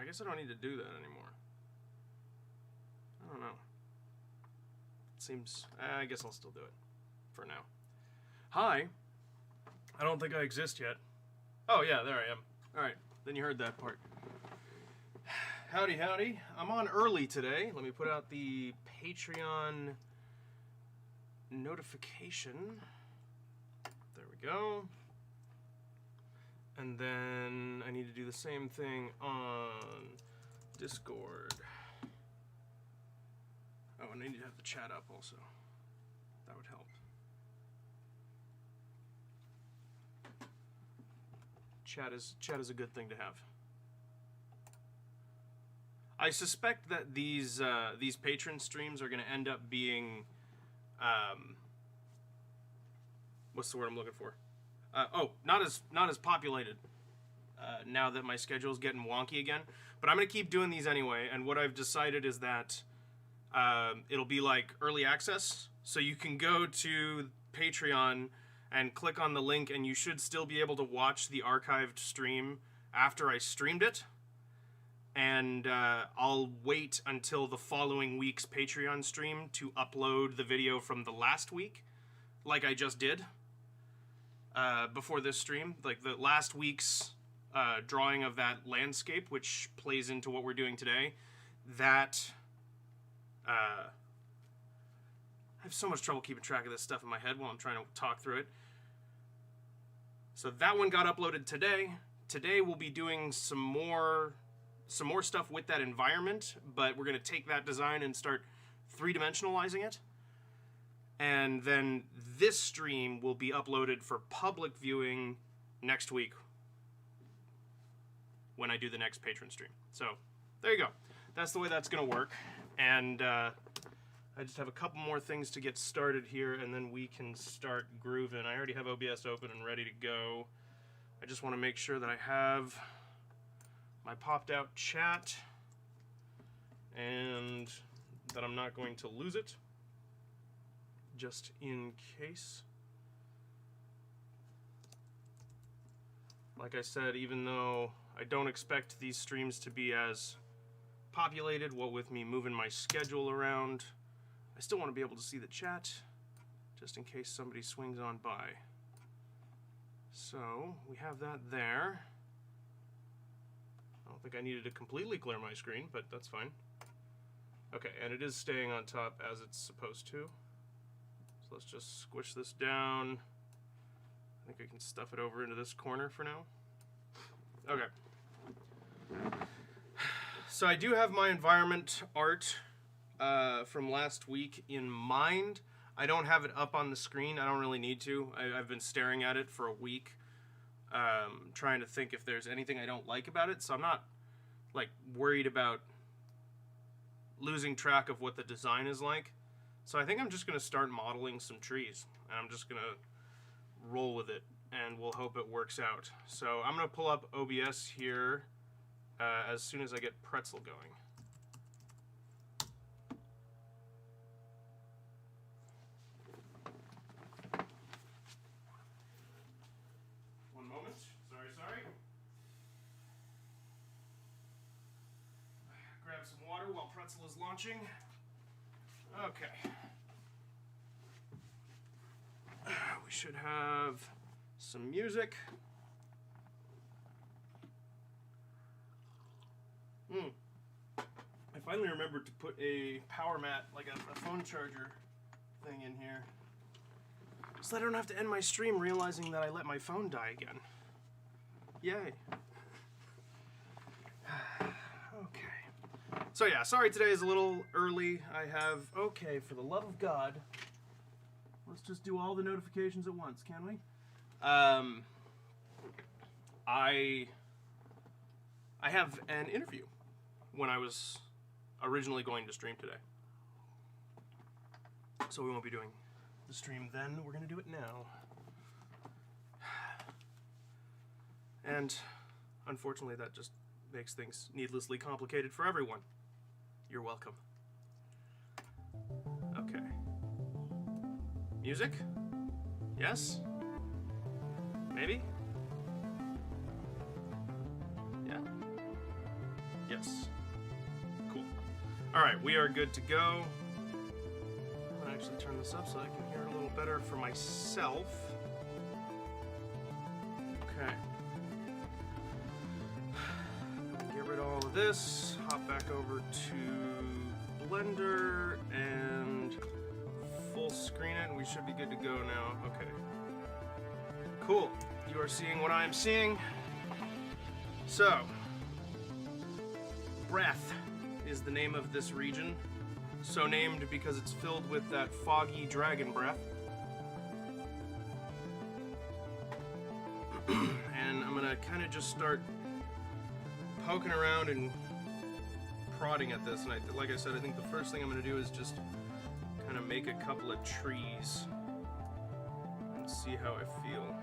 guess I don't need to do that anymore. I don't know. It seems... I guess I'll still do it. For now. Hi. I don't think I exist yet. Oh, yeah, there I am. Alright, then you heard that part. Howdy, howdy. I'm on early today. Let me put out the Patreon notification. There we go. And then I need to do the same thing on Discord. Oh, and I need to have the chat up also. That would help. Chat is a good thing to have. I suspect that these Patron streams are going to end up being, what's the word I'm looking for? Not as populated now that my schedule is getting wonky again. But I'm going to keep doing these anyway. And what I've decided is that it'll be like early access, so you can go to Patreon and click on the link, and you should still be able to watch the archived stream after I streamed it. And I'll wait until the following week's Patreon stream to upload the video from the last week, like I just did before this stream. Like the last week's drawing of that landscape, which plays into what we're doing today. That I have so much trouble keeping track of this stuff in my head while I'm trying to talk through it. So that one got uploaded today. Today we'll be doing some more stuff with that environment, but we're going to take that design and start three-dimensionalizing it. And then this stream will be uploaded for public viewing next week when I do the next Patron stream. So there you go. That's the way that's going to work. And I just have a couple more things to get started here, and then we can start grooving. I already have OBS open and ready to go. I just want to make sure that I have my popped out chat and that I'm not going to lose it, just in case. Like I said, even though I don't expect these streams to be as populated, what with me moving my schedule around, I still want to be able to see the chat, just in case somebody swings on by. So we have that there. I don't think I needed to completely clear my screen, but that's fine. Okay, and it is staying on top as it's supposed to. So let's just squish this down. I think I can stuff it over into this corner for now. Okay. So I do have my environment art from last week in mind. I don't have it up on the screen. I don't really need to. I've been staring at it for a week, trying to think if there's anything I don't like about it. So I'm not like worried about losing track of what the design is like. So I think I'm just going to start modeling some trees, and I'm just going to roll with it, and we'll hope it works out. So I'm going to pull up OBS here as soon as I get Pretzel going. One moment. Sorry. Grab some water while Pretzel is launching. Okay. We should have some music. I finally remembered to put a power mat, like a phone charger thing in here, so that I don't have to end my stream realizing that I let my phone die again. Yay. Okay. So yeah, sorry today is a little early. I have, okay, for the love of God, let's just do all the notifications at once, can we? I have an interview when I was originally going to stream today. So we won't be doing the stream then, we're going to do it now. And unfortunately that just makes things needlessly complicated for everyone. You're welcome. Okay. Music? Yes? Maybe? Yeah. Yes. Cool. Alright, we are good to go. I'm gonna actually turn this up so I can hear it a little better for myself. Okay. Get rid of all of this. Hop back over to Blender and full screen it, and we should be good to go now. Okay. Cool. You are seeing what I am seeing. So, Breath is the name of this region. So named because it's filled with that foggy dragon breath. And I'm gonna kind of just start poking around and prodding at this. And like I said, I think the first thing I'm gonna do is just kind of make a couple of trees and see how I feel.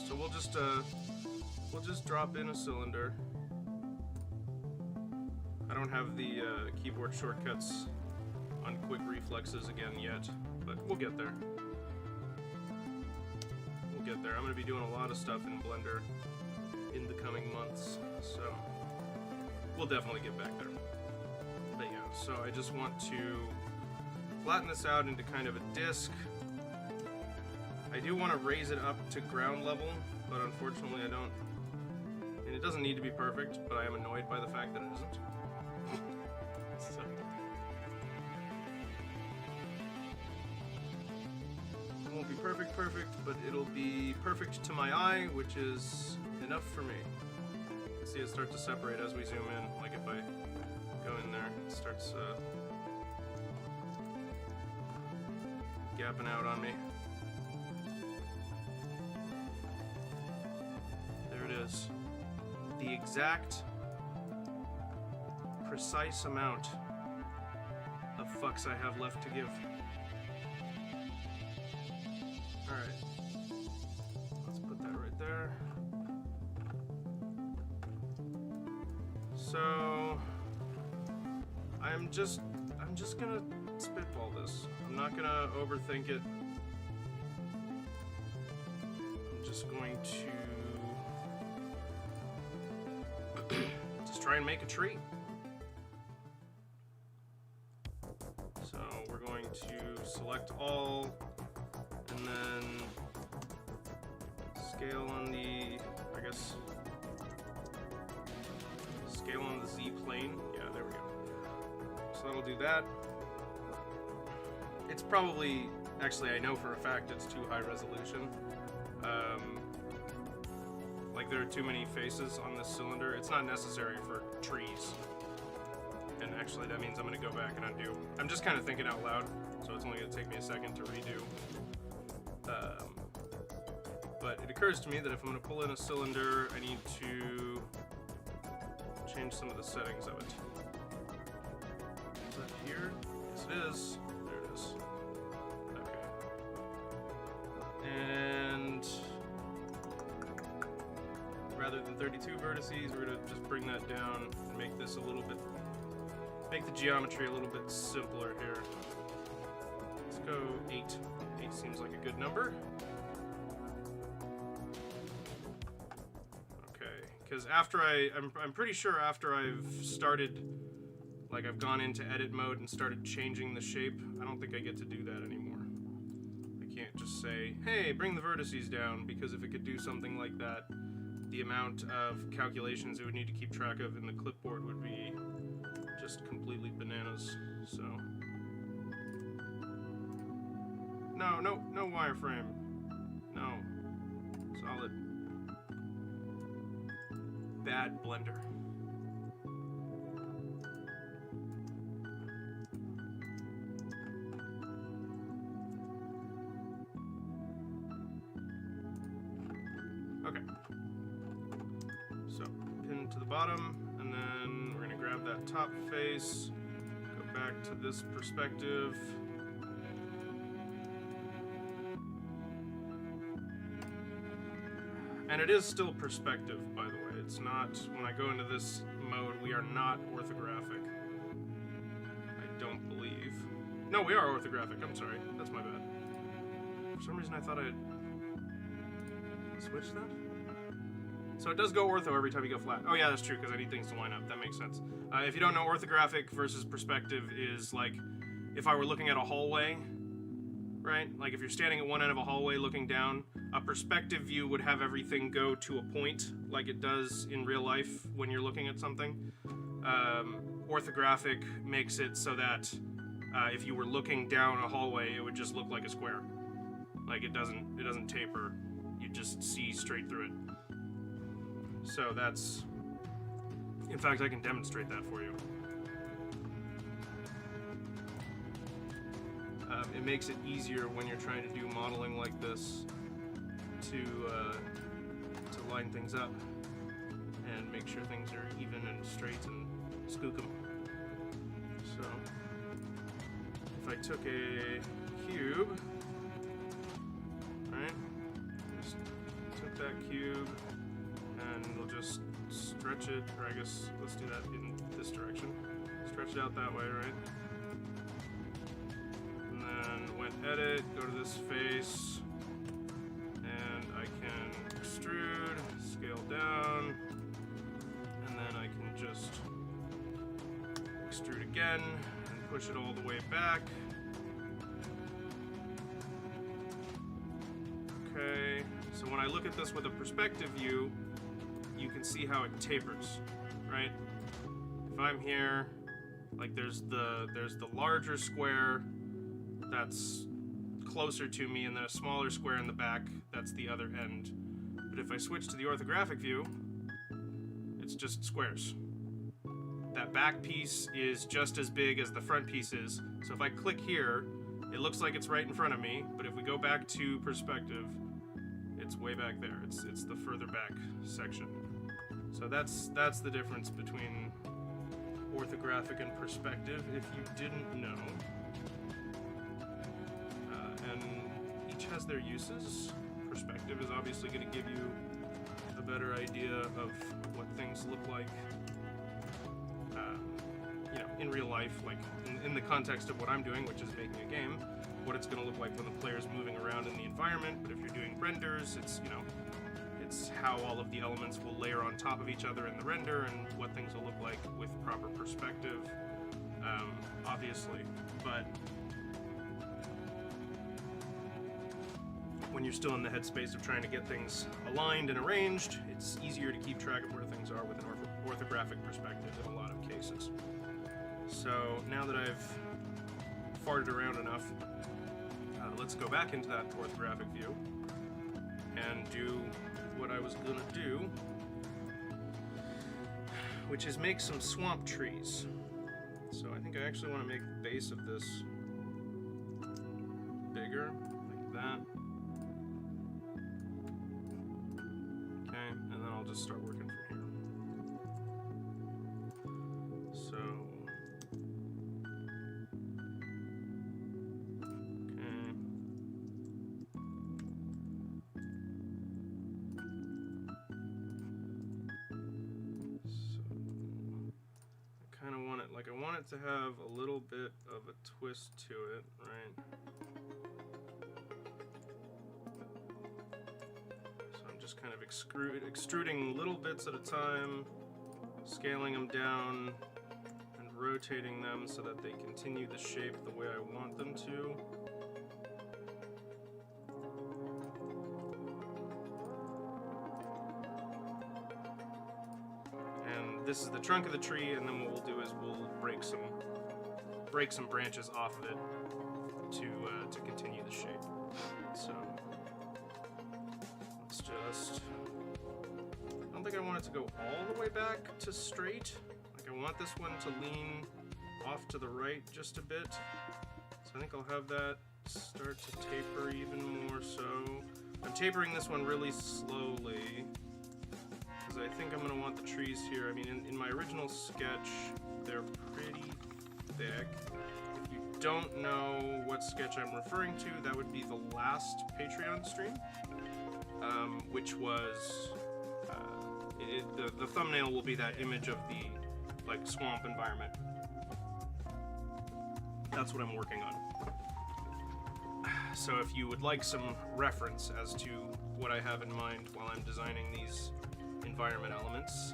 So we'll just drop in a cylinder. I don't have the keyboard shortcuts on quick reflexes again yet, but we'll get there. We'll get there. I'm going to be doing a lot of stuff in Blender in the coming months, so we'll definitely get back there. But yeah, so I just want to flatten this out into kind of a disc. I do want to raise it up to ground level, but unfortunately I don't. And it doesn't need to be perfect, but I am annoyed by the fact that it isn't. So. It won't be perfect, but it'll be perfect to my eye, which is enough for me. You can see it start to separate as we zoom in. Like if I go in there, it starts gapping out on me. Is the exact precise amount of fucks I have left to give. Alright, let's put that right there. So I'm just gonna spitball this. I'm not gonna overthink it. I'm just going to try and make a tree. So we're going to select all and then scale on the, I guess, scale on the Z plane. Yeah, there we go. So that'll do that. It's probably, actually I know for a fact it's too high resolution. Like there are too many faces on this cylinder. It's not necessary for trees. And actually that means I'm gonna go back and undo. I'm just kind of thinking out loud, so it's only gonna take me a second to redo. But it occurs to me that if I'm gonna pull in a cylinder, I need to change some of the settings of it. Is that here? Yes it is. There it is. Okay. And rather than 32 vertices, we're gonna just bring that down and make this a little bit, make the geometry a little bit simpler here. Let's go 8. 8 seems like a good number. Okay, because after I'm pretty sure after I've started, like I've gone into edit mode and started changing the shape, I don't think I get to do that anymore. I can't just say, hey, bring the vertices down, because if it could do something like that, the amount of calculations it would need to keep track of in the clipboard would be just completely bananas. So no wireframe. No. Solid. Bad Blender. Okay. So, pin to the bottom, and then we're going to grab that top face, go back to this perspective. And it is still perspective, by the way. It's not, when I go into this mode, we are not orthographic. I don't believe. No, we are orthographic. I'm sorry. That's my bad. For some reason I thought I had switched that. So it does go ortho every time you go flat. Oh yeah, that's true, because I need things to line up. That makes sense. If you don't know, orthographic versus perspective is like if I were looking at a hallway, right? Like if you're standing at one end of a hallway looking down, a perspective view would have everything go to a point like it does in real life when you're looking at something. Orthographic makes it so that if you were looking down a hallway, it would just look like a square. Like it doesn't taper. You just see straight through it. So that's, in fact, I can demonstrate that for you. It makes it easier when you're trying to do modeling like this to line things up and make sure things are even and straight and skook them. So if I took a cube, right, just took that cube and we'll just stretch it, or I guess let's do that in this direction. Stretch it out that way, right? And then went edit, go to this face, and I can extrude, scale down, and then I can just extrude again and push it all the way back. Okay, so when I look at this with a perspective view, you can see how it tapers, right? If I'm here, like there's the larger square that's closer to me, and then a smaller square in the back that's the other end. But if I switch to the orthographic view, it's just squares. That back piece is just as big as the front piece is. So if I click here, it looks like it's right in front of me, but if we go back to perspective, it's way back there. It's the further back section. So that's the difference between orthographic and perspective, if you didn't know. And each has their uses. Perspective is obviously going to give you a better idea of what things look like, in real life, like in the context of what I'm doing, which is making a game, what it's going to look like when the player's moving around in the environment. But if you're doing renders, it's how all of the elements will layer on top of each other in the render, and what things will look like with proper perspective, obviously. But when you're still in the headspace of trying to get things aligned and arranged, it's easier to keep track of where things are with an orthographic perspective in a lot of cases. So now that I've farted around enough, let's go back into that orthographic view and do what I was gonna do, which is make some swamp trees. So I think I actually want to make the base of this bigger, like that. Okay, and then I'll just start working from here. So, okay. So, I kind of want it, like I want it to have a little bit of a twist to it, right? Just kind of extruding little bits at a time, scaling them down, and rotating them so that they continue the shape the way I want them to. And this is the trunk of the tree, and then what we'll do is we'll break some branches off of it to continue the shape. So. I don't think I want it to go all the way back to straight. Like I want this one to lean off to the right just a bit. So I think I'll have that start to taper even more so. I'm tapering this one really slowly because I think I'm going to want the trees here. I mean, in my original sketch, they're pretty thick. If you don't know what sketch I'm referring to, that would be the last Patreon stream. Which was, the thumbnail will be that image of the, like, swamp environment. That's what I'm working on. So if you would like some reference as to what I have in mind while I'm designing these environment elements,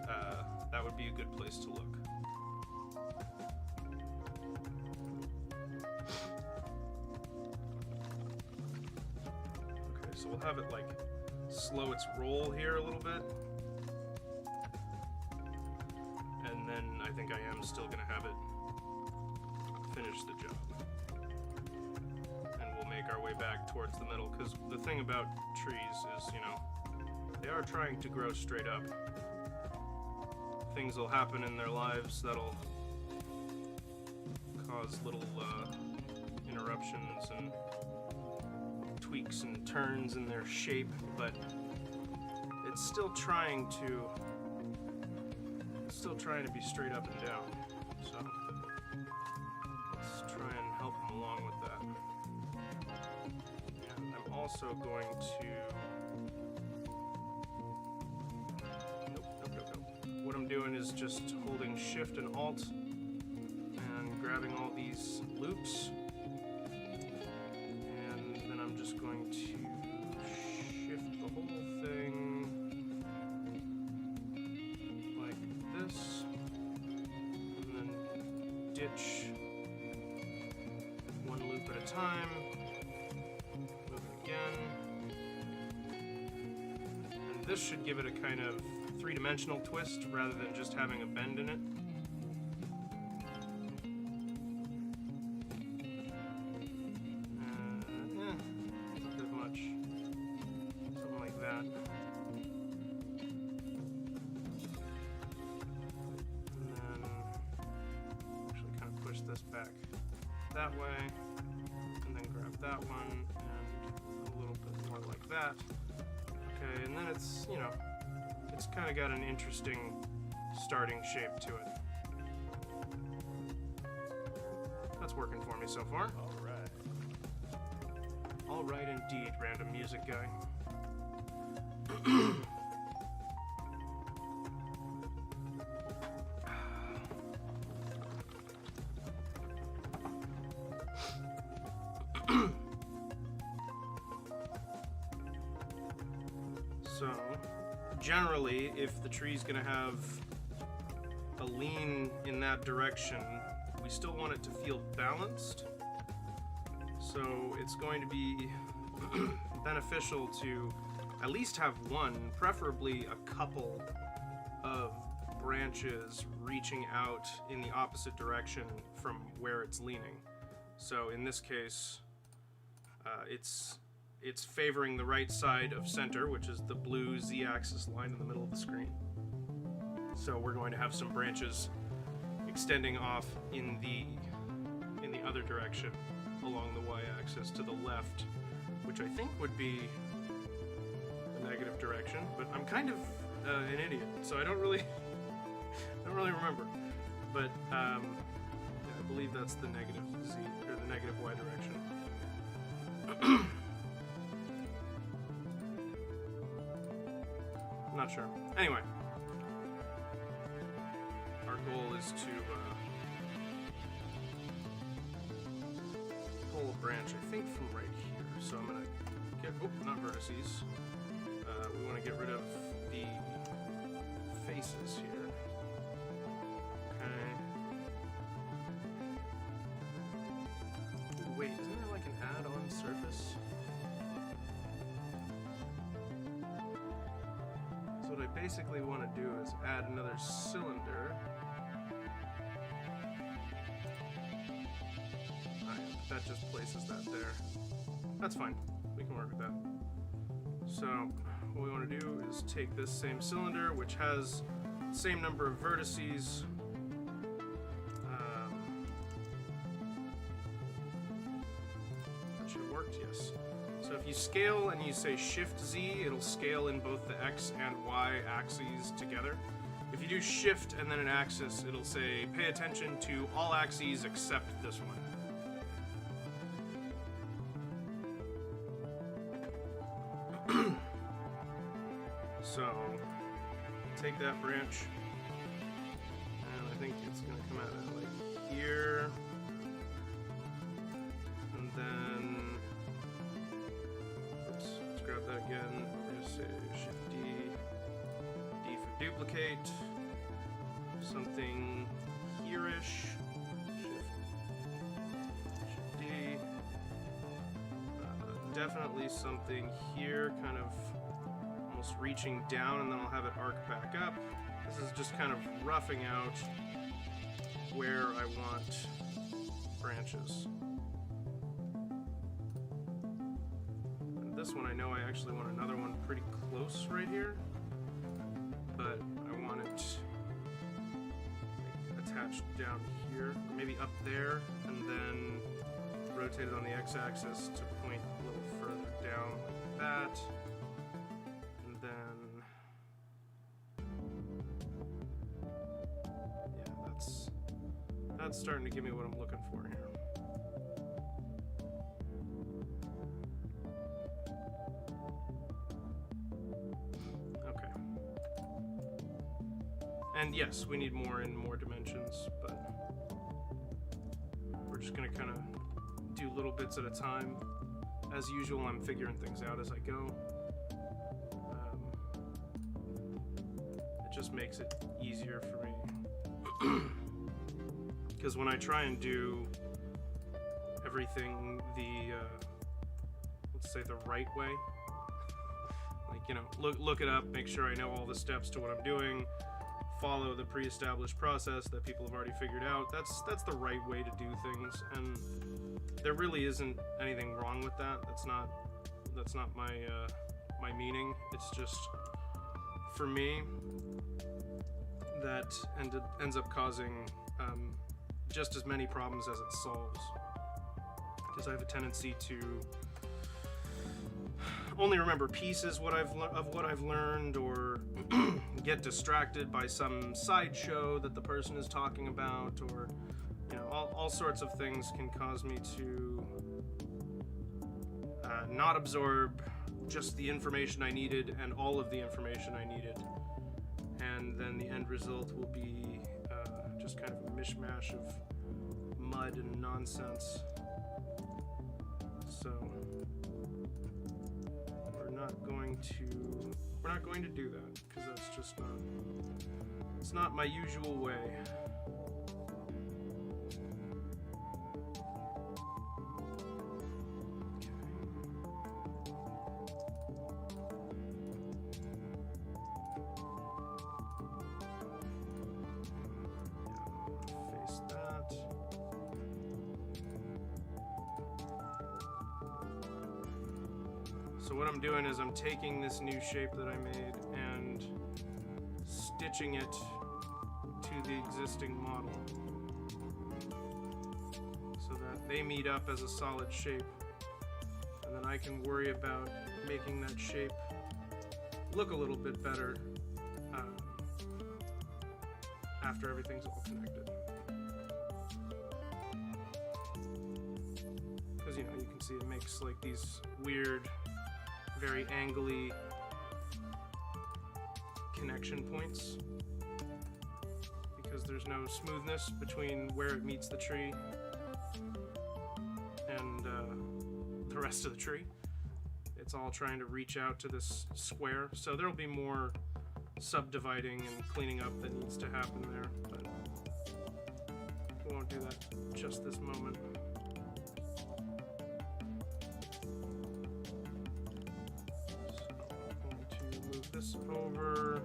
that would be a good place to look. Okay, so we'll have it like slow its roll here a little bit. And then I think I am still gonna have it finish the job. And we'll make our way back towards the middle, because the thing about trees is, you know, they are trying to grow straight up. Things will happen in their lives that'll cause little interruptions and tweaks and turns in their shape, but it's still trying to be straight up and down. So let's try and help them along with that. And I'm also going to what I'm doing is just holding Shift and Alt and grabbing all these loops, and then I'm just going to shift the whole thing like this, and then ditch one loop at a time, move it again, and this should give it a kind of three-dimensional twist rather than just having a bend in it. Not that much. Something like that. And then actually kind of push this back that way, and then grab that one, and a little bit more like that. Okay, and then it's, you know, it's kind of got an interesting starting shape to it. That's working for me so far. All right. All right indeed, random music guy. So, generally, if the tree's gonna have a lean in that direction, we still want it to feel balanced. So it's going to be beneficial to at least have one, preferably a couple of branches reaching out in the opposite direction from where it's leaning. So in this case, it's favoring the right side of center, which is the blue z-axis line in the middle of the screen. So we're going to have some branches extending off in the other direction along the y-axis to the left, which I think would be the negative direction, but I'm kind of an idiot, so I don't really remember. But yeah, I believe that's the negative z or the negative y direction. I'm not sure. Anyway, our goal is to pull a branch, I think, from right here. So I'm gonna get, not vertices. We want to get rid of the faces here. Okay. Ooh, wait, isn't there like an add-on surface? So what I basically want to do is add another cylinder. That just places that there. That's fine. We can work with that. So what we want to do is take this same cylinder, which has the same number of vertices. That should have worked, yes. So if you scale and you say Shift Z, it'll scale in both the X and Y axes together. If you do Shift and then an axis, it'll say pay attention to all axes except this one. So, take that branch, and I think it's going to come out of like here, and then, oops, let's grab that again, just say Shift D, D duplicate something here-ish. Shift D. Definitely something here, kind of almost reaching down, and then I'll have it arc back up. This is just kind of roughing out where I want branches. And this one I know I actually want another one pretty close right here, but I want it like, attached down here, or maybe up there, and then rotate it on the x-axis to point a little further down like that. And then, yeah, that's starting to give me what I'm looking for here. Okay. And yes, we need more and more dimensions, but we're just gonna kind of do little bits at a time. As usual, I'm figuring things out as I go. It just makes it easier for me. Because when I try and do everything the, let's say the right way, like, you know, look it up, make sure I know all the steps to what I'm doing, follow the pre-established process that people have already figured out. That's the right way to do things, and there really isn't anything wrong with that. That's not my my meaning. It's just, for me, that ends up causing just as many problems as it solves. Because I have a tendency to only remember pieces of what I've learned, or get distracted by some sideshow that the person is talking about, or you know, all sorts of things can cause me to not absorb just the information I needed and all of the information I needed, and then the end result will be just kind of a mishmash of mud and nonsense. So we're not going to do that, because that's just it's not my usual way. So what I'm doing is I'm taking this new shape that I made and stitching it to the existing model so that they meet up as a solid shape, and then I can worry about making that shape look a little bit better after everything's all connected. Because, you know, you can see it makes like these weird, very angly connection points, because there's no smoothness between where it meets the tree and the rest of the tree. It's all trying to reach out to this square, so there'll be more subdividing and cleaning up that needs to happen there, but we won't do that just this moment. This over,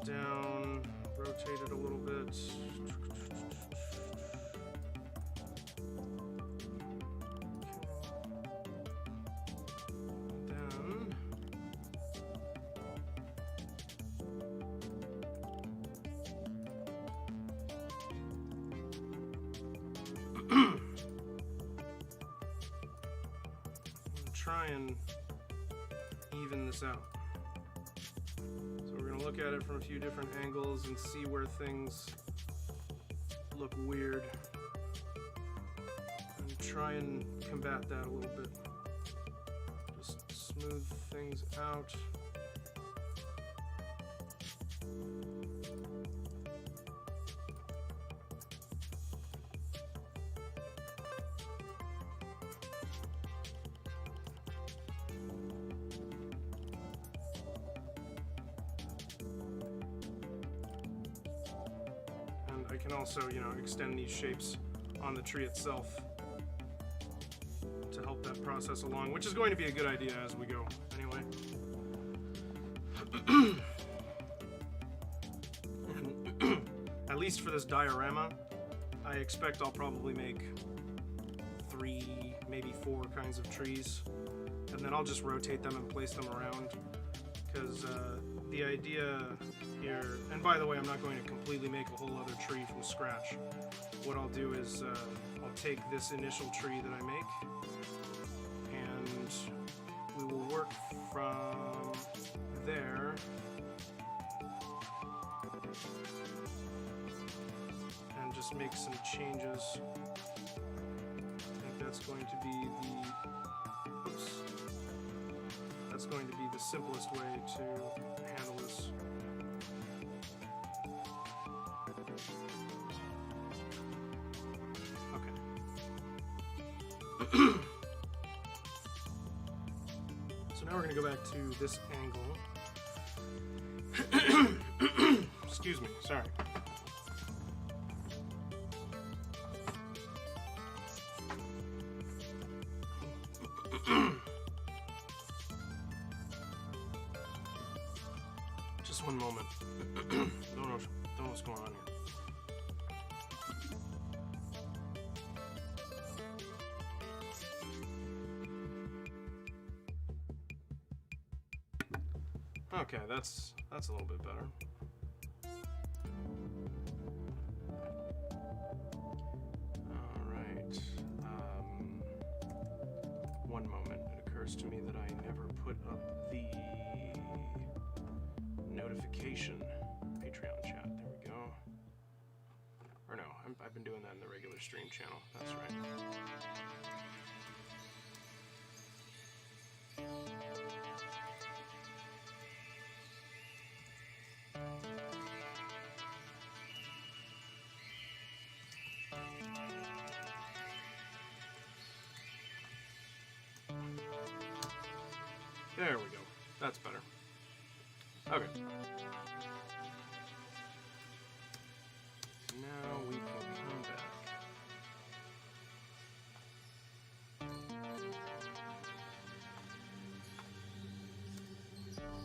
down, rotate it a little bit. Then try and even this out. Look at it from a few different angles and see where things look weird, and try and combat that a little bit. Just smooth things out. can also, you know, extend these shapes on the tree itself to help that process along, which is going to be a good idea as we go anyway. At least for this diorama, I expect I'll probably make 3, maybe 4 kinds of trees, and then I'll just rotate them and place them around, because the idea here, and by the way, I'm not going to completely make a whole other tree from scratch. What I'll do is I'll take this initial tree that I make, and we will work from there and just make some changes. I think that's going to be that's going to be the simplest way to handle this. Okay. So now we're going to go back to this angle. Excuse me, sorry. Just one moment. Don't know what's going on here. Okay, that's a little bit better. All right. One moment. It occurs to me that I never put up the notification Patreon chat. There we go. Or no, I've been doing that in the regular stream channel. That's right. There we go. That's better. Okay. Now we can come back.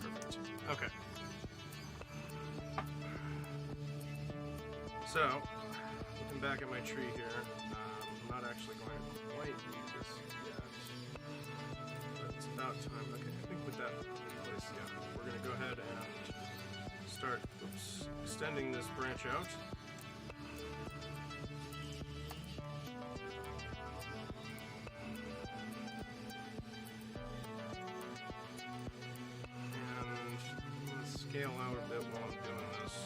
Perfect. Okay. So, looking back at my tree here, I'm not actually going to quite use this yet. But it's about time. Okay, I think with that in place, yeah, we're going to go ahead and start extending this branch out. And I'm going to scale out a bit while I'm doing this. So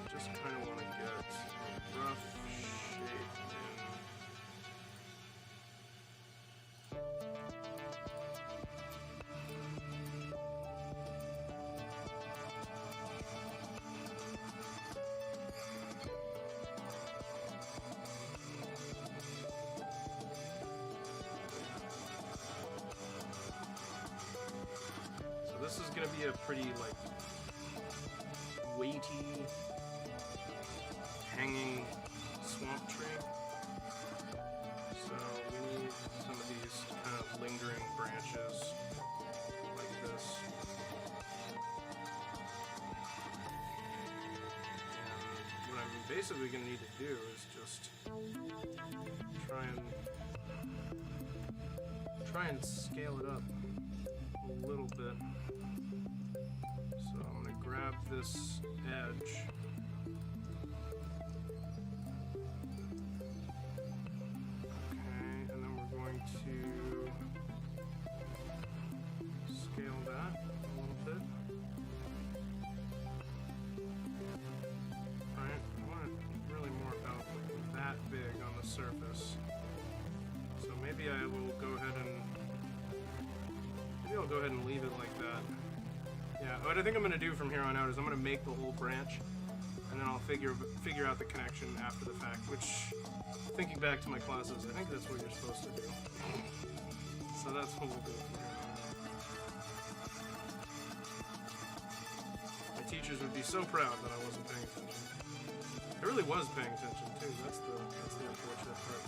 I just kind of want to get a rough shape in. This is going to be a pretty, like, weighty, hanging swamp tree. So we need some of these kind of lingering branches like this. And what I'm basically going to need to do is just try and scale it up a little bit. So I'm going to grab this edge. Okay, and then we're going to scale that a little bit. Alright, I want it really more about like that big on the surface. So maybe I will go ahead and leave it like that. Yeah, what I think I'm going to do from here on out is I'm going to make the whole branch, and then I'll figure out the connection after the fact, which, thinking back to my classes, I think that's what you're supposed to do. So that's what we'll do from here on out. My teachers would be so proud that I wasn't paying attention. I really was paying attention too. That's the unfortunate part.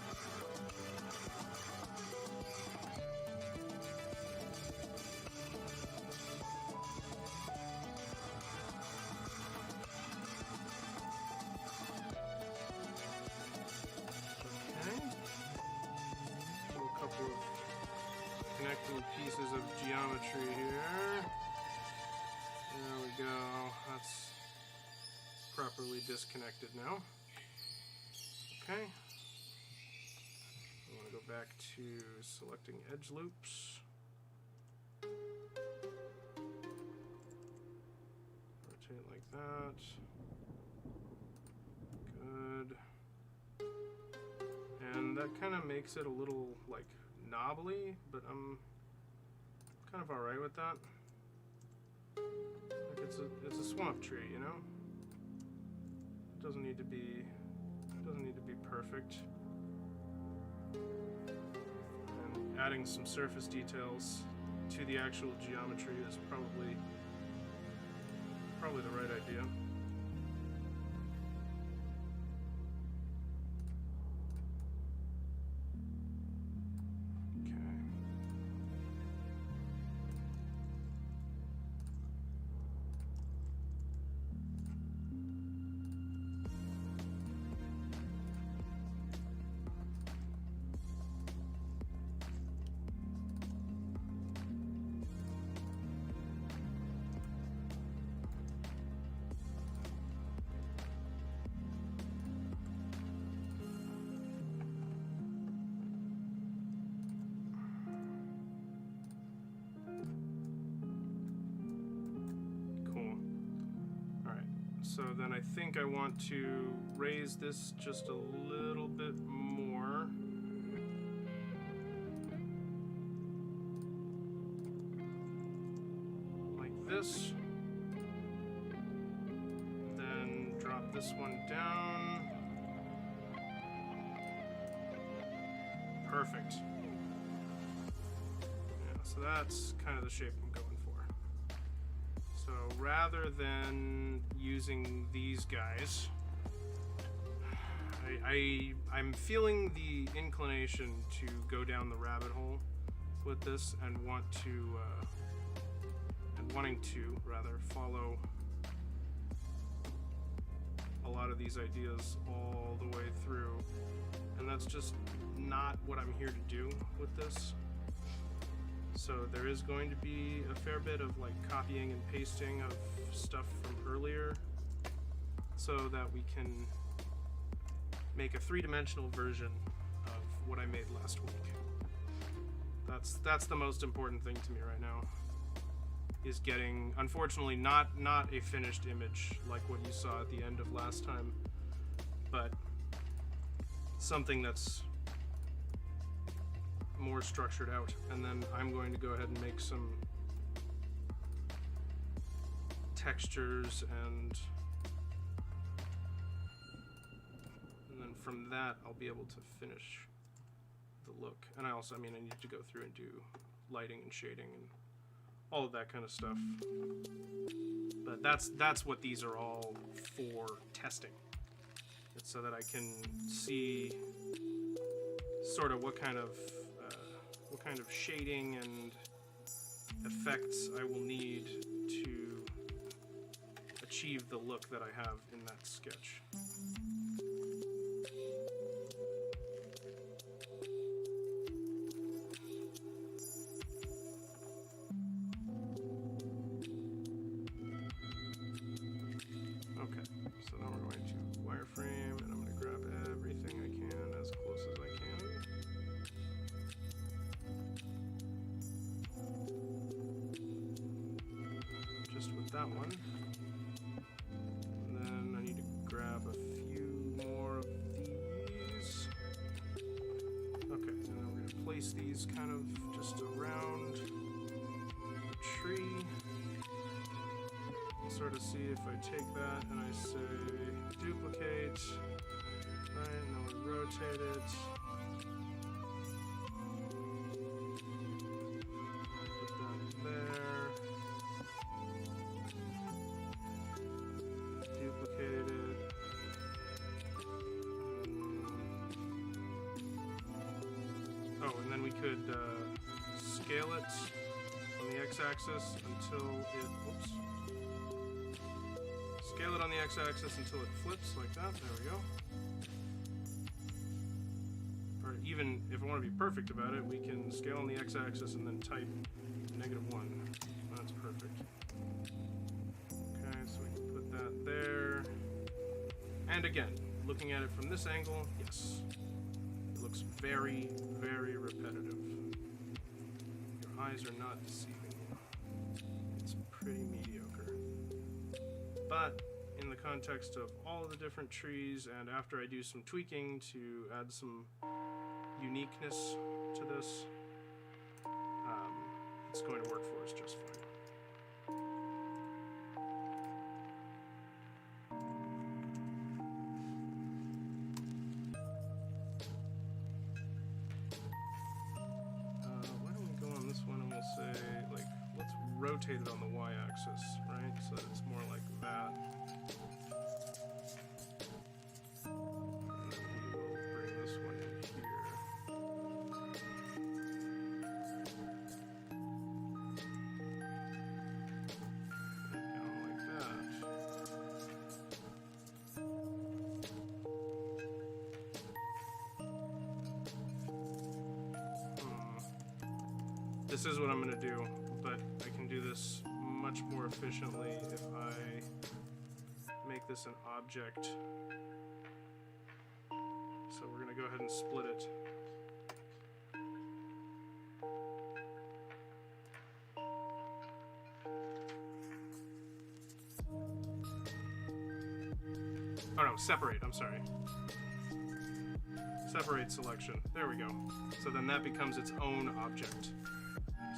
Okay. A couple of connecting pieces of geometry here. There we go. That's properly disconnected now. Okay. I want to go back to selecting edge loops. Rotate like that. Good. And that kind of makes it a little like knobbly, but I'm kind of alright with that. Like it's a swamp tree, you know? Doesn't need to be perfect. And adding some surface details to the actual geometry is probably the right idea. So then I think I want to raise this just a little bit more. Like this. Then drop this one down. Perfect. Yeah, so that's kind of the shape I'm going for. So rather than using these guys, I'm feeling the inclination to go down the rabbit hole with this and wanting to rather follow a lot of these ideas all the way through, and that's just not what I'm here to do with this. So there is going to be a fair bit of like copying and pasting of stuff from earlier so that we can make a three-dimensional version of what I made last week. That's the most important thing to me right now, is getting, unfortunately, not a finished image like what you saw at the end of last time, but something that's more structured out. And then I'm going to go ahead and make some textures, and then from that I'll be able to finish the look. And I need to go through and do lighting and shading and all of that kind of stuff. But that's what these are all for, testing. It's so that I can see sort of what kind of shading and effects I will need to achieve the look that I have in that sketch. Okay, so now we're going to wireframe, and I'm going to grab everything I can as close as I can. That one, and then I need to grab a few more of these. Okay, and then we're going to place these kind of just around the tree. Sort of see if I take that and I say duplicate, right, and then we rotate it. Put that there. Duplicate it, could scale it on the x-axis until it, whoops. Scale it on the x-axis until it flips like that. There we go. Or even if I want to be perfect about it, we can scale on the x-axis and then type -1. That's perfect. Okay, so we can put that there. And again, looking at it from this angle, yes. It looks very, very repetitive. Your eyes are not deceiving you. It's pretty mediocre. But in the context of all of the different trees, and after I do some tweaking to add some uniqueness to this, it's going to work for us just fine. Why don't we go on this one and we'll say, like, let's rotate it on the y-axis, right? So that it's more like that. This is what I'm going to do, but I can do this much more efficiently if I make this an object. So we're going to go ahead and split it. Oh no, separate, I'm sorry. Separate selection. There we go. So then that becomes its own object.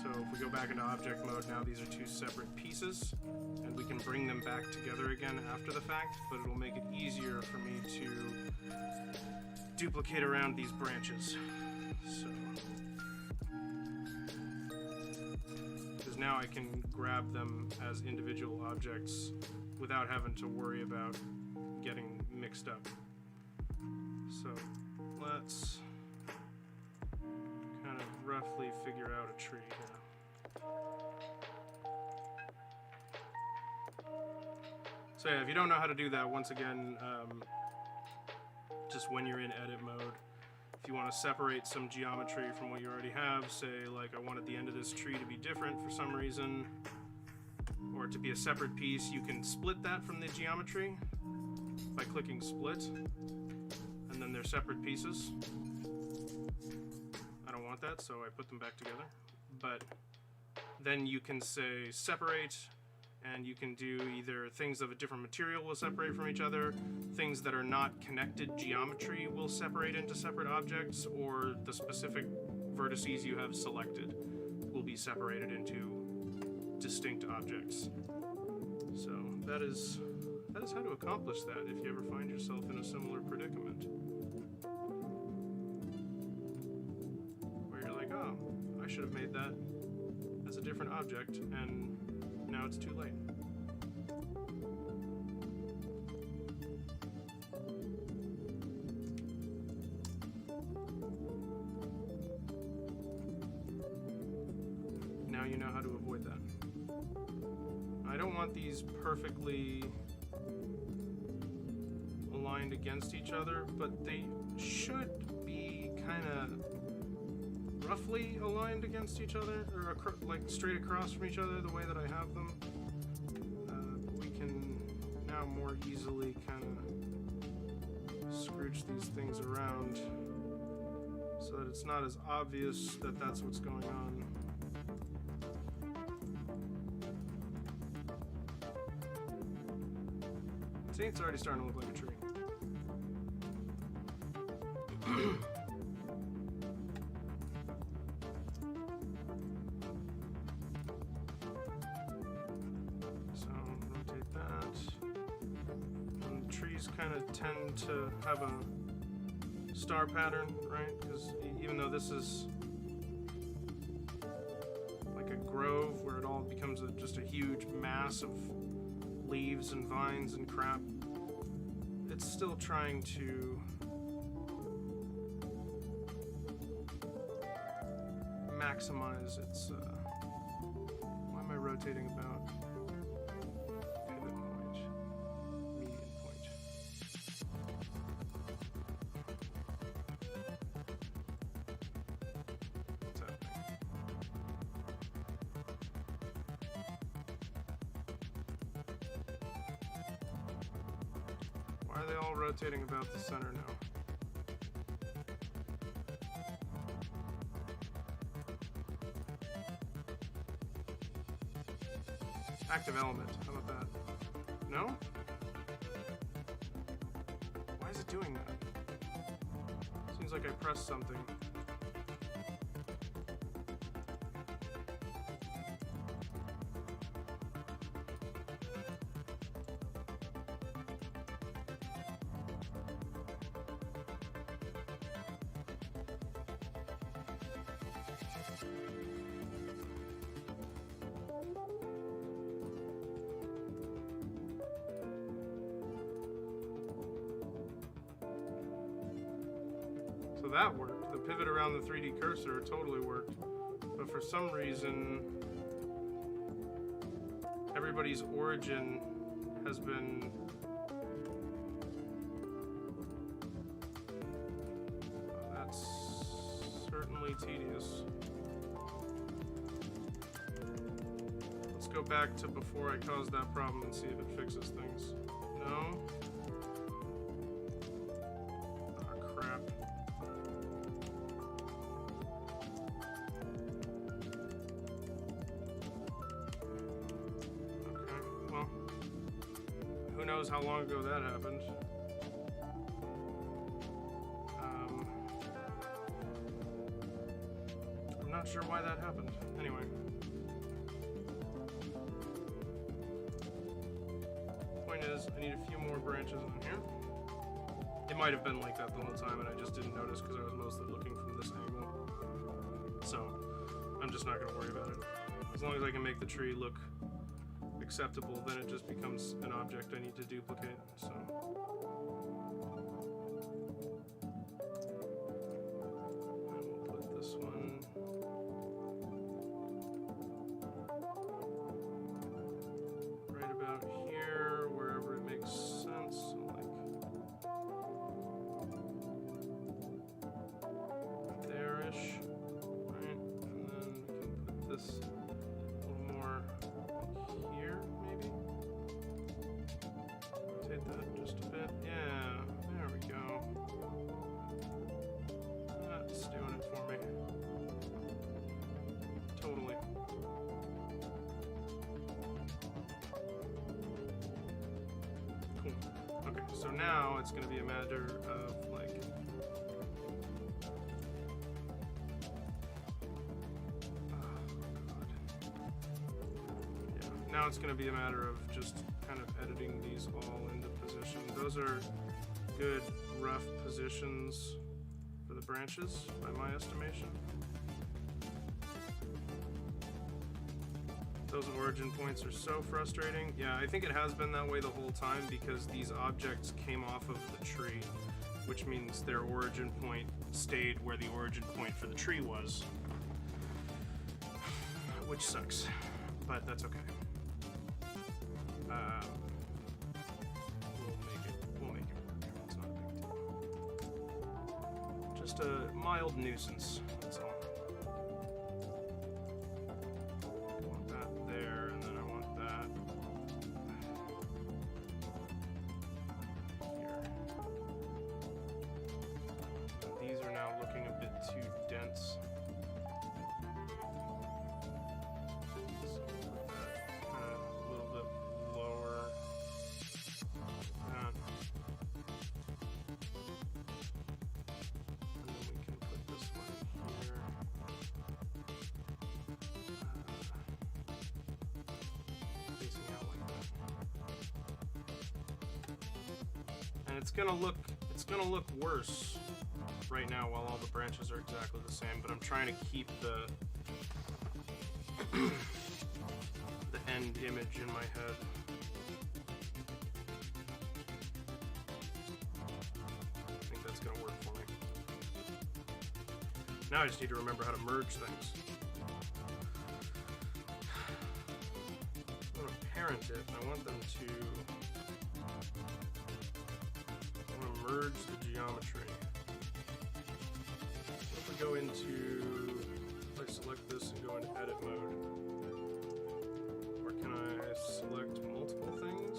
So if we go back into object mode, now these are two separate pieces, and we can bring them back together again after the fact, but it'll make it easier for me to duplicate around these branches. So, because now I can grab them as individual objects without having to worry about getting mixed up. So let's kind of roughly figure out a tree here. So yeah, if you don't know how to do that, once again, just when you're in edit mode, if you want to separate some geometry from what you already have, say like I wanted the end of this tree to be different for some reason, or to be a separate piece, you can split that from the geometry by clicking split, and then they're separate pieces. I don't want that, so I put them back together. But then you can say separate, and you can do either things of a different material will separate from each other, things that are not connected geometry will separate into separate objects, or the specific vertices you have selected will be separated into distinct objects. So that is how to accomplish that if you ever find yourself in a similar predicament. Where you're like, oh, I should have made that as a different object, and now it's too late. Now you know how to avoid that. I don't want these perfectly aligned against each other, but they should be kind of roughly aligned against each other, or like straight across from each other the way that I have them. We can now more easily kind of scrooge these things around so that it's not as obvious that that's what's going on. See, it's already starting to look like a tree. So rotate that. And trees kind of tend to have a star pattern, right? Because even though this is like a grove where it all becomes just a huge mass of leaves and vines and crap, it's still trying to maximize its, why am I rotating about? Pivot point, median point. What's happening? Why are they all rotating about the center now? Active element. How about that? No? Why is it doing that? Seems like I pressed something. So that worked. The pivot around the 3D cursor totally worked. But for some reason, everybody's origin has been... That's certainly tedious. Let's go back to before I caused that problem and see if it fixes things. No? Who knows how long ago that happened. I'm not sure why that happened. Anyway. Point is, I need a few more branches on here. It might have been like that the whole time and I just didn't notice because I was mostly looking from this angle. So, I'm just not going to worry about it. As long as I can make the tree look acceptable, then it just becomes an object I need to duplicate. So I will put this one right about here, wherever it makes sense. So like there-ish, right? And then we can put this a little more here, maybe? Rotate that just a bit. Yeah, there we go. That's doing it for me. Totally. Cool. Okay, so now it's going to be a matter of, like... Now it's going to be a matter of just kind of editing these all into position. Those are good rough positions for the branches, by my estimation. Those origin points are so frustrating. Yeah, I think it has been that way the whole time because these objects came off of the tree, which means their origin point stayed where the origin point for the tree was. Which sucks, but that's okay. We'll make it work. It's not a big deal. Just a mild nuisance, that's all. I want that there, and then I want that here. And these are now looking a bit too dense. It's gonna look worse right now while all the branches are exactly the same, but I'm trying to keep the the end image in my head. I think that's gonna work for me. Now I just need to remember how to merge things. parent it. I want them to merge the geometry. So if we go into, if I select this and go into edit mode, or can I select multiple things?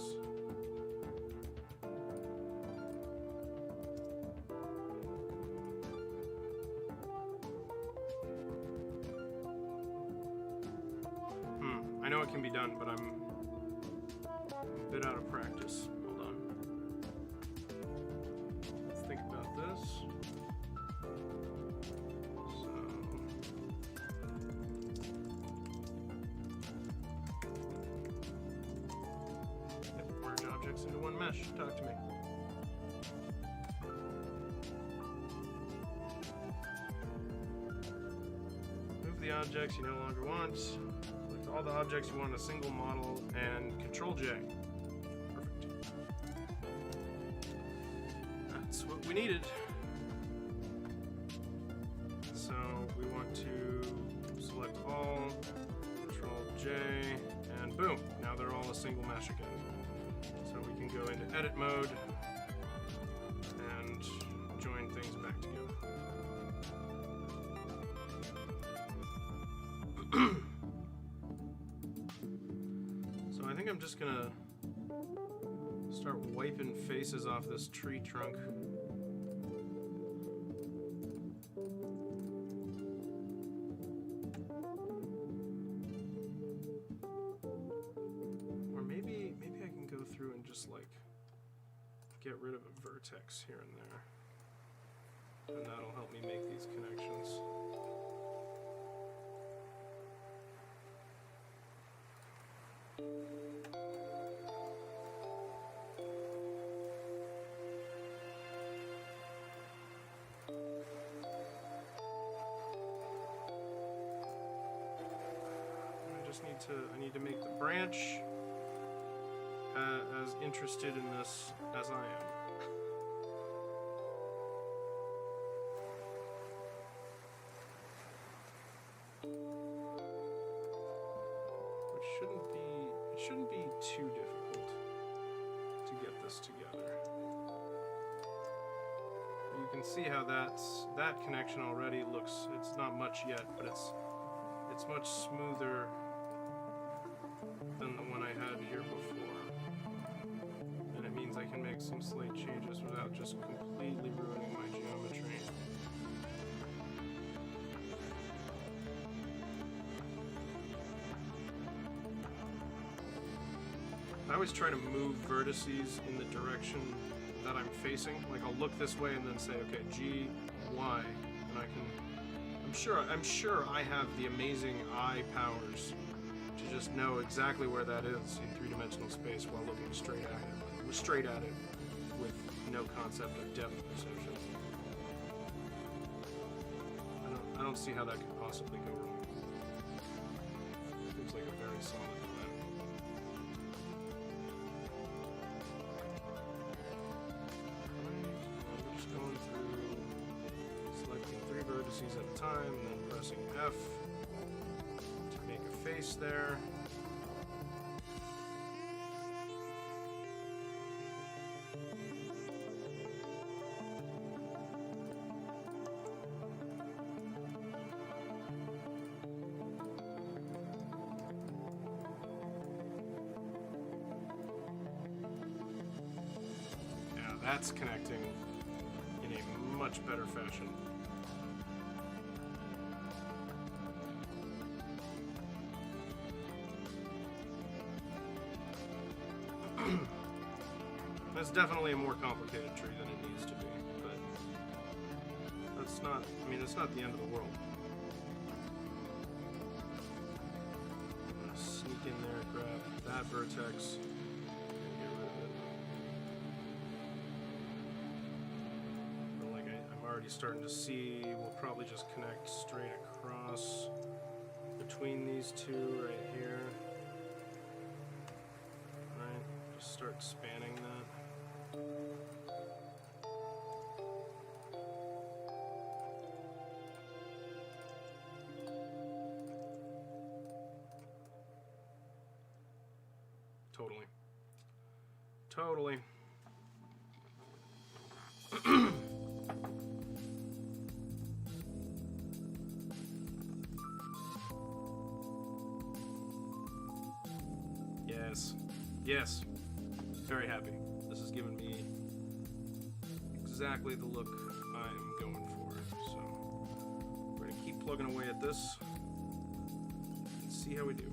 I know it can be done, but I'm a bit out of practice. Hold on. Let's think about this. So, yep, merge objects into one mesh. Talk to me. Move the objects you no longer want. All the objects you want in a single model, and Control J. Perfect. That's what we needed. So we want to select all, Control J, and boom. Now they're all a single mesh again. So we can go into edit mode and join things back together. I think I'm just gonna start wiping faces off this tree trunk. Or maybe I can go through and just like get rid of a vertex here and there. And that'll help me make these connections. I need to make the branch as interested in this as I am. It shouldn't be too difficult to get this together. You can see how that connection already looks, it's not much yet, but it's much smoother than the one I had here before. And it means I can make some slight changes without just completely ruining my geometry. I always try to move vertices in the direction that I'm facing. Like I'll look this way and then say, okay, G, Y, and I'm sure I have the amazing eye powers to just know exactly where that is in three-dimensional space while looking straight at it with no concept of depth perception. I don't see how that could possibly go wrong. Seems like a very solid plan. We're just going through, selecting 3 vertices at a time, and then pressing F to make a face there. That's connecting in a much better fashion. That's definitely a more complicated tree than it needs to be, but that's not, I mean, it's not the end of the world. I'm gonna sneak in there, grab that vertex. Starting to see, we'll probably just connect straight across between these two right here. Right, just start spanning that. Totally. Totally. Yes. Yes. Very happy. This has given me exactly the look I'm going for. So we're gonna keep plugging away at this and see how we do.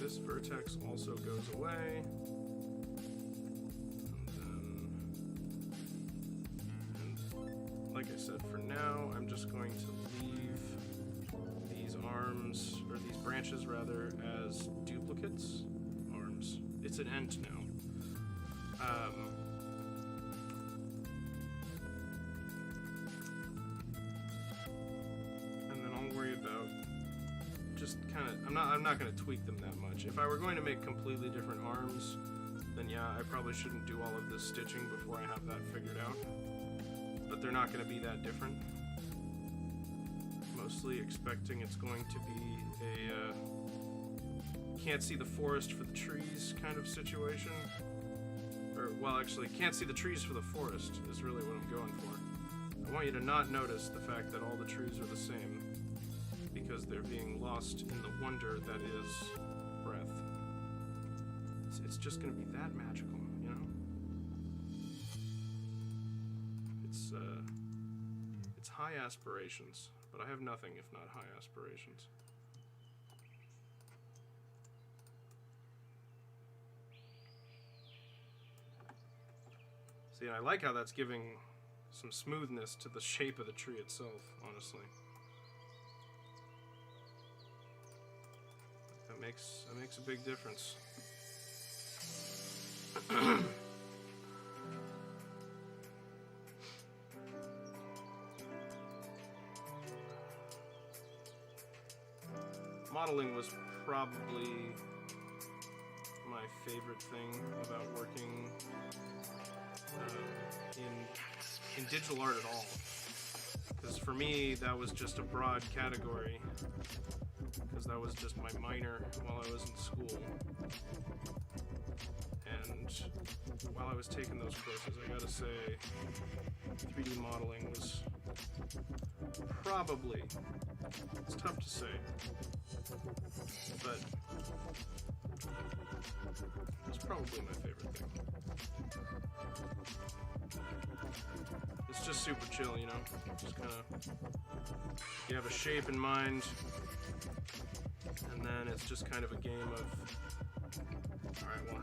This vertex also goes away. And like I said, for now, I'm just going to leave these arms, or these branches rather, as duplicates. Arms. It's an end now. And then I'll worry about just kind of, I'm not going to tweak them that much. If I were going to make completely different arms, then yeah, I probably shouldn't do all of this stitching before I have that figured out. But they're not going to be that different. Mostly expecting it's going to be a can't see the forest for the trees kind of situation. Or, well, actually, can't see the trees for the forest is really what I'm going for. I want you to not notice the fact that all the trees are the same, because they're being lost in the wonder that is breath. It's just going to be that magical, you know? It's high aspirations, but I have nothing if not high aspirations. See, I like how that's giving some smoothness to the shape of the tree itself, honestly. That makes a big difference. Modeling was probably my favorite thing about working in digital art at all. Because for me, that was just a broad category. Because that was just my minor while I was in school. And while I was taking those courses, I gotta say, 3D modeling was probably, it's tough to say, but it's probably my favorite thing. It's just super chill, you know? Just kind of, you have a shape in mind, and then it's just kind of a game of, alright, well,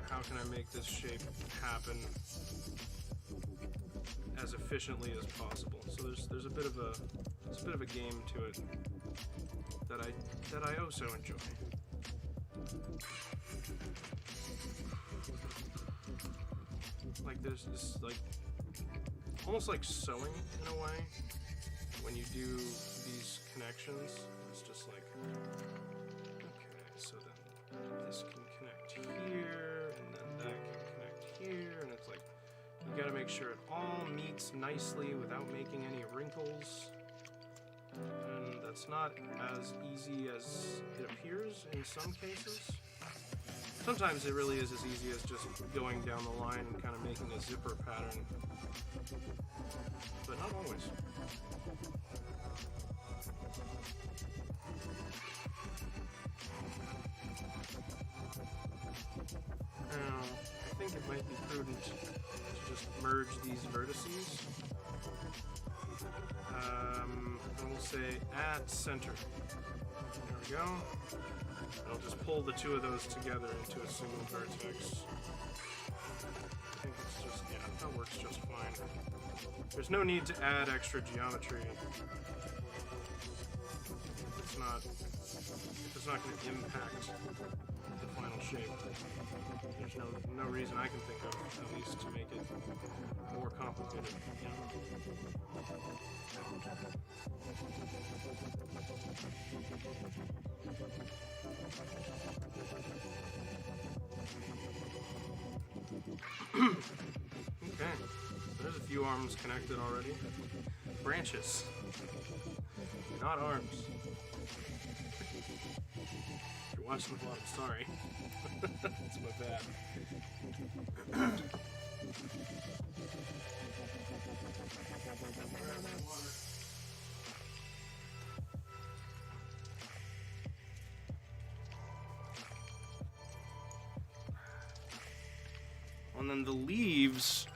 how can I make this shape happen as efficiently as possible? So there's a bit of a game to it that I also enjoy. Like there's this almost like sewing in a way when you do these connections. It's just like, okay, so then this can connect here, and then that can connect here, and it's like you gotta make sure it all meets nicely without making any wrinkles. And that's not as easy as it appears in some cases. Sometimes it really is as easy as just going down the line and kind of making a zipper pattern. But not always. Now, I think it might be prudent to just merge these vertices. And we'll say at center. There we go. And I'll just pull the two of those together into a single vertex. I think it's just, yeah, that works just fine. There's no need to add extra geometry. It's not going to impact the final shape. There's no reason I can think of, at least, to make it more complicated. You know? Okay, so there's a few arms connected already. Branches, not arms. If you're watching the vlog, I'm sorry. It's my bad. And then the leaves.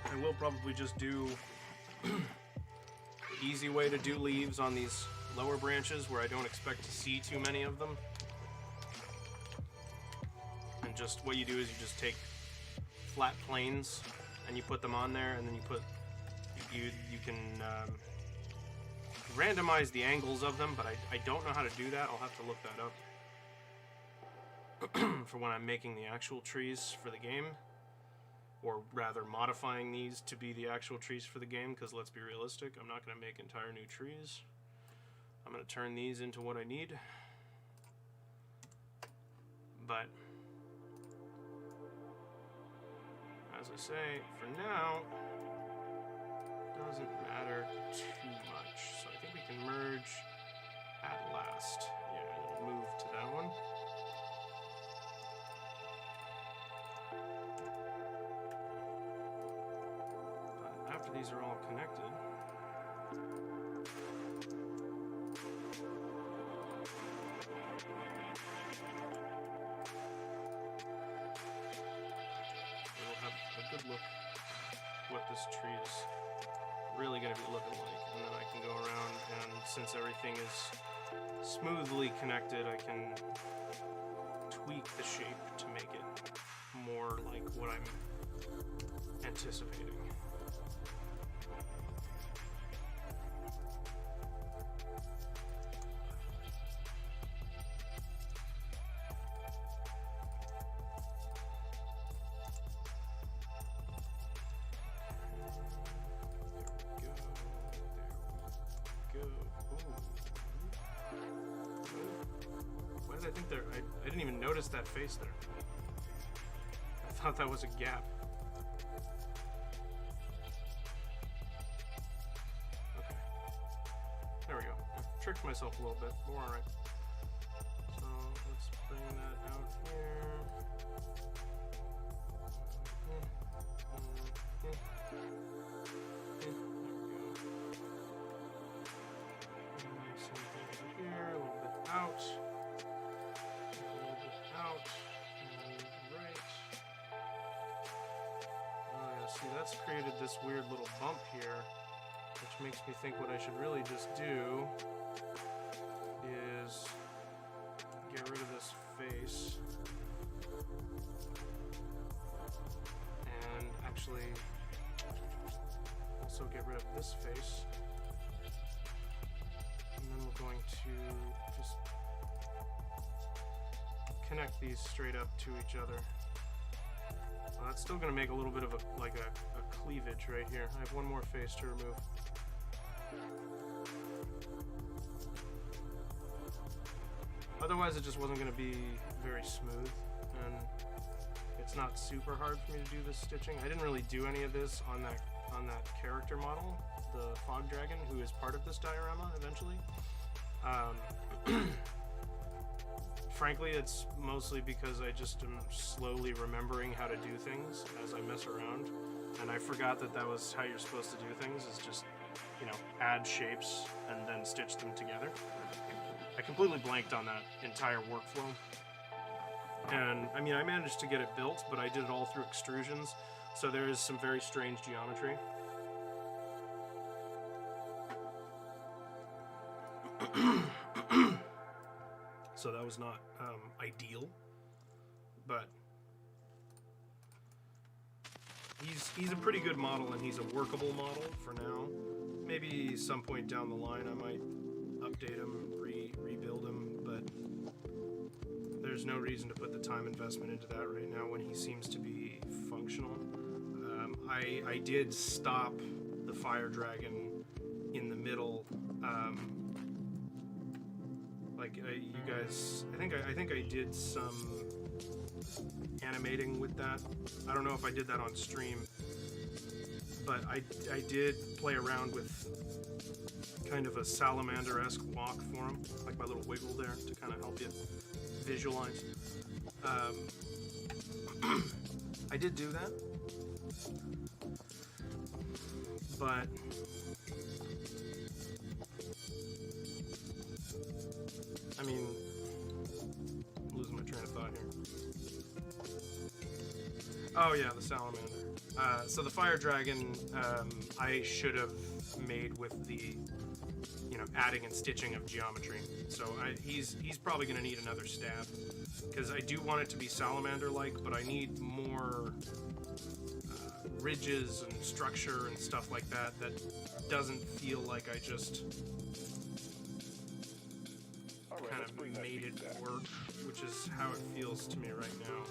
I will probably just do the easy way to do leaves on these lower branches where I don't expect to see too many of them. And just what you do is you just take flat planes and you put them on there, and then you can randomize the angles of them, but I don't know how to do that. I'll have to look that up for when I'm making the actual trees for the game, or rather modifying these to be the actual trees for the game, because let's be realistic, I'm not going to make entire new trees. I'm going to turn these into what I need, but as I say, for now, doesn't matter too much. So I think we can merge at last. Yeah, and move to that one. But after these are all connected, we'll have a good look what this tree is really going to be looking like, and then I can go around, and since everything is smoothly connected, I can tweak the shape to make it more like what I'm anticipating. I think there. I didn't even notice that face there. I thought that was a gap. Okay. There we go. I tricked myself a little bit, but we're alright. So let's bring that out here. There we go. Same thing over here, a little bit out. That's created this weird little bump here, which makes me think what I should really just do is get rid of this face and actually also get rid of this face, and then we're going to just connect these straight up to each other. That's still going to make a little bit of a cleavage right here. I have one more face to remove. Otherwise, it just wasn't going to be very smooth, and it's not super hard for me to do this stitching. I didn't really do any of this on that character model, the Fog Dragon, who is part of this diorama eventually. Frankly, it's mostly because I just am slowly remembering how to do things as I mess around, and I forgot that that was how you're supposed to do things, is just, you know, add shapes and then stitch them together. I completely blanked on that entire workflow, and I mean, I managed to get it built, but I did it all through extrusions, so there is some very strange geometry. So that was not ideal, but he's a pretty good model, and he's a workable model for now. Maybe some point down the line I might update him, rebuild him, but there's no reason to put the time investment into that right now when he seems to be functional. I did stop the Fire Dragon in the middle Like you guys, I think I did some animating with that. I don't know if I did that on stream, but I did play around with kind of a salamander-esque walk for him, like my little wiggle there to kind of help you visualize. I did do that, but I mean, I'm losing my train of thought here. Oh yeah, the salamander. So the fire dragon, I should have made with the, adding and stitching of geometry. So he's probably going to need another stab, because I do want it to be salamander-like, but I need more ridges and structure and stuff like that doesn't feel like I just kind of made it work, which is how it feels to me right now.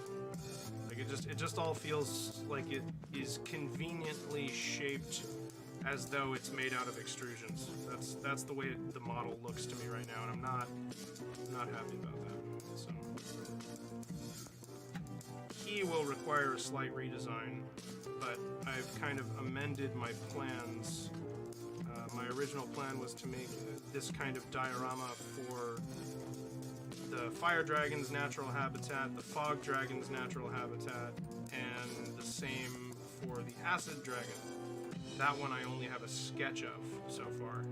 Like it just all feels like it is conveniently shaped as though it's made out of extrusions. That's the way the model looks to me right now, and I'm not happy about that. So he will require a slight redesign, but I've kind of amended my plans. My original plan was to make this kind of diorama for the fire dragon's natural habitat, the fog dragon's natural habitat, and the same for the acid dragon. That one I only have a sketch of so far.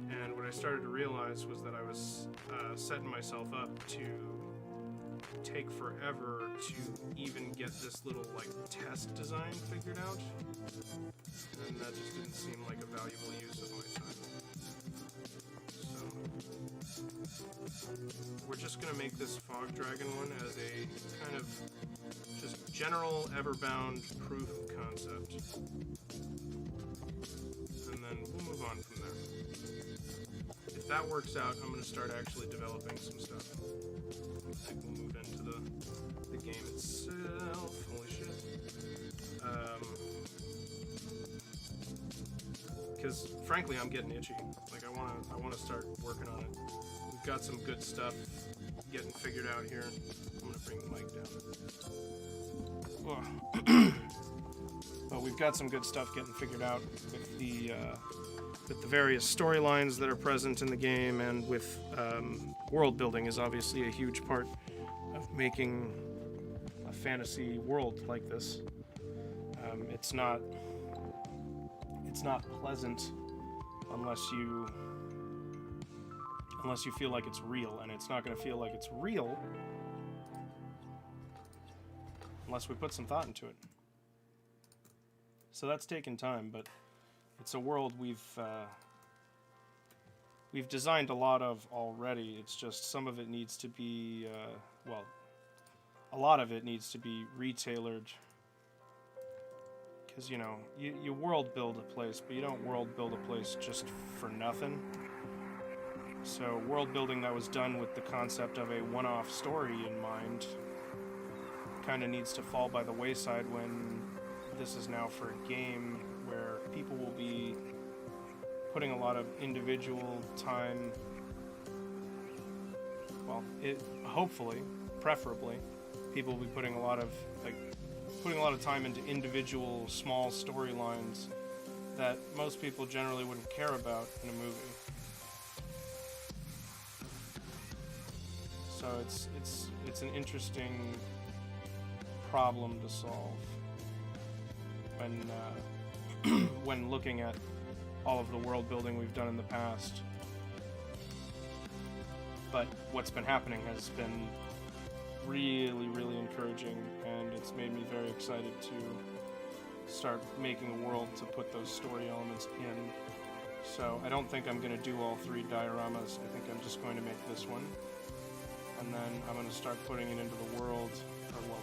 And what I started to realize was that I was setting myself up to take forever to even get this little test design figured out, and that just didn't seem like a valuable use of my time. So we're just gonna make this fog dragon one as a kind of just general Everbound proof of concept, and then we'll move on from there. If that works out, I'm gonna start actually developing some stuff. I think we'll move into the game itself. Holy shit. Because frankly, I'm getting itchy. Like I wanna start working on it. We've got some good stuff getting figured out here. I'm gonna bring the mic down. Well, we've got some good stuff getting figured out with the various storylines that are present in the game, and with world building is obviously a huge part of making a fantasy world like this. It's not pleasant unless you feel like it's real, and it's not going to feel like it's real unless we put some thought into it. So that's taken time, but it's a world we've designed a lot of already. It's just some of it needs to be, a lot of it needs to be retailored. Because, you world build a place, but you don't world build a place just for nothing. So world building that was done with the concept of a one-off story in mind kind of needs to fall by the wayside when this is now for a game where people will be putting a lot of individual time, hopefully, preferably, people will be putting a lot of time into individual small storylines that most people generally wouldn't care about in a movie. So it's an interesting problem to solve when looking at all of the world building we've done in the past. But what's been happening has been really, really encouraging, and it's made me very excited to start making a world to put those story elements in. So I don't think I'm going to do all 3 dioramas. I think I'm just going to make this one, and then I'm going to start putting it into the world,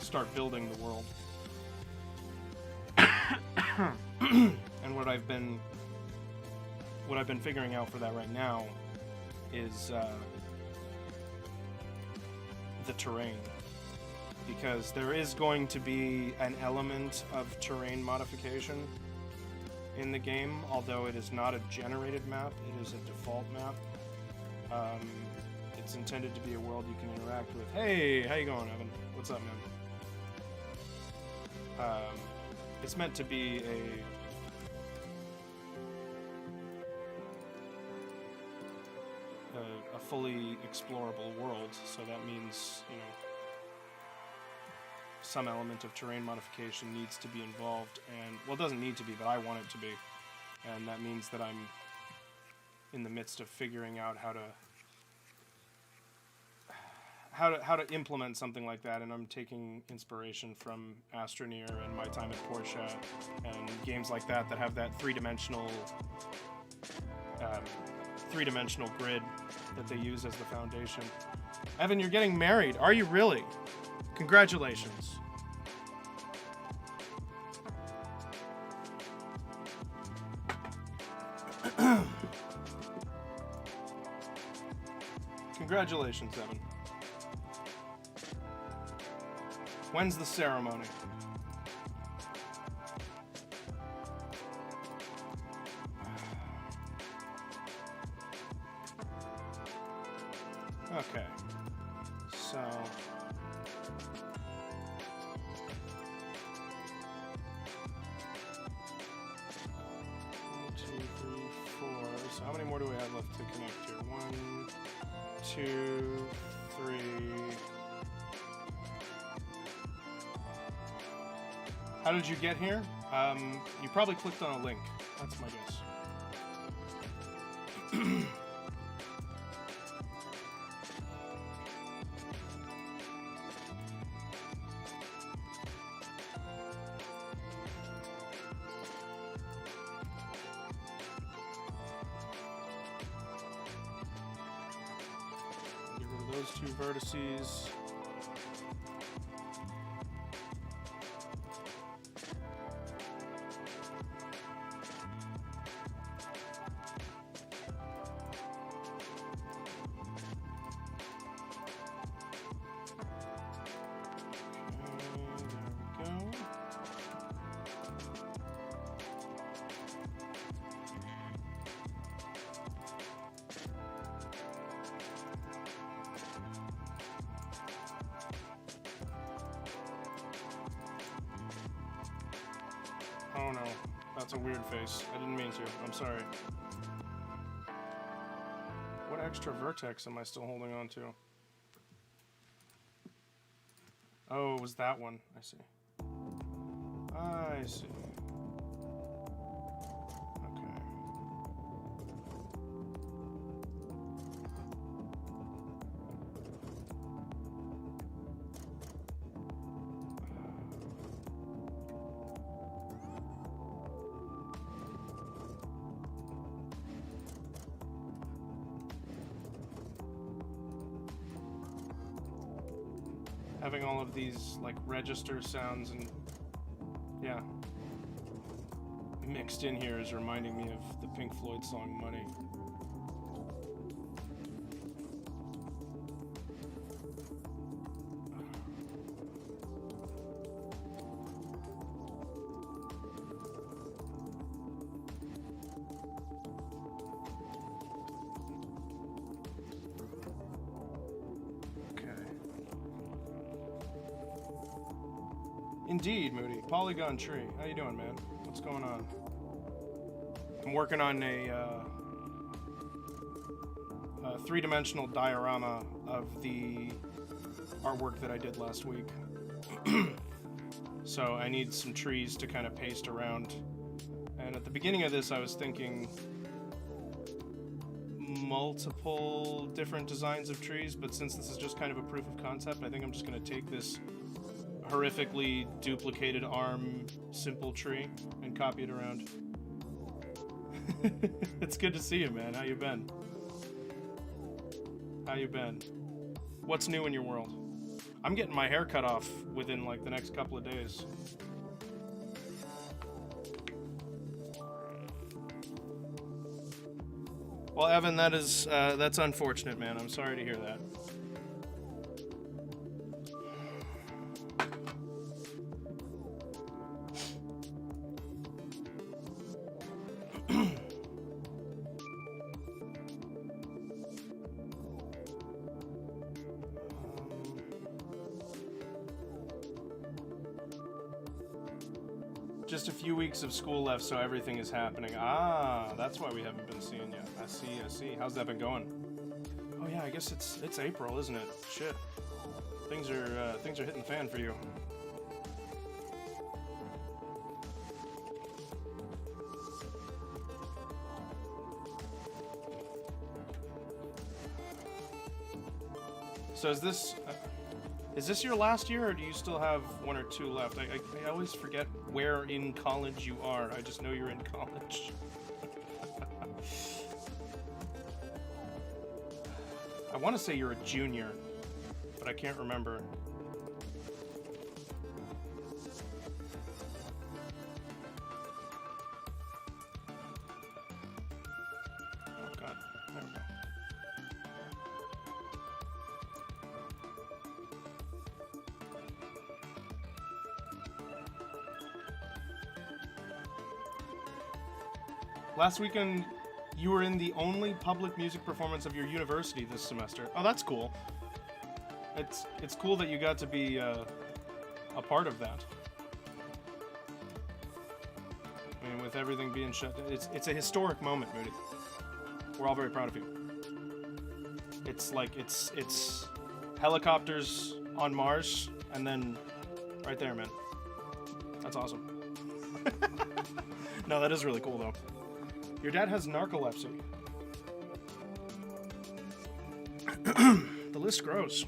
start building the world. And what I've been figuring out for that right now is the terrain, because there is going to be an element of terrain modification in the game, although it is not a generated map, it is a default map. It's intended to be a world you can interact with. Hey, how you going, Evan? What's up, man? It's meant to be a fully explorable world, so that means, you know, some element of terrain modification needs to be involved, and, well, it doesn't need to be, but I want it to be, and that means that I'm in the midst of figuring out how to implement something like that, and I'm taking inspiration from Astroneer and My Time at Portia and games like that have that three-dimensional grid that they use as the foundation. Evan, you're getting married. Are you really? Congratulations. Congratulations, Evan. When's the ceremony? Okay. So... 1, 2, 3, 4. So how many more do we have left to connect here? 1, 2, 3... How did you get here? You probably clicked on a link. That's my guess. Get rid of those two vertices. Oh no, that's a weird face. I didn't mean to. I'm sorry. What extra vertex am I still holding on to? Oh, it was that one. I see. I see. Okay. Having all of these like register sounds and yeah mixed in here is reminding me of the Pink Floyd song Money. Indeed, Moody. Polygon Tree. How you doing, man? What's going on? I'm working on a three-dimensional diorama of the artwork that I did last week. So I need some trees to kind of paste around. And at the beginning of this, I was thinking multiple different designs of trees, but since this is just kind of a proof of concept, I think I'm just going to take this horrifically duplicated arm simple tree and copy it around. It's good to see you, man. How you been? How you been? What's new in your world? I'm getting my hair cut off within like the next couple of days. Well, Evan, that's unfortunate, man. I'm sorry to hear that. Just a few weeks of school left, so everything is happening. Ah, that's why we haven't been seeing you. I see. How's that been going? Oh yeah, I guess it's April, isn't it? Shit. Things are hitting the fan for you. So is this your last year, or do you still have one or two left? I always forget where in college you are. I just know you're in college. I want to say you're a junior, but I can't remember. Oh god, there we go. Last weekend, you were in the only public music performance of your university this semester. Oh, that's cool. It's cool that you got to be a part of that. I mean, with everything being shut down, it's a historic moment, Moody. We're all very proud of you. It's like it's helicopters on Mars, and then right there, man. That's awesome. No, that is really cool though. Your dad has narcolepsy. The list grows.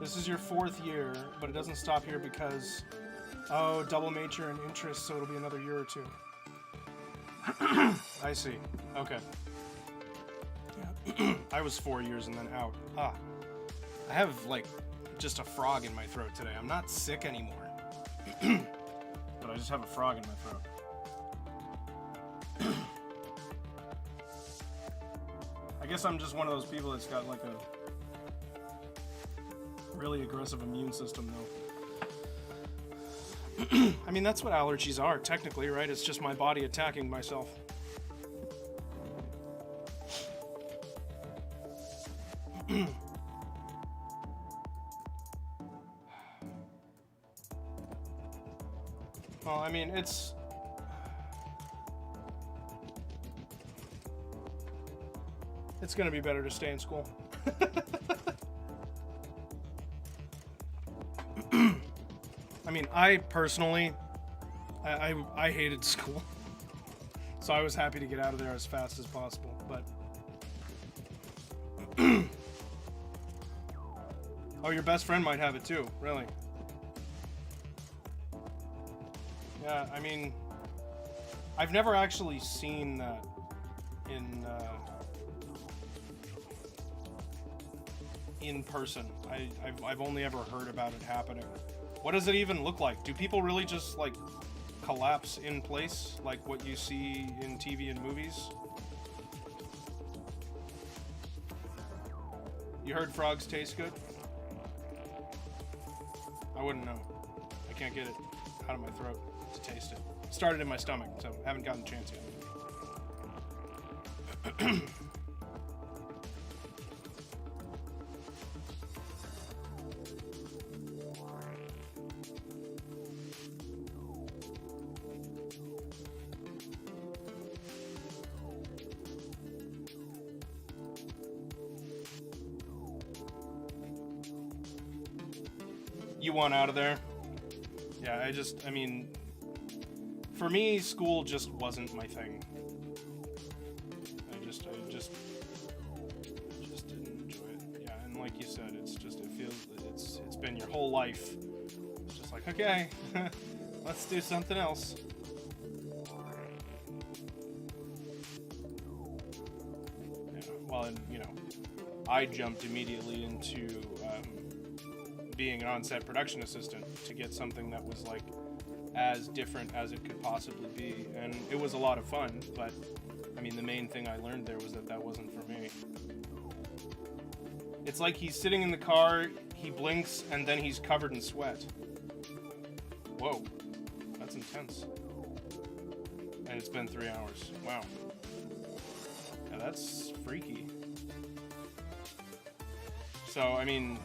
This is your 4th year, but it doesn't stop here because, oh, double major and interest, so it'll be another year or 2. I see. Okay. Yeah. I was 4 years and then out. Ah. I have, like, just a frog in my throat today. I'm not sick anymore. But I just have a frog in my throat. I guess I'm just one of those people that's got, like, a really aggressive immune system, though. I mean, that's what allergies are, technically, right? It's just my body attacking myself. Well, I mean, it's gonna be better to stay in school. I mean, I personally, I hated school, so I was happy to get out of there as fast as possible, but oh, your best friend might have it too, really? Yeah, I mean, I've never actually seen that in person. I've only ever heard about it happening. What does it even look like? Do people really just, like, collapse in place like what you see in TV and movies? You heard frogs taste good? I wouldn't know. I can't get it out of my throat to taste it. It started in my stomach, so I haven't gotten the chance yet. You want out of there? Yeah, I mean, for me, school just wasn't my thing. I just didn't enjoy it. Yeah, and like you said, it feels, it's been your whole life. It's just like, okay, let's do something else. Yeah, well, and, you know, I jumped immediately into being an on-set production assistant to get something that was, like, as different as it could possibly be, and it was a lot of fun, but I mean, the main thing I learned there was that wasn't for me. It's like he's sitting in the car, he blinks, and then he's covered in sweat. Whoa, that's intense. And it's been 3 hours. Wow. Yeah, that's freaky. So, I mean,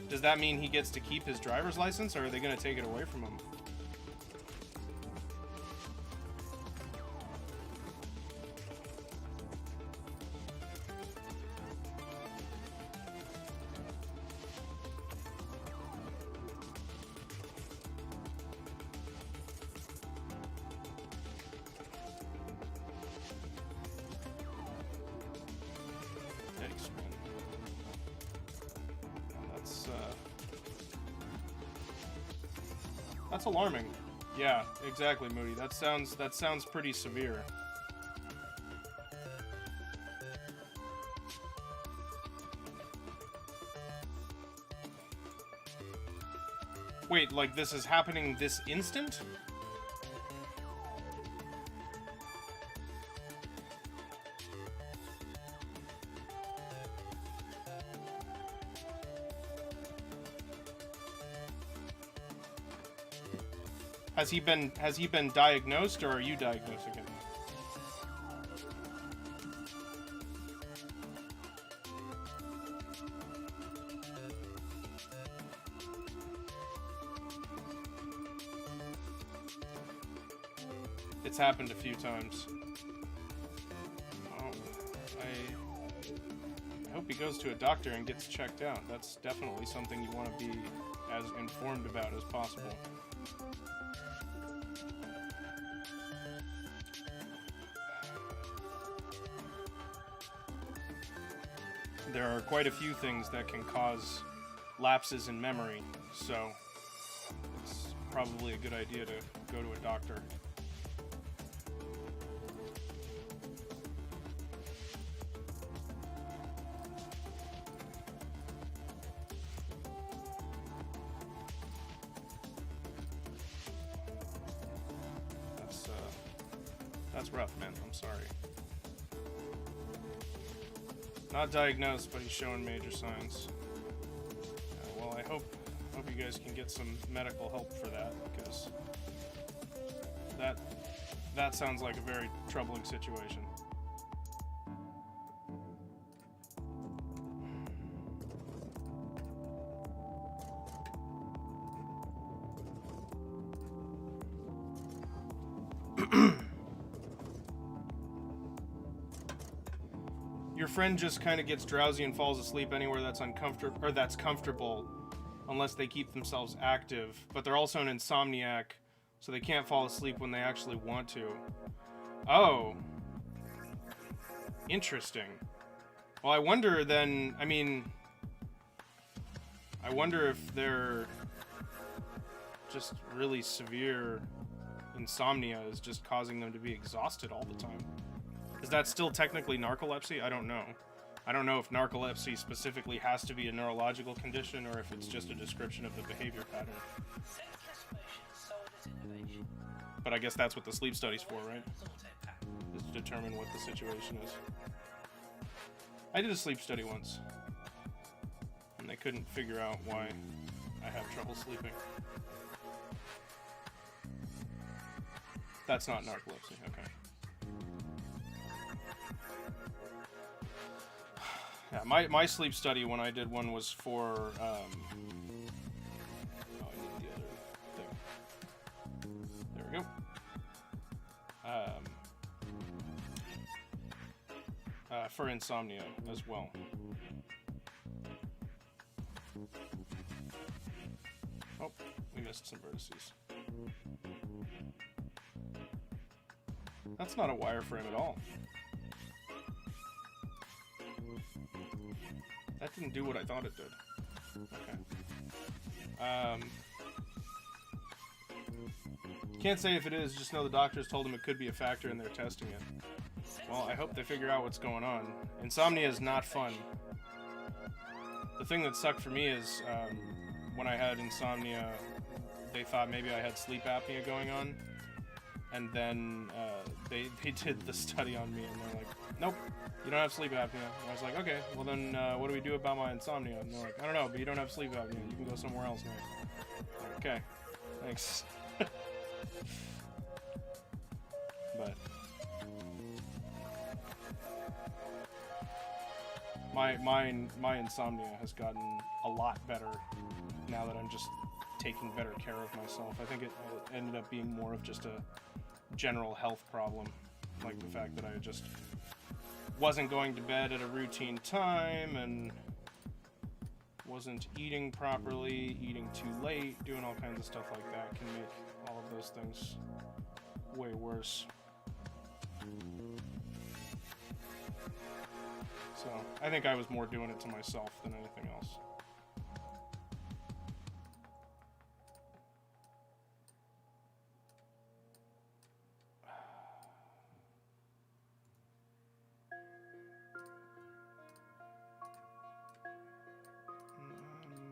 does that mean he gets to keep his driver's license, or are they going to take it away from him? That's alarming. Yeah, exactly, Moody. That sounds pretty severe. Wait, like this is happening this instant? Has he been diagnosed, or are you diagnosing him? It's happened a few times. Oh, I hope he goes to a doctor and gets checked out. That's definitely something you want to be as informed about as possible. There are quite a few things that can cause lapses in memory, so it's probably a good idea to go to a doctor. That's rough, man. I'm sorry. Not diagnosed, but he's showing major signs. Well, I hope you guys can get some medical help for that, because that sounds like a very troubling situation. Your friend just kind of gets drowsy and falls asleep anywhere that's uncomfortable or that's comfortable, unless they keep themselves active. But they're also an insomniac, so they can't fall asleep when they actually want to. Oh, interesting. Well, I wonder then. I mean, I wonder if they're just really severe insomnia is just causing them to be exhausted all the time. Is that still technically narcolepsy? I don't know. I don't know if narcolepsy specifically has to be a neurological condition or if it's just a description of the behavior pattern. But I guess that's what the sleep study's for, right? Is to determine what the situation is. I did a sleep study once, and they couldn't figure out why I have trouble sleeping. That's not narcolepsy, okay. Yeah, my sleep study when I did one was for, I need the other thing. There we go. For insomnia as well. Oh, we missed some vertices. That's not a wireframe at all. That didn't do what I thought it did. Okay. Can't say if it is, just know the doctors told them it could be a factor and they're testing it. Well, I hope they figure out what's going on. Insomnia is not fun. The thing that sucked for me is when I had insomnia, they thought maybe I had sleep apnea going on. And then they did the study on me and they're like, nope, you don't have sleep apnea. And I was like, okay, well then what do we do about my insomnia? And they're like, I don't know, but you don't have sleep apnea. You can go somewhere else now. Like, okay, thanks. But my insomnia has gotten a lot better now that I'm just taking better care of myself. I think it ended up being more of just a general health problem, like the fact that I just wasn't going to bed at a routine time and wasn't eating properly, eating too late, doing all kinds of stuff like that can make all of those things way worse. So I think I was more doing it to myself than anything else.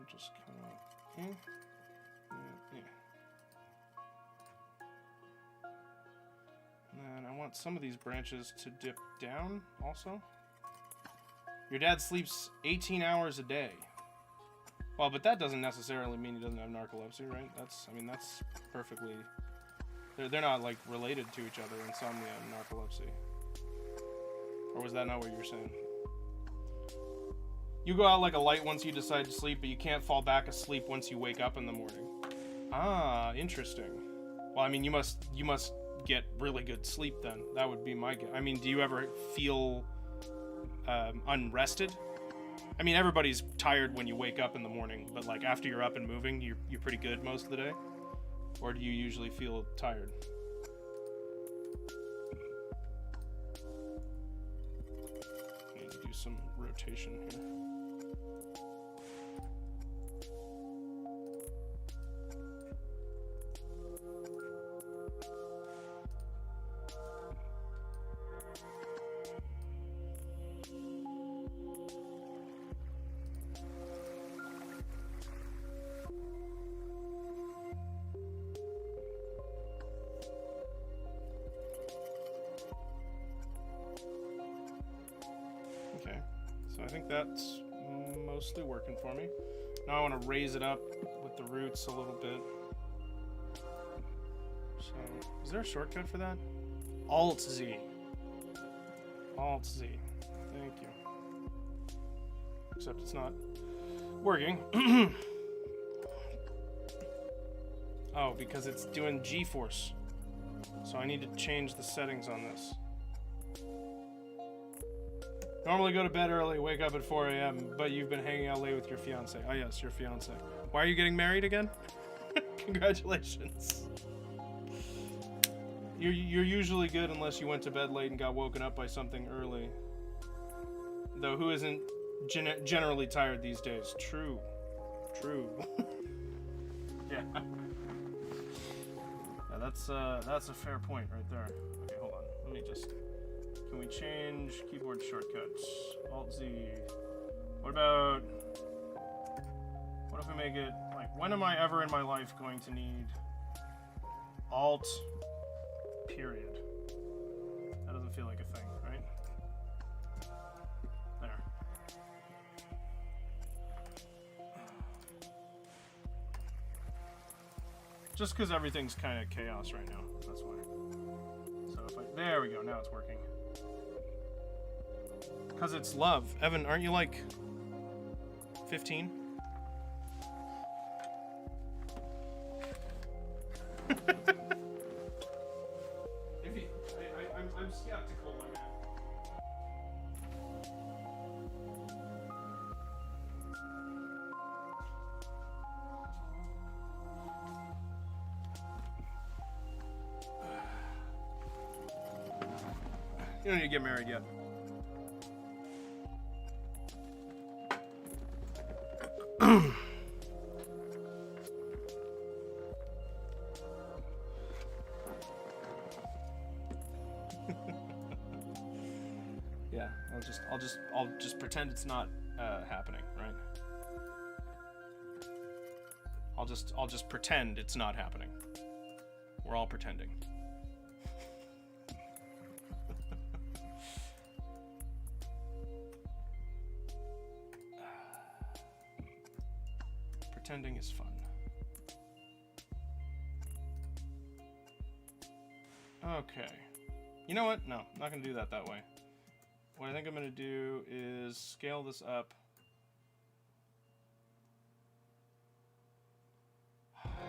Just kind of, yeah. And I want some of these branches to dip down also. Your dad sleeps 18 hours a day. Well, but that doesn't necessarily mean he doesn't have narcolepsy, right? That's perfectly, they're not like related to each other, insomnia and narcolepsy. Or was that not what you were saying? You go out like a light once you decide to sleep, but you can't fall back asleep once you wake up in the morning. Ah, interesting. Well, I mean, you must get really good sleep then. That would be my guess. I mean, do you ever feel unrested? I mean, everybody's tired when you wake up in the morning, but like after you're up and moving, you're pretty good most of the day? Or do you usually feel tired? I need to do some rotation here. Okay, so I think that's mostly working for me. Now I want to raise it up with the roots a little bit. So, is there a shortcut for that? Alt-Z. Alt-Z. Thank you. Except it's not working. Oh, because it's doing G-force. So I need to change the settings on this. Normally go to bed early, wake up at 4 a.m., but you've been hanging out late with your fiance. Oh yes, your fiance. Why are you getting married again? Congratulations. You're usually good unless you went to bed late and got woken up by something early. Though who isn't generally tired these days? True. True. Yeah. Yeah, that's a fair point right there. Okay, hold on. Let me just... Can we change keyboard shortcuts? Alt-Z. What if we make it, like, when am I ever in my life going to need Alt, period? That doesn't feel like a thing, right? There. Just because everything's kind of chaos right now, that's why. So if I, there we go, now it's working. Because it's love. Evan, aren't you like 15? I'm skeptical, my man. You don't need to get married yet. Yeah, I'll just pretend it's not happening, right? I'll just pretend it's not happening. We're all pretending. Pretending is fun. Okay. You know what? No, I'm not gonna do that way. what I think I'm going to do is scale this up.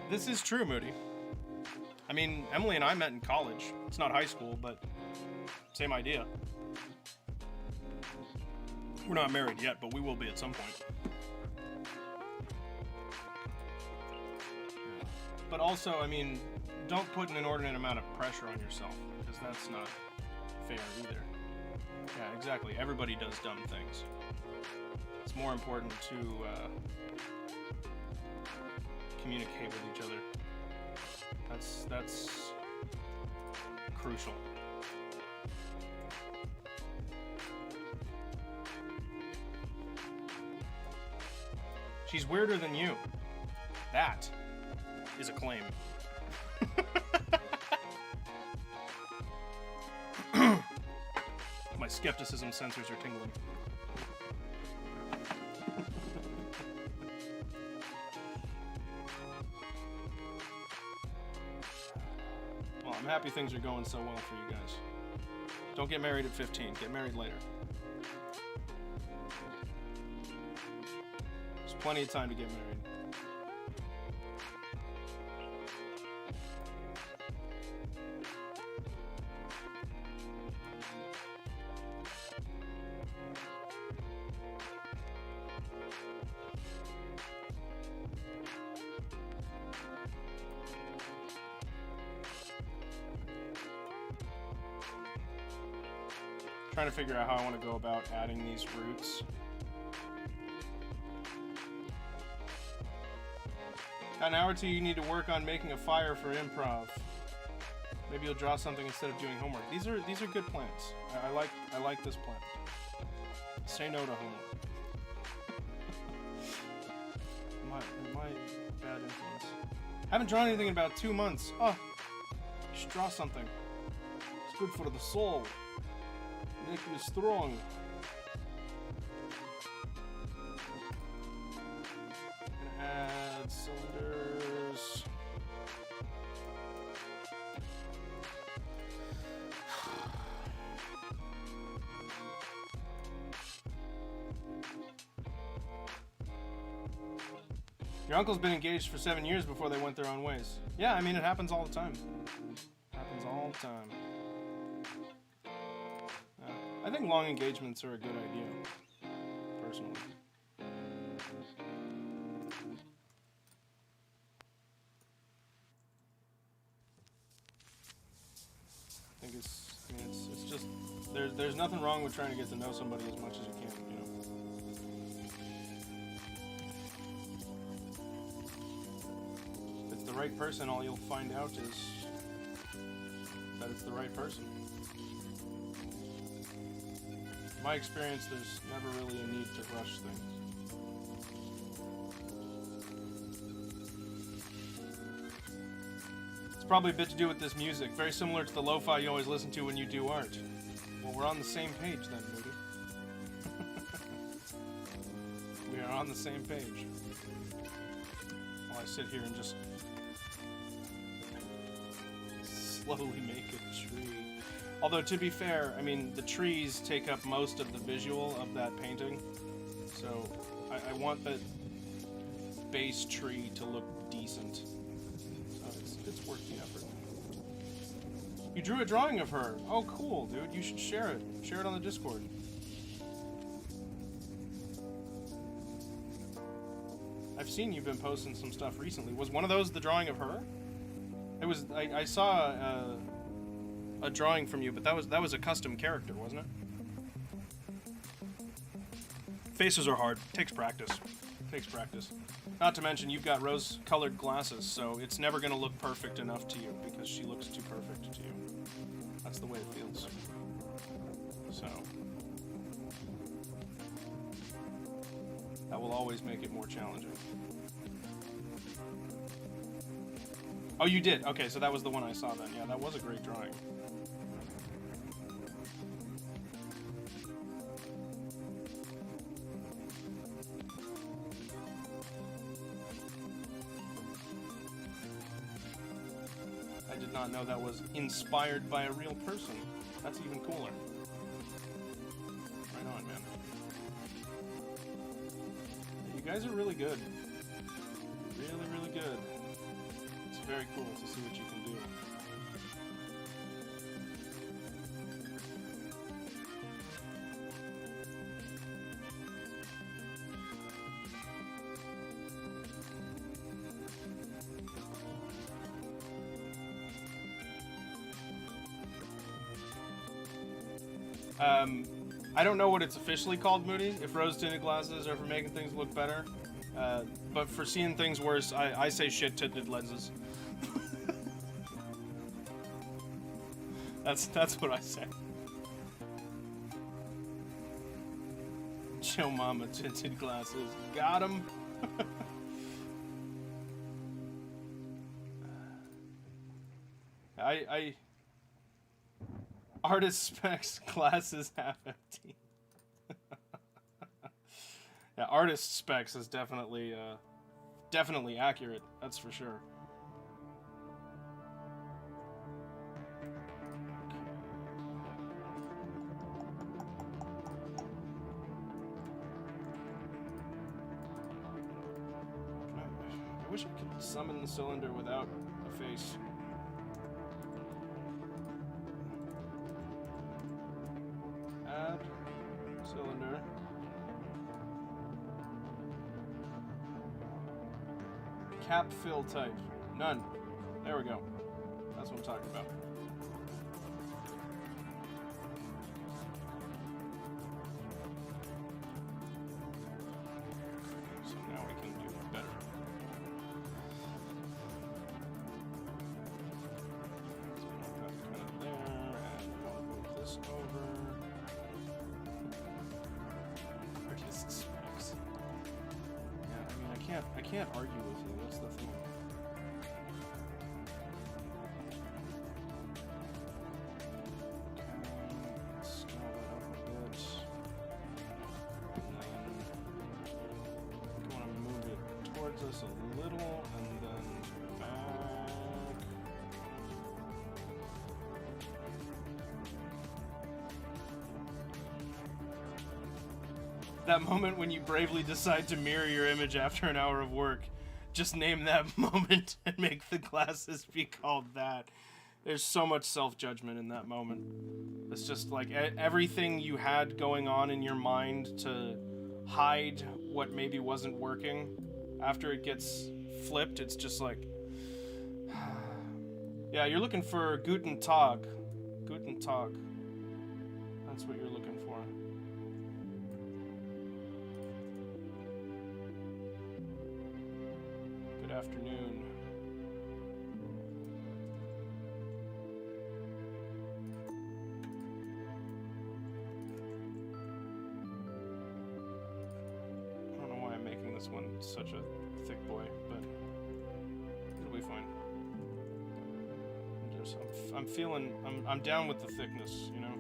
This is true, Moody. I mean, Emily and I met in college. It's not high school, but same idea. We're not married yet, but we will be at some point. But also, I mean, don't put an inordinate amount of pressure on yourself, because that's not fair either. Yeah, exactly. Everybody does dumb things. It's more important to communicate with each other. That's crucial. She's weirder than you. That is a claim. My skepticism sensors are tingling. Well, I'm happy things are going so well for you guys. Don't get married at 15. Get married later. There's plenty of time to get married. Trying to figure out how I want to go about adding these roots. Got an hour or two you need to work on making a fire for improv. Maybe you'll draw something instead of doing homework. These are good plans. I like this plan. Say no to homework. Am I bad influence? Haven't drawn anything in about 2 months. Oh, you should draw something. It's good for the soul. Make me strong. Add cylinders. Your uncle's been engaged for 7 years before they went their own ways. Yeah, I mean, it happens all the time. Happens all the time. I think long engagements are a good idea, personally. I think it's just, there's nothing wrong with trying to get to know somebody as much as you can, you know? If it's the right person, all you'll find out is that it's the right person. In my experience, there's never really a need to rush things. It's probably a bit to do with this music, very similar to the lo-fi you always listen to when you do art. Well, we're on the same page then, Moody. We are on the same page. While I sit here and just slowly make a tree. Although, to be fair, I mean, the trees take up most of the visual of that painting. So, I want that base tree to look decent. So, it's worth the effort. You drew a drawing of her. Oh, cool, dude. You should share it. Share it on the Discord. I've seen you've been posting some stuff recently. Was one of those the drawing of her? It was. I saw a drawing from you, but that was a custom character, wasn't it? Faces are hard. Takes practice. Takes practice. Not to mention you've got rose-colored glasses, so it's never going to look perfect enough to you because she looks too perfect to you. That's the way it feels. So that will always make it more challenging. Oh, you did? Okay, so that was the one I saw then. Yeah, that was a great drawing. I did not know that was inspired by a real person. That's even cooler. guys are really good. Really, really good. It's very cool to see what you can do. I don't know what it's officially called, Moody, if rose-tinted glasses are for making things look better. But for seeing things worse, I say shit-tinted lenses. That's what I say. Joe Mama tinted glasses. Got 'em. Artist specs glasses half empty. Yeah, artist specs is definitely accurate. That's for sure. I wish I could summon the cylinder without a face. Add cylinder. Cap fill type. None. There we go. That's what I'm talking about. So now we can do it better. So that's kind of there, and we'll move this over. Artist specs. Yeah, I mean, I can't argue with you. That's the thing. Let's scale that up a bit. And then we want to move it towards us a little, and then back. That moment when you bravely decide to mirror your image after an hour of work. Just name that moment and make the glasses be called that. There's so much self-judgment in that moment. It's just like everything you had going on in your mind to hide what maybe wasn't working. After it gets flipped, it's just like... Yeah, you're looking for Guten Tag. Guten Tag. That's what you're looking for. Good afternoon. I don't know why I'm making this one such a thick boy, but it'll be fine. I'm feeling, I'm down with the thickness, you know?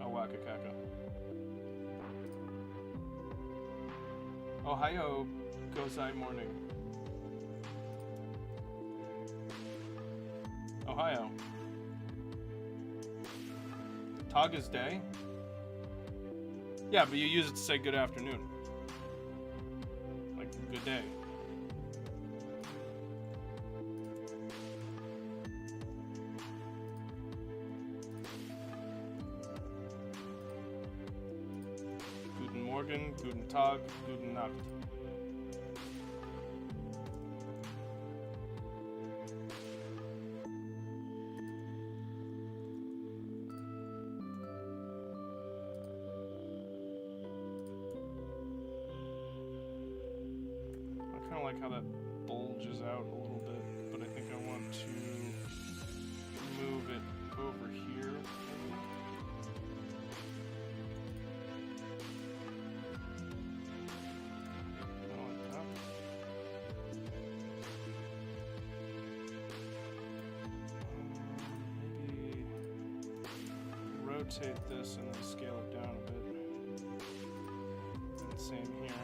Awakakaka. Ohio Gozai morning. Ohio. Tag is day? Yeah, but you use it to say good afternoon. Like, good day. Guten Morgen, Guten Tag, Guten Nacht. I kind of like how that bulges out a little bit, but I think I want to move it over here. Rotate this and then scale it down a bit. And same here.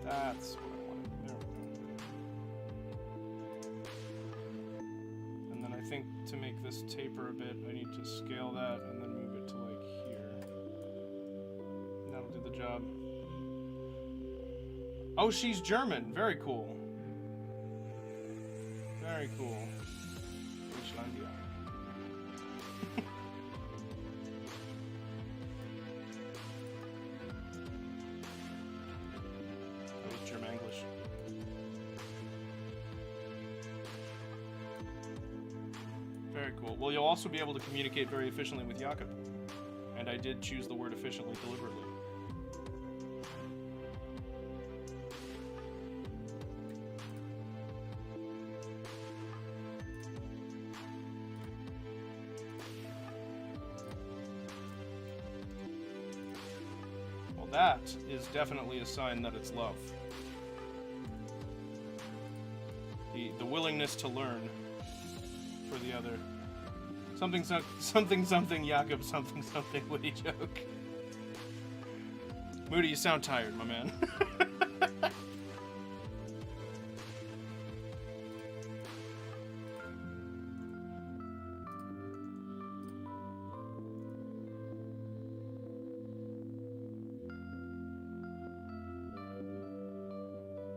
That's what I wanted. There we go. And then I think to make this taper a bit, I need to scale that and then move it to like here. And that'll do the job. Oh, she's German. Very cool. Very cool. Deutschlandia. That was German-English. Very cool. Well, you'll also be able to communicate very efficiently with Jakob. And I did choose the word efficiently deliberately. That is definitely a sign that it's love. The willingness to learn for the other. Something Jakob, something witty joke. Moody, you sound tired, my man.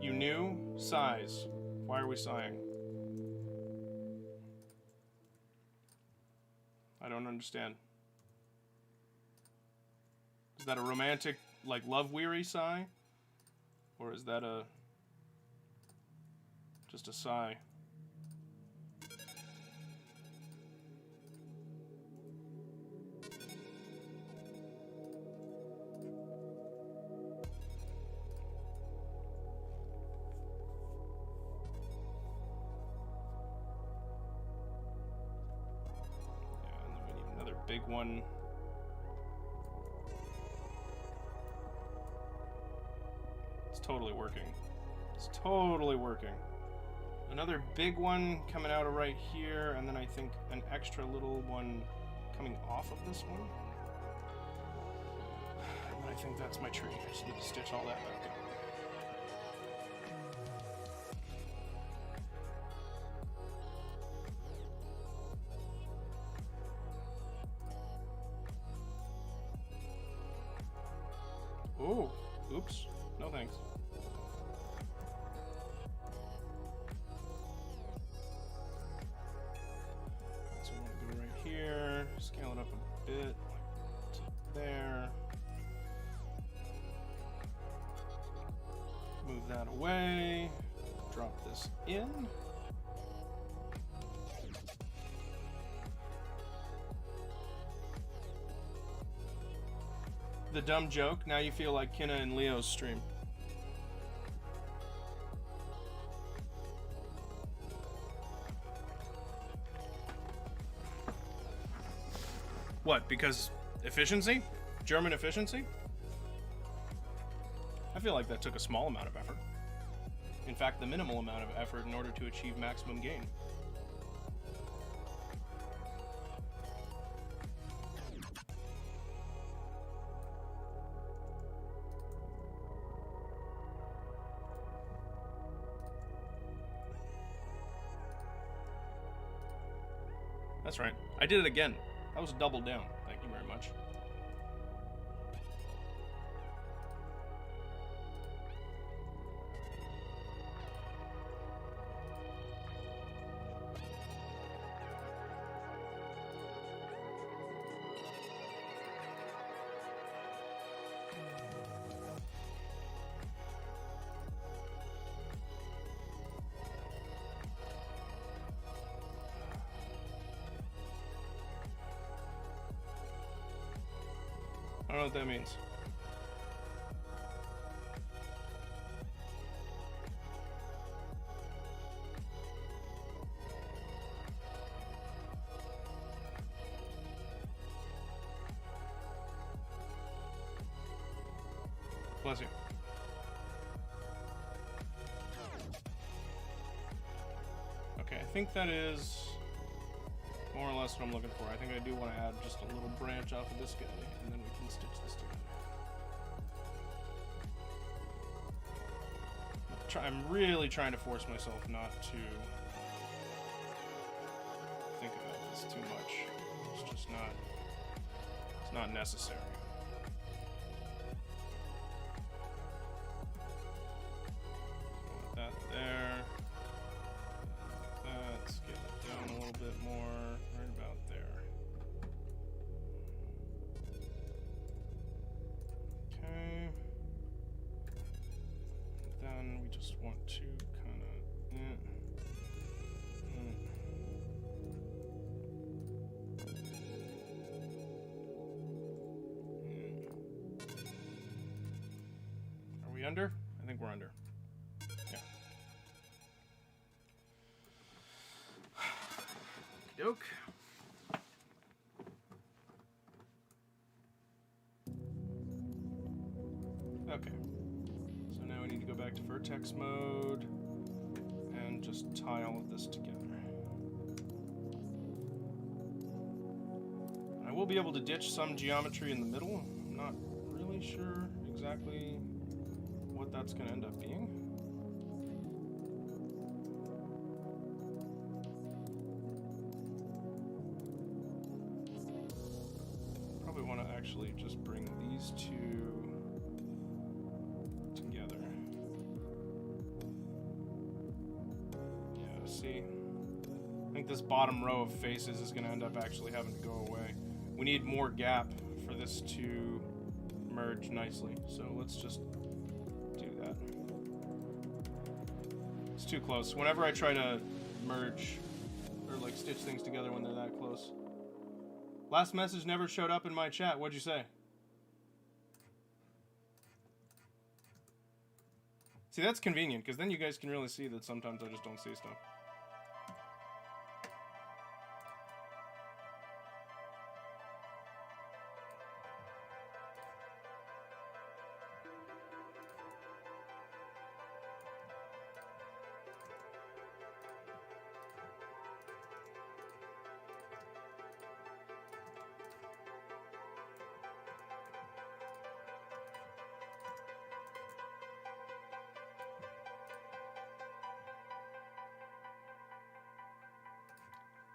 You knew? Sighs. Why are we sighing? I don't understand. Is that a romantic, like, love-weary sigh? Or is that just a sigh? Big one. It's totally working. It's totally working. Another big one coming out of right here, and then I think an extra little one coming off of this one. And I think that's my tree. I just need to stitch all that back up. Oh, oops. No thanks. So I'm going to go right here, scale it up a bit, like to there. Move that away, drop this in. The dumb joke, now you feel like Kinna and Leo's stream. What, because efficiency? German efficiency? I feel like that took a small amount of effort. In fact, the minimal amount of effort in order to achieve maximum gain. That's right. I did it again. That was a double down. Thank you very much. I don't know what that means. Bless you. Okay, I think that is more or less what I'm looking for. I think I do want to add just a little branch off of this guy, and then we can stitch this together. I'm really trying to force myself not to think about this too much. It's just not. It's not necessary. Put that there. Let's get it down a little bit more. Right about there. Okay. Then we just want to kind of. Are we under? I think we're under. Yeah. Doke. Okay. So now we need to go back to vertex mode and just tie all of this together. I will be able to ditch some geometry in the middle. I'm not really sure exactly what that's going to end up being. Probably want to actually just bring these two together. Yeah, see? I think this bottom row of faces is going to end up actually having to go away. We need more gap for this to merge nicely, so let's just do that. It's too close. Whenever I try to merge or like stitch things together when they're that close. Last message never showed up in my chat. What'd you say? See, that's convenient, because then you guys can really see that sometimes I just don't see stuff.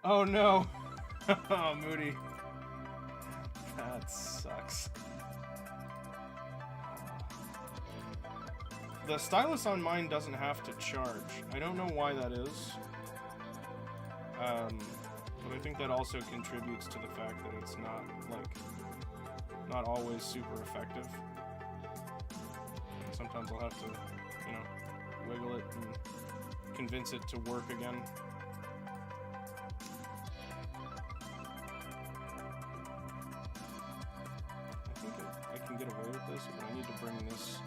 Oh no! Oh, Moody. That sucks. The stylus on mine doesn't have to charge. I don't know why that is. But I think that also contributes to the fact that it's not, like, not always super effective. Sometimes I'll have to, you know, wiggle it and convince it to work again. Get away with this, but I need to bring this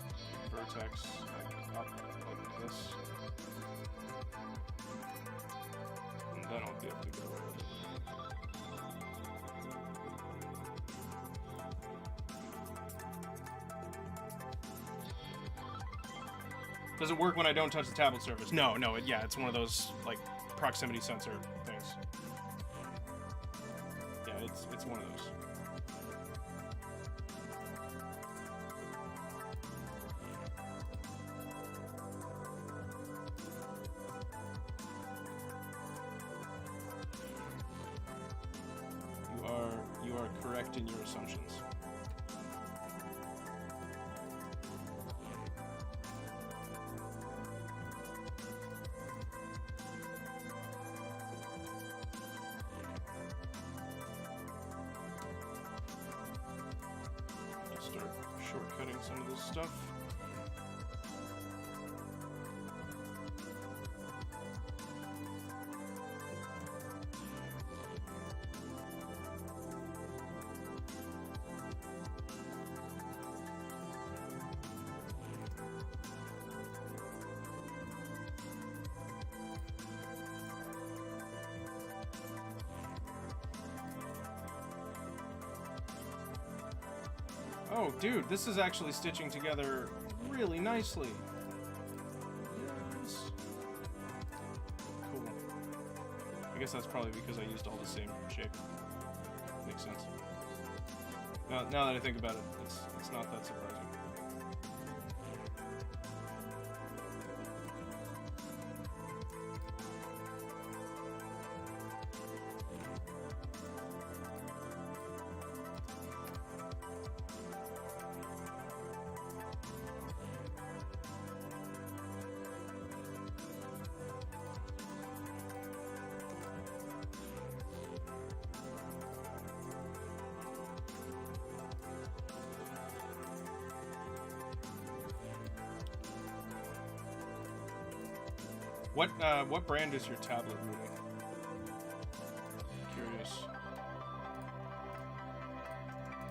vertex like, up like this, and then I'll be able to get away with it. Does it work when I don't touch the tablet surface? No, yeah, it's one of those like proximity sensor things. Yeah, it's one of those. You are correct in your assumptions. Let's start shortcutting some of this stuff. Oh, dude, this is actually stitching together really nicely. Yes. Cool. I guess that's probably because I used all the same shape. Makes sense. Now that I think about it, it's not that surprising. What brand is your tablet, Rudy? Curious.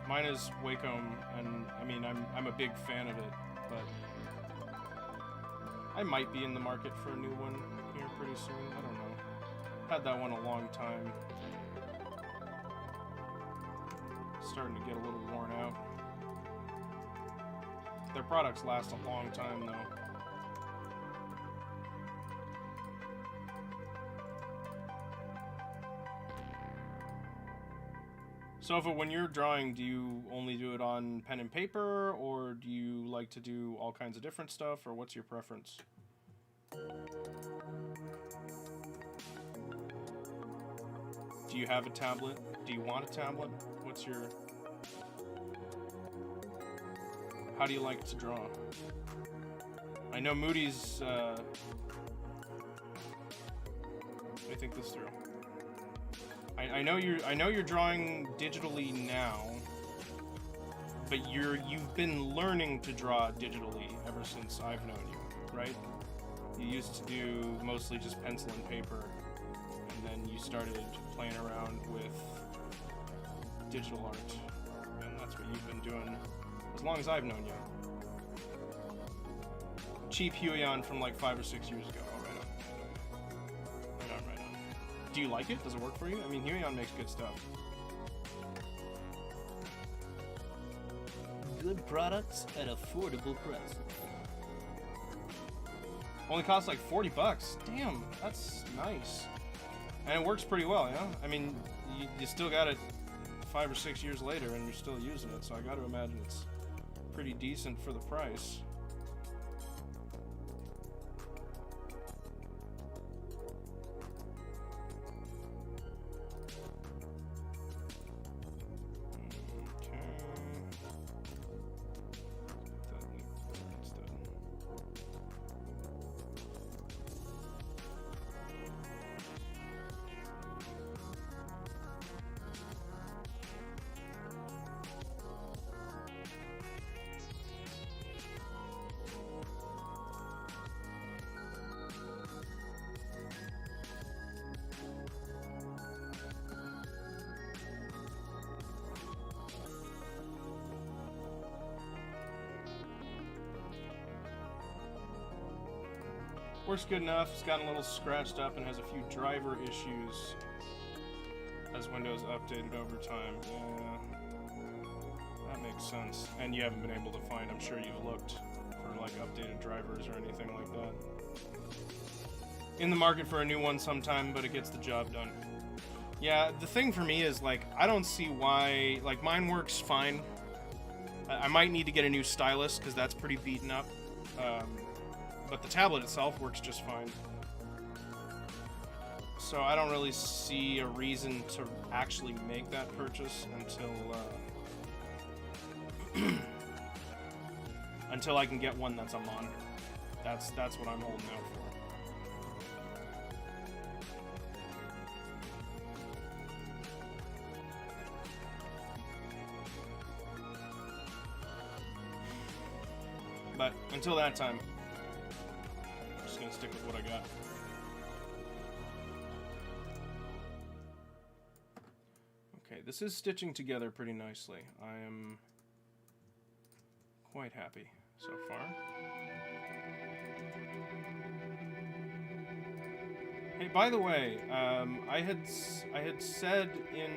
Mine is Wacom, and I mean I'm a big fan of it, but I might be in the market for a new one here pretty soon. I don't know. Had that one a long time. Starting to get a little worn out. Their products last a long time though. So when you're drawing, do you only do it on pen and paper, or do you like to do all kinds of different stuff, or what's your preference? Do you have a tablet? Do you want a tablet? What's your... How do you like to draw? I know Moody's... Let me think this through. I know you're drawing digitally now, but you've been learning to draw digitally ever since I've known you, right? You used to do mostly just pencil and paper, and then you started playing around with digital art, and that's what you've been doing as long as I've known you. Cheap Huion from like 5 or 6 years ago. Do you like it? Does it work for you? I mean, Huion makes good stuff. Good products at affordable prices. Only costs like $40. Damn, that's nice. And it works pretty well, yeah? I mean, you still got it 5 or 6 years later and you're still using it, so I gotta imagine it's pretty decent for the price. Works good enough. It's gotten a little scratched up and has a few driver issues as Windows updated over time. Yeah, that makes sense. And you haven't been able to find, I'm sure you've looked for like updated drivers or anything like that. In the market for a new one sometime, but it gets the job done. Yeah, the thing for me is like, I don't see why, like mine works fine. I might need to get a new stylus because that's pretty beaten up. But the tablet itself works just fine. So I don't really see a reason to actually make that purchase until I can get one that's a monitor. That's what I'm holding out for. But until that time, I'm just gonna stick with what I got. Okay, this is stitching together pretty nicely. I am quite happy so far. Hey, by the way, I had said in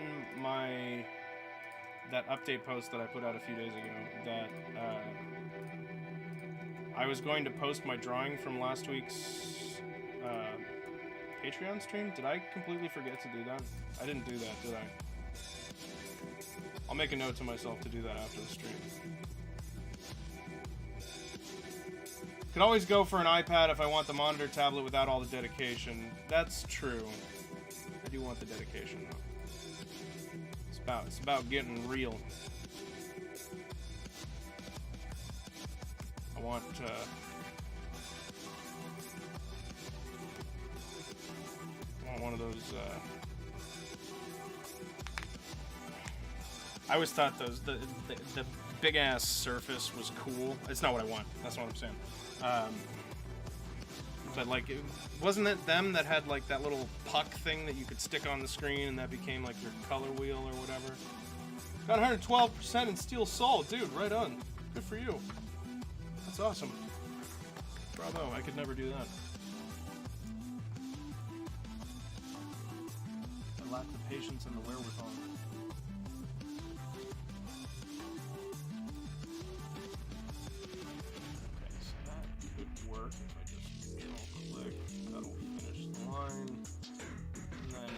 that update post that I put out a few days ago that I was going to post my drawing from last week's Patreon stream. Did I completely forget to do that? I didn't do that, did I? I'll make a note to myself to do that after the stream. Could always go for an iPad if I want the monitor tablet without all the dedication. That's true. I do want the dedication though. It's about getting real. I want one of those I always thought the big ass Surface was cool. It's not what I want. That's what I'm saying. But like, wasn't it them that had like that little puck thing that you could stick on the screen and that became like your color wheel or whatever? Got 112% in Steel Soul, dude. Right on. Good for you. That's awesome. Bravo. I could never do that. I lack the patience and the wherewithal. Okay, so that could work if I just click. That'll finish the line. And then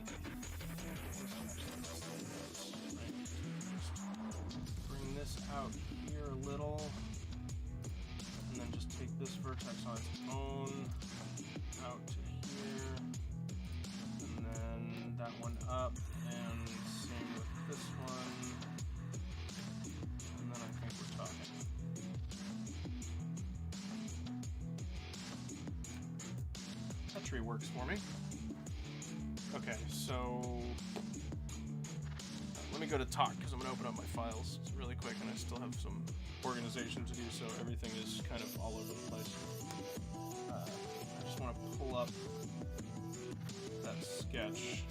bring this out here a little. And then just take this vertex on its own out to here. And then that one up. And same with this one. And then I think we're talking. That tree works for me. Okay, so let me go to talk because I'm going to open up my files really quick and I still have some organization to do, so everything is kind of all over the place. I just want to pull up that sketch.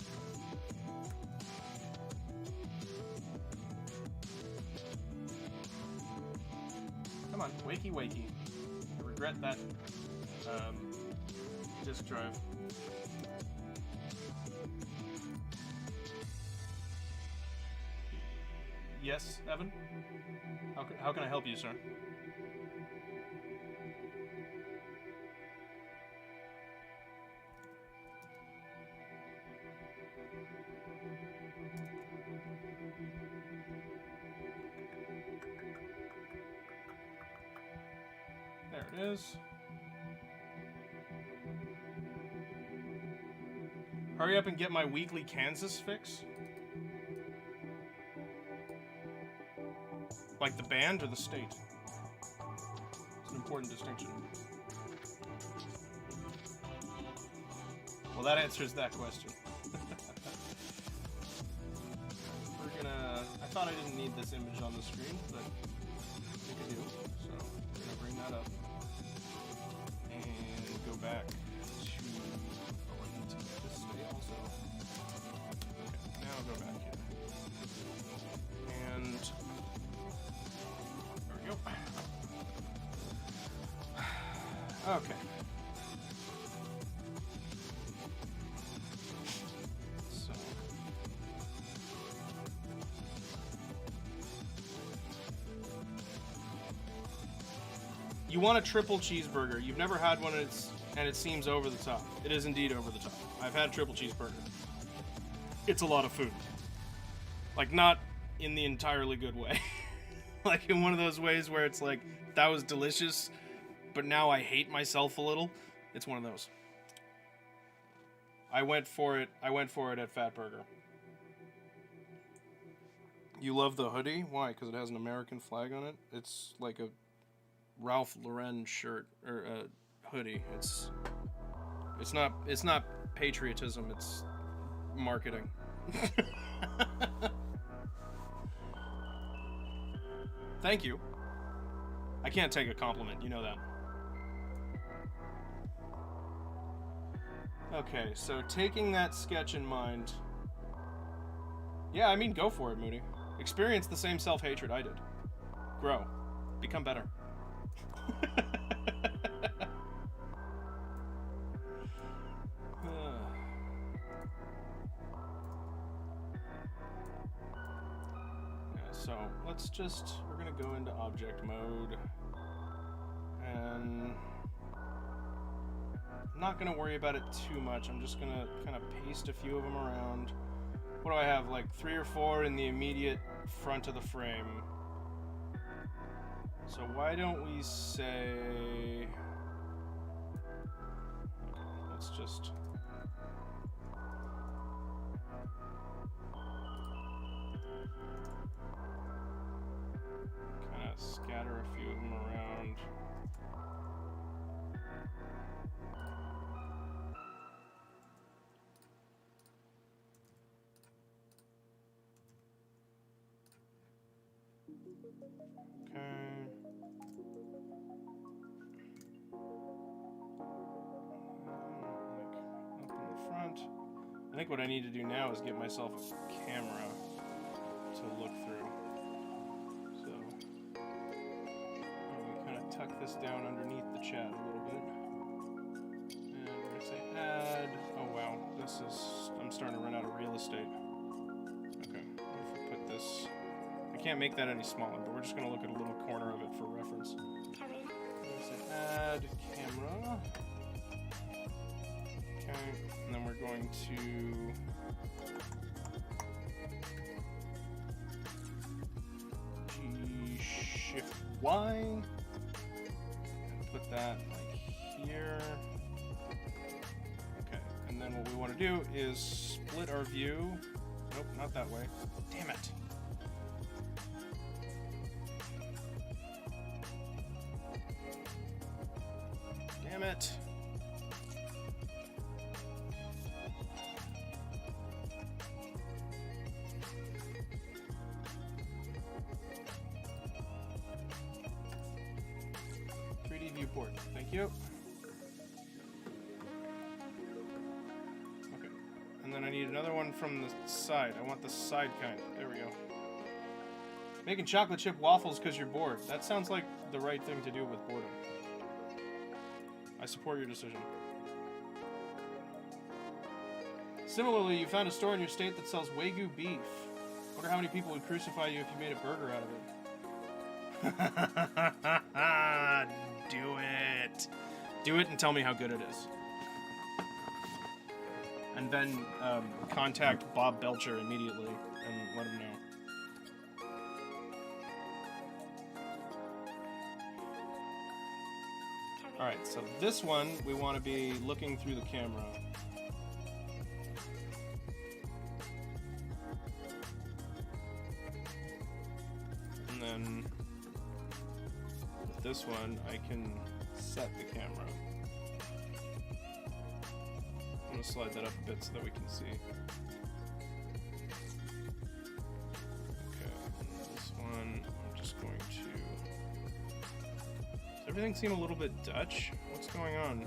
Come on, wakey wakey. I regret that disk drive. Yes, Evan? How can I help you, sir? There it is. Hurry up and get my weekly Kansas fix. Like the band or the state? It's an important distinction. Well, that answers that question. We're gonna... I thought I didn't need this image on the screen, but I think I do. So we're gonna bring that up. And go back to... Oh, I need to get this state also. Okay, now I'll go back here. And... Yep. Okay. So. You want a triple cheeseburger. You've never had one and it seems over the top. It is indeed over the top. I've had triple cheeseburger. It's a lot of food. Like, not in the entirely good way. Like in one of those ways where it's like, that was delicious, but now I hate myself a little. It's one of those. I went for it at Fat Burger. You love the hoodie? Why? Because it has an American flag on it? It's like a Ralph Lauren shirt, or a hoodie. It's not patriotism, it's marketing. Thank you. I can't take a compliment, you know that. Okay, so taking that sketch in mind... Yeah, I mean, go for it, Moody. Experience the same self-hatred I did. Grow. Become better. So let's just, we're gonna go into object mode, and I'm not gonna worry about it too much. I'm just gonna kind of paste a few of them around. What do I have, like 3 or 4 in the immediate front of the frame? So why don't we say, okay, let's just, scatter a few of them around. Okay. I think what I need to do now is get myself a camera to look through. So, we kind of tuck this down underneath the chat a little bit. And we're going to say add. Oh wow, I'm starting to run out of real estate. Okay, if we put this, I can't make that any smaller, but we're just going to look at a little corner of it for reference. Say add camera. Okay, and then we're going to G-Shift-Y and put that like here. Okay, and then what we want to do is split our view. Nope, not that way. Damn it. Damn it. 3D viewport. Thank you. Okay. And then I need another one from the side. I want the side kind. There we go. Making chocolate chip waffles because you're bored. That sounds like the right thing to do with boredom. I support your decision. Similarly, you found a store in your state that sells Wagyu beef. Wonder how many people would crucify you if you made a burger out of it. Do it. Do it and tell me how good it is. And then contact Bob Belcher immediately and let him know. Alright, so this one, we want to be looking through the camera. And then with this one, I can set the camera. I'm going to slide that up a bit so that we can see. Okay, and this one, I'm just going to... Does everything seem a little bit Dutch? What's going on?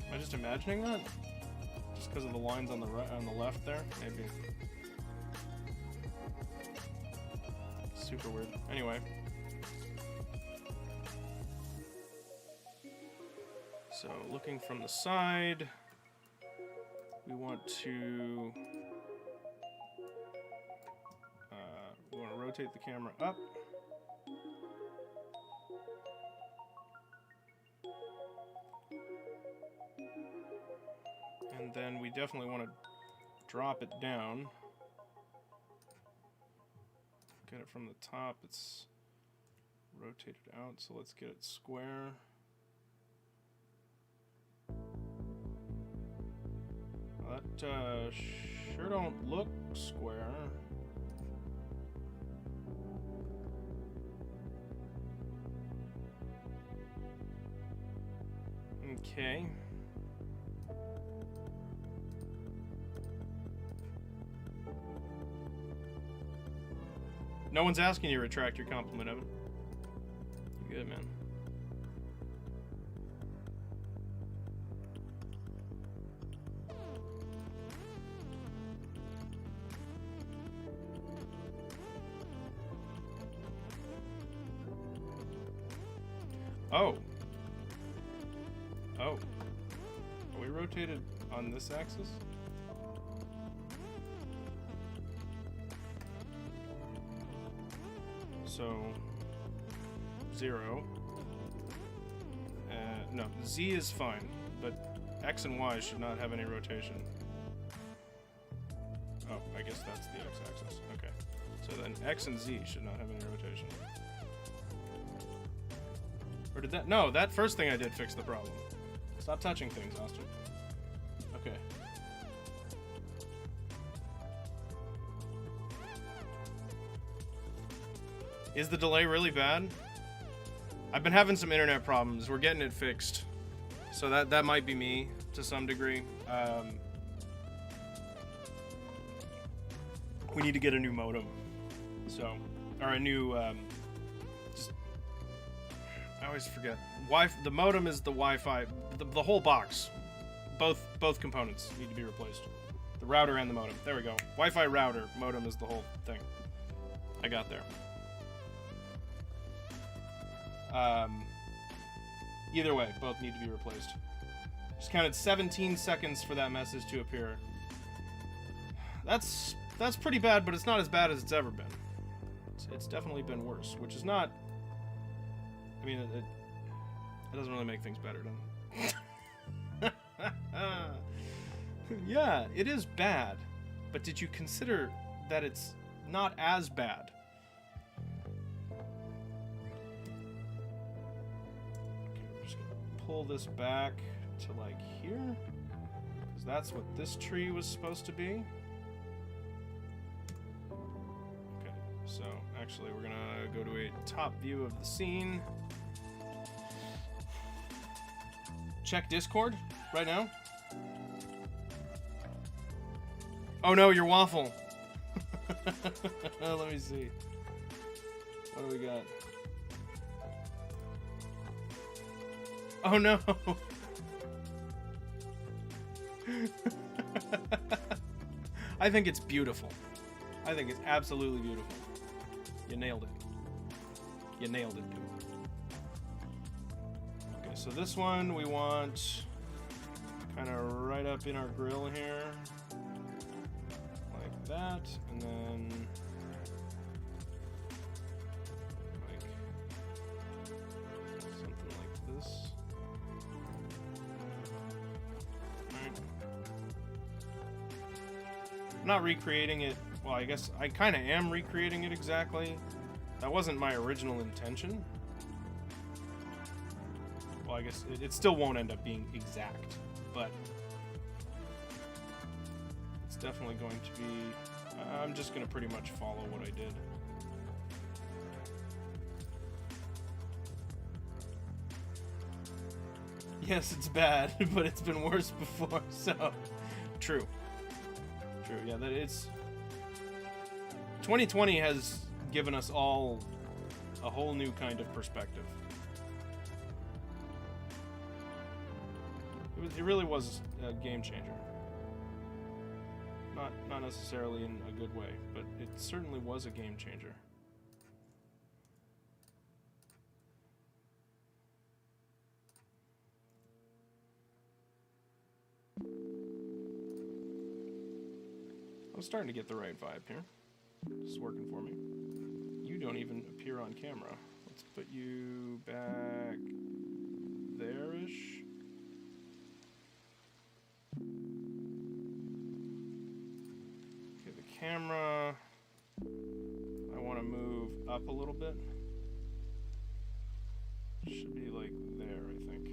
Am I just imagining that? Just because of the lines on the right, on the left there? Maybe. Super weird. Anyway. So, looking from the side, we want to rotate the camera up. And then we definitely want to drop it down. Get it from the top, it's rotated out, so let's get it square. That sure don't look square. Okay. No one's asking you to retract your compliment, Evan. You're good, man. Oh. Oh. Are we rotated on this axis? So, 0. No, Z is fine, but X and Y should not have any rotation. Oh, I guess that's the X-axis. Okay. So then X and Z should not have any rotation. Or did that? No, that first thing I did fix the problem. Stop touching things, Austin. Okay. Is the delay really bad? I've been having some internet problems. We're getting it fixed. So that might be me to some degree. We need to get a new modem. So, or a new, I always forget. The modem is the Wi-Fi. The whole box. Both components need to be replaced. The router and the modem. There we go. Wi-Fi router. Modem is the whole thing. I got there. Either way, both need to be replaced. Just counted 17 seconds for that message to appear. That's pretty bad, but it's not as bad as it's ever been. It's definitely been worse, which is not... I mean, it doesn't really make things better, does it? Yeah, it is bad, but did you consider that it's not as bad? Okay, we're just gonna pull this back to like here, because that's what this tree was supposed to be. Okay, so actually we're gonna go to a top view of the scene. Check Discord right now. Oh no, your waffle. Let me see. What do we got? Oh no. I think it's beautiful. I think it's absolutely beautiful. You nailed it. You nailed it, dude. Okay, so this one we want kind of right up in our grill here. Like that, and then like something like this. Right. I'm not recreating it. Well, I guess I kind of am recreating it exactly. That wasn't my original intention. Well, I guess it still won't end up being exact, but it's definitely going to be... I'm just going to pretty much follow what I did. Yes, it's bad, but it's been worse before, so... True. True, yeah, that it's... 2020 has given us all a whole new kind of perspective. It really was a game changer. Not necessarily in a good way, but it certainly was a game changer. I'm starting to get the right vibe here. This is working for me. You don't even appear on camera. Let's put you back there-ish. Okay, the camera, I want to move up a little bit. Should be like there, I think.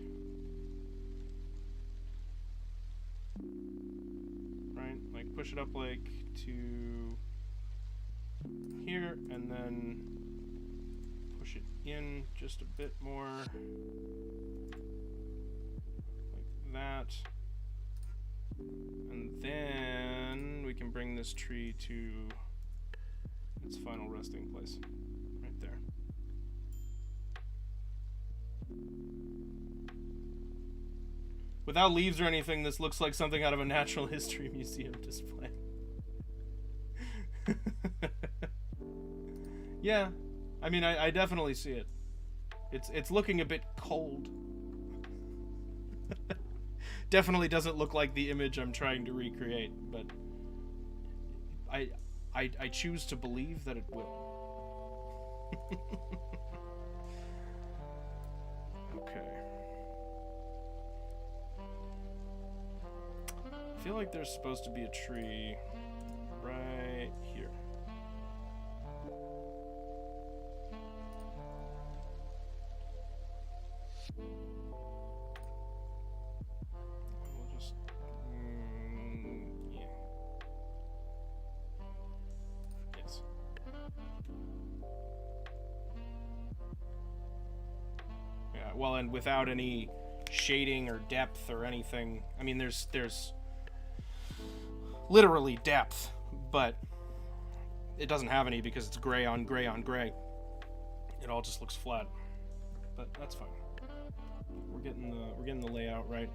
Right? Like push it up like to here, and then push it in just a bit more. Like that. And then we can bring this tree to its final resting place. Right there. Without leaves or anything, this looks like something out of a natural history museum display. Yeah, I mean, I definitely see it. It's looking a bit cold. Definitely doesn't look like the image I'm trying to recreate, but I choose to believe that it will. Okay. I feel like there's supposed to be a tree right here. We'll just... yeah. Yes. Yeah, well, and without any shading or depth or anything. I mean, there's literally depth, but it doesn't have any because it's gray on gray on gray. It all just looks flat. but that's fine. We're getting the layout right.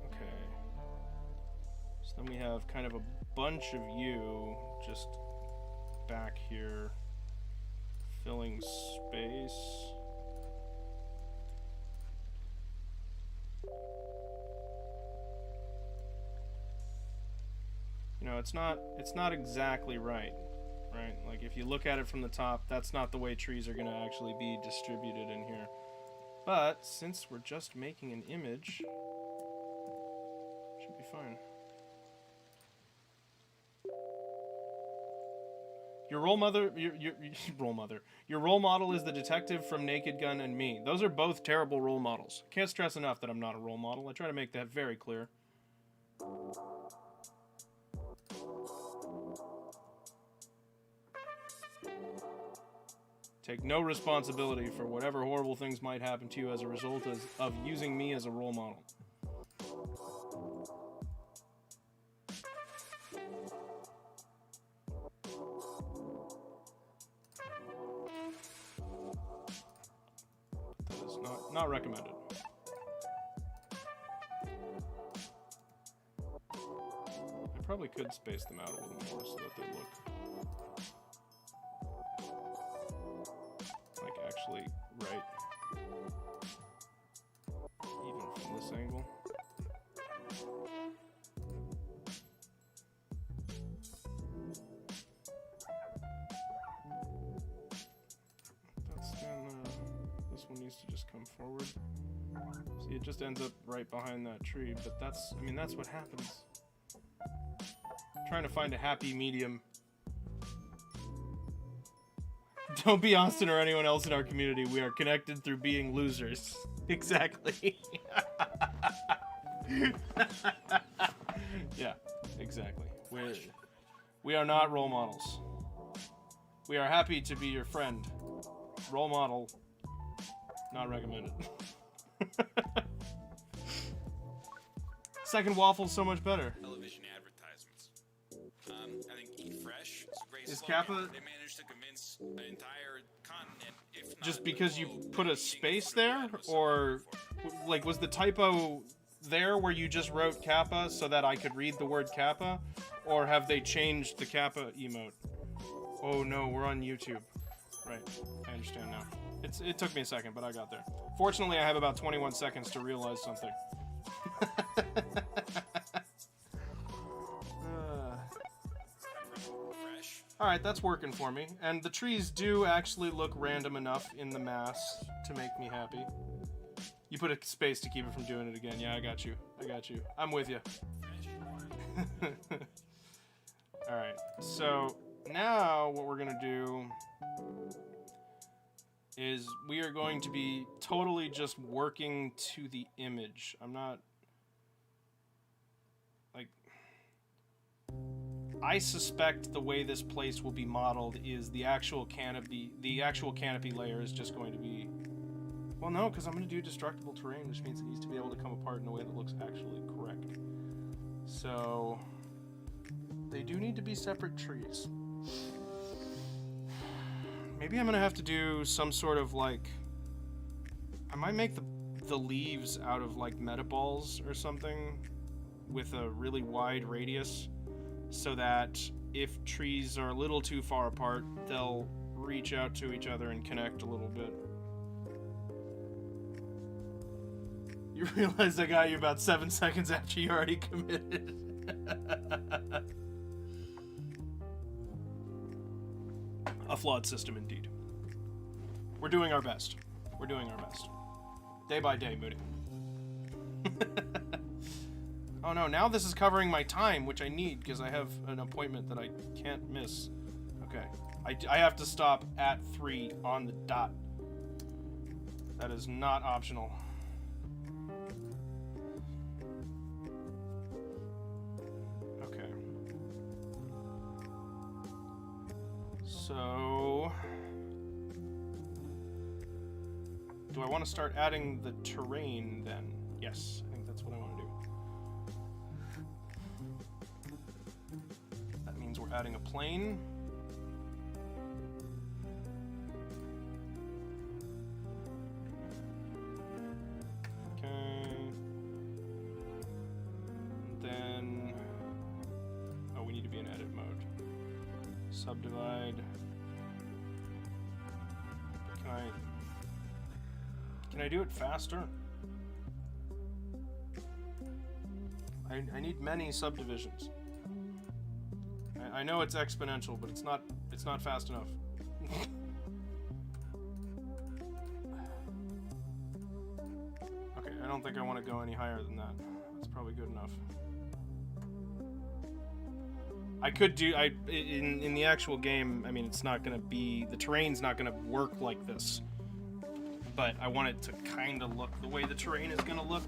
Okay. So then we have kind of a bunch of you just back here filling space. You know, it's not exactly right? Like if you look at it from the top, that's not the way trees are going to actually be distributed in here. But since we're just making an image, should be fine. Your role model is the detective from Naked Gun and me. Those are both terrible role models. Can't stress enough that I'm not a role model. I try to make that very clear. Take no responsibility for whatever horrible things might happen to you as a result of using me as a role model. That is not recommended. I probably could space them out a little more so that they look like actually right, even from this angle. That's this one needs to just come forward. See, it just ends up right behind that tree, but that's what happens. Trying to find a happy medium. Don't be Austin or anyone else in our community. We are connected through being losers. Exactly. Yeah, exactly. We are not role models. We are happy to be your friend. Role model, not recommended. Second waffle's so much better. Television advertisements. I think Eat Fresh is a great Is slogan. Kappa They managed to convince the entire continent, if not just the because you globe, put a that space eating there? food was Or, something to like, was the typo there where you just wrote Kappa so that I could read the word Kappa? Or have they changed the Kappa emote? Oh no, we're on YouTube. Right, I understand now. It took me a second, but I got there. Fortunately, I have about 21 seconds to realize something. fresh. Alright, that's working for me. And the trees do actually look random enough in the mass to make me happy. You put a space to keep it from doing it again. Yeah, I got you. I'm with you. Alright, so now what we're going to do is we are going to be totally just working to the image. I'm not... like... I suspect the way this place will be modeled is the actual canopy layer is just going to be... well, no, because I'm going to do destructible terrain, which means it needs to be able to come apart in a way that looks actually correct. So... they do need to be separate trees. Maybe I'm gonna have to do some sort of like... I might make the leaves out of like metaballs or something with a really wide radius so that if trees are a little too far apart, they'll reach out to each other and connect a little bit. You realize I got you about 7 seconds after you already committed. A flawed system indeed. We're doing our best. Day by day, Moody. Oh no, now this is covering my time, which I need because I have an appointment that I can't miss. Okay. I have to stop at 3 on the dot. That is not optional. Okay. So... do I want to start adding the terrain then? Yes, I think that's what I want to do. That means we're adding a plane. Subdivide. Can I do it faster? I need many subdivisions. I know it's exponential, but it's not fast enough. Okay, I don't think I want to go any higher than that. That's probably good enough. I could do in the actual game, I mean, it's not going to be, the terrain's not going to work like this. But I want it to kind of look the way the terrain is going to look.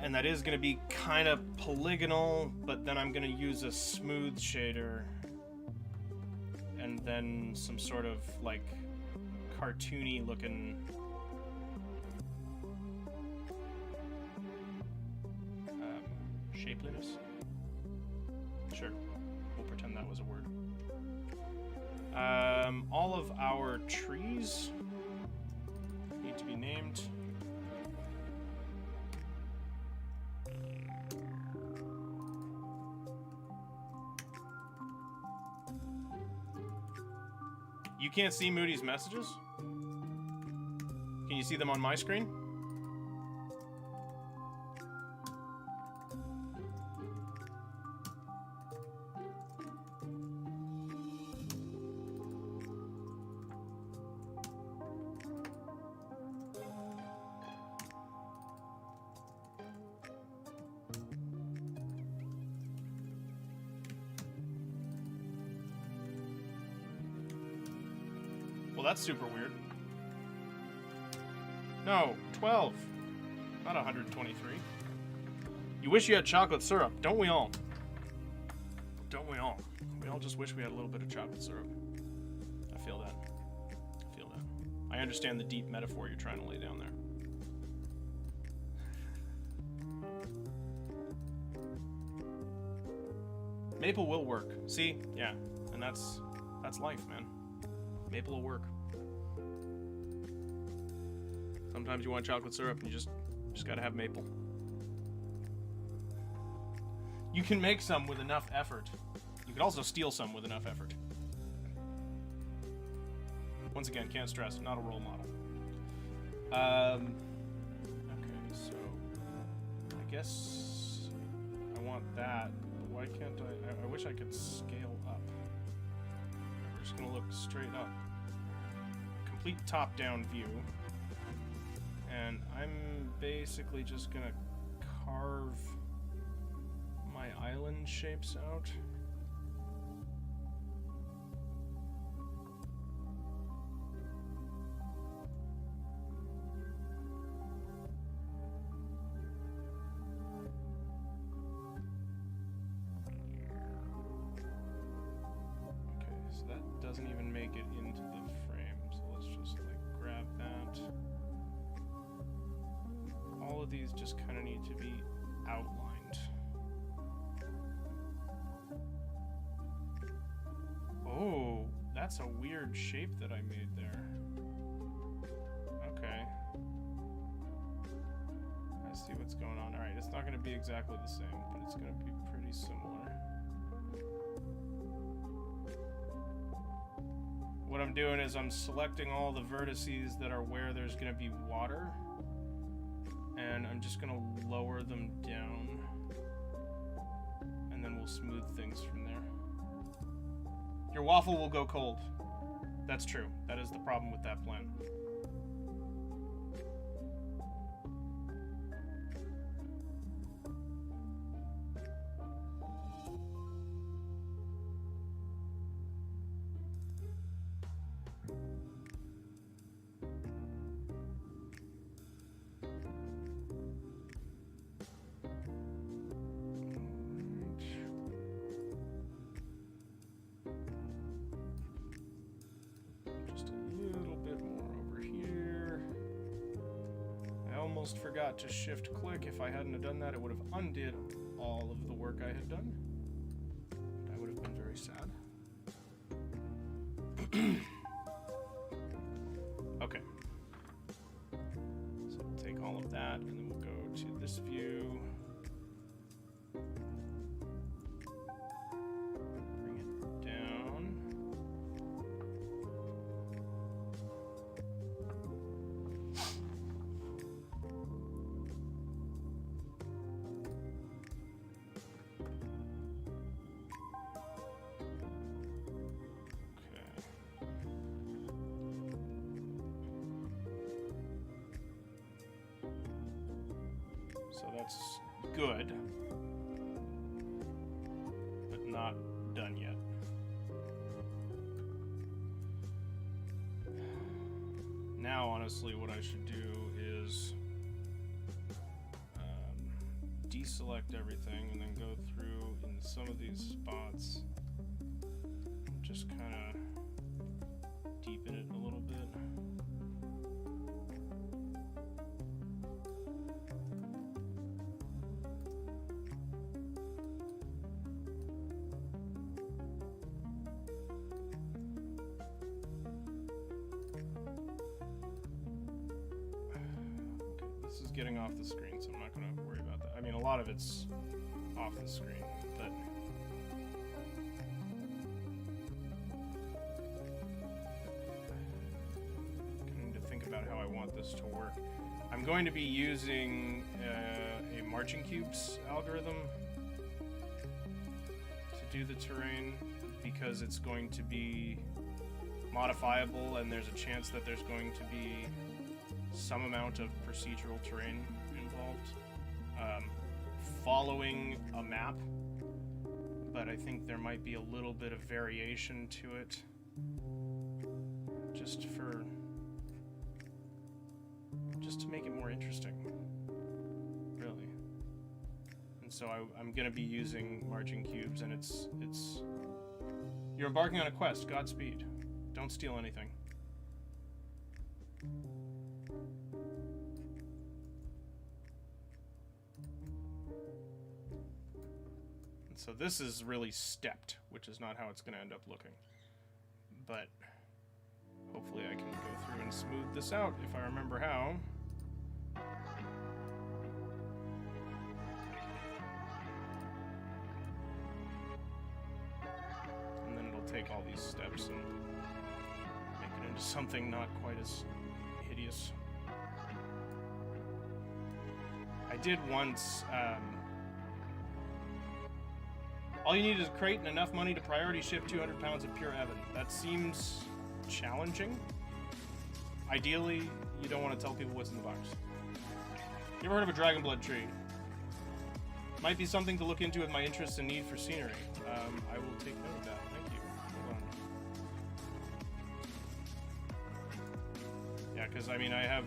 And that is going to be kind of polygonal, but then I'm going to use a smooth shader and then some sort of like cartoony looking shapeliness. Sure, we'll pretend that was a word. All of our trees need to be named. You can't see Moody's messages? Can you see them on my screen? Well, that's super weird. No, 12. Not 123. You wish you had chocolate syrup, don't we all? Don't we all? We all just wish we had a little bit of chocolate syrup. I feel that. I feel that. I understand the deep metaphor you're trying to lay down there. Maple will work. See? Yeah. And that's life, man. Maple will work. Sometimes you want chocolate syrup and you just gotta have maple. You can make some with enough effort. You could also steal some with enough effort. Once again, can't stress, not a role model. Okay, so I guess I want that. But why can't I wish I could scale up. We're just gonna look straight up. Complete top-down view. And I'm basically just gonna carve my island shapes out. Okay, so that doesn't even make it into the frame, so let's just like grab that. All of these just kind of need to be outlined. Oh, that's a weird shape that I made there. Okay. I see what's going on. Alright, it's not going to be exactly the same, but it's going to be pretty similar. What I'm doing is I'm selecting all the vertices that are where there's going to be water. And I'm just going to lower them down. And then we'll smooth things from there. Your waffle will go cold. That's true. That is the problem with that plan. Forgot to shift click. If I hadn't have done that, it would have undid all of the work I had done. I would have been very sad. Okay. So we'll take all of that and then we'll go to this view. Bring it So that's good, but not done yet. Now, honestly, what I should do is deselect everything and then go through in some of these spots and just kind of deepen it a little bit. This is getting off the screen, so I'm not going to worry about that. I mean, a lot of it's off the screen, but I need to think about how I want this to work. I'm going to be using a marching cubes algorithm to do the terrain because it's going to be modifiable and there's a chance that there's going to be some amount of procedural terrain involved. Following a map, but I think there might be a little bit of variation to it just to make it more interesting, really. And so I'm gonna be using marching cubes, and it's you're embarking on a quest. Godspeed. Don't steal anything. So this is really stepped, which is not how it's going to end up looking. But hopefully I can go through and smooth this out if I remember how. And then it'll take all these steps and make it into something not quite as hideous. I did once... all you need is a crate and enough money to priority ship 200 pounds of pure Evan. That seems challenging. Ideally, you don't want to tell people what's in the box. You ever heard of a dragon blood tree? Might be something to look into with my interests and need for scenery. I will take note of that. Thank you. Hold on. Yeah, because I mean, I have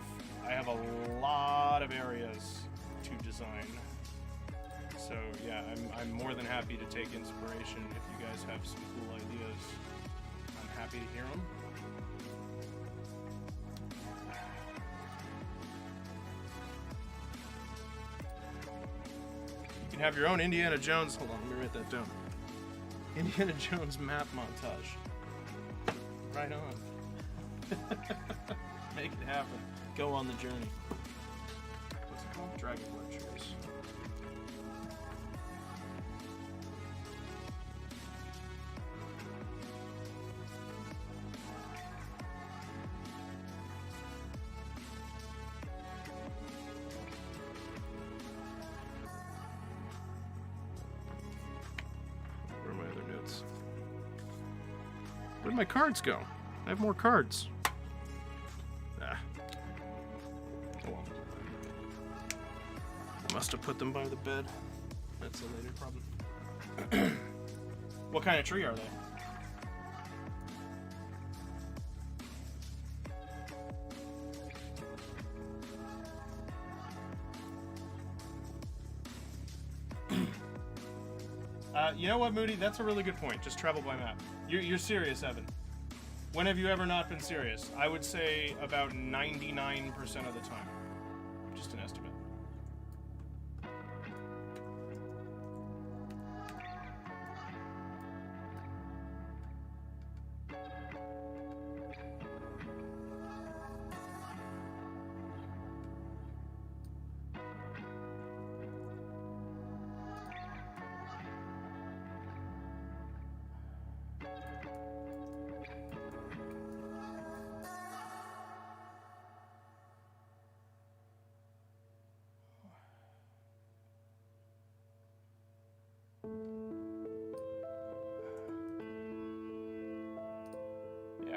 a lot of areas to design. So yeah, I'm more than happy to take inspiration. If you guys have some cool ideas, I'm happy to hear them. You can have your own Indiana Jones. Hold on, let me write that down. Indiana Jones map montage. Right on. Make it happen. Go on the journey. What's it called? Dragon Blood Trees. Where are my other notes? Where'd my cards go? I have more cards. Ah. Oh well. I must have put them by the bed. That's a later problem. What kind of tree are they? You know what, Moody? That's a really good point. Just travel by map. You're serious, Evan. When have you ever not been serious? I would say about 99% of the time. Just an estimate.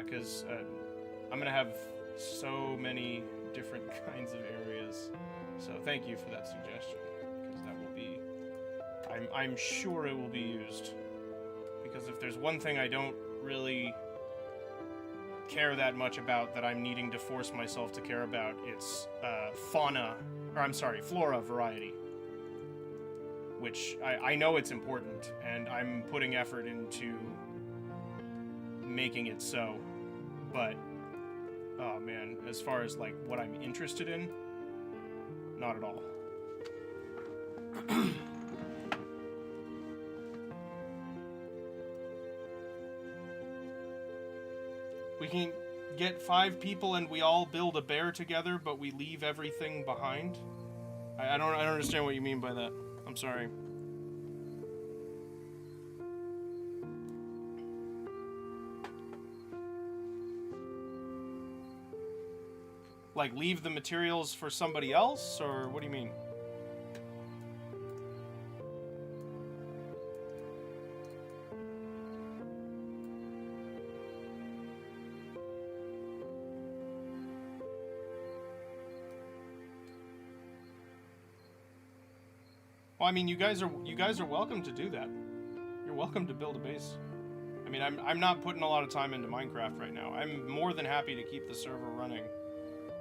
Because I'm going to have so many different kinds of areas, So thank you for that suggestion, because that will be, I'm sure it will be used. Because if there's one thing I don't really care that much about that I'm needing to force myself to care about, it's flora variety. Which I know it's important, and I'm putting effort into making it so, but oh man, as far as like what I'm interested in, not at all. We can get 5 people and we all build a bear together, but we leave everything behind. I don't understand what you mean by that. I'm sorry. Like, leave the materials for somebody else, or what do you mean? Well, I mean, you guys are welcome to do that. You're welcome to build a base. I mean, I'm not putting a lot of time into Minecraft right now. I'm more than happy to keep the server running.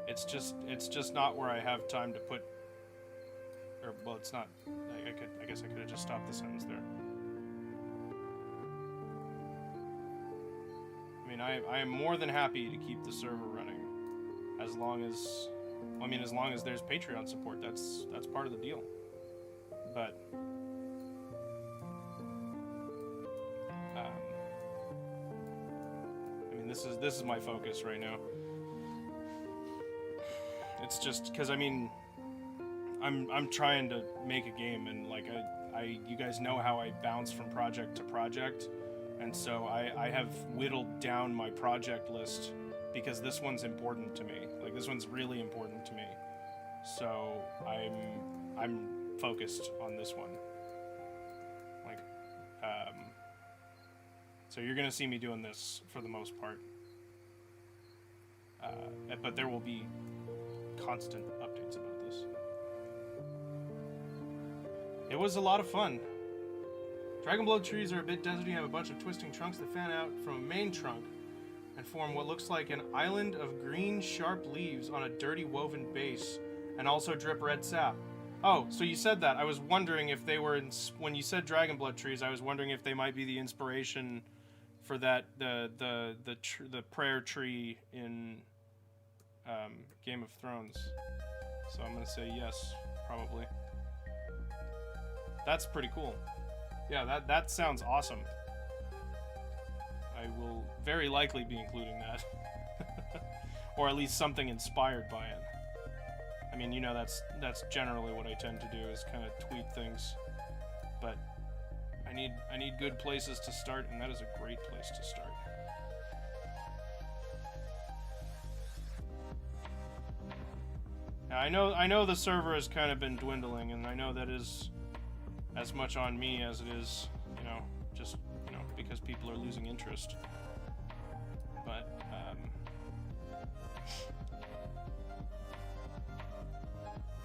It's just not where I have time to put, or well, it's not. I guess I could have just stopped the sentence there. I mean, I am more than happy to keep the server running, as long as, well, I mean, as long as there's Patreon support. That's part of the deal. But I mean, this is my focus right now. It's just because, I mean, I'm trying to make a game, and like you guys know how I bounce from project to project, and so I have whittled down my project list because this one's important to me. Like, this one's really important to me. So I'm focused on this one. Like, so you're gonna see me doing this for the most part. But there will be constant updates about this. It was a lot of fun. Dragonblood trees are a bit deserty and have a bunch of twisting trunks that fan out from a main trunk and form what looks like an island of green, sharp leaves on a dirty woven base, and also drip red sap. Oh, so you said that. I was wondering if they were, when you said Dragonblood trees, I was wondering if they might be the inspiration for that, the prayer tree in Game of Thrones. So I'm gonna say yes, probably. That's pretty cool. Yeah, that sounds awesome. I will very likely be including that. Or at least something inspired by it. I mean, you know, that's generally what I tend to do, is kind of tweet things. But I need good places to start, and that is a great place to start. Now, I know the server has kind of been dwindling, and I know that is as much on me as it is, you know, just, you know, because people are losing interest. But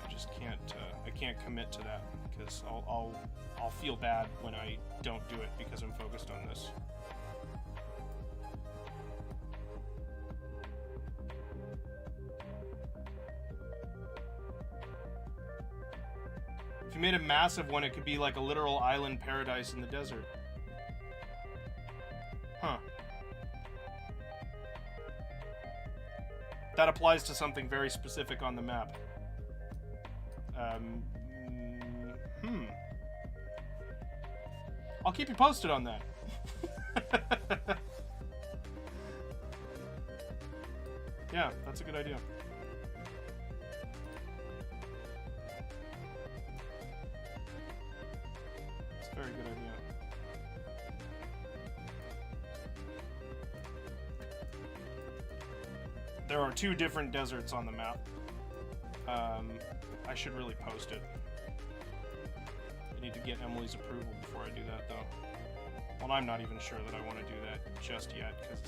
I just can't I can't commit to that, because I'll feel bad when I don't do it because I'm focused on this. If you made a massive one, it could be like a literal island paradise in the desert. Huh. That applies to something very specific on the map. I'll keep you posted on that. Yeah, that's a good idea. It's a very good idea. There are 2 different deserts on the map. I should really post it. I need to get Emily's approval before I do that, though. Well, I'm not even sure that I want to do that just yet, because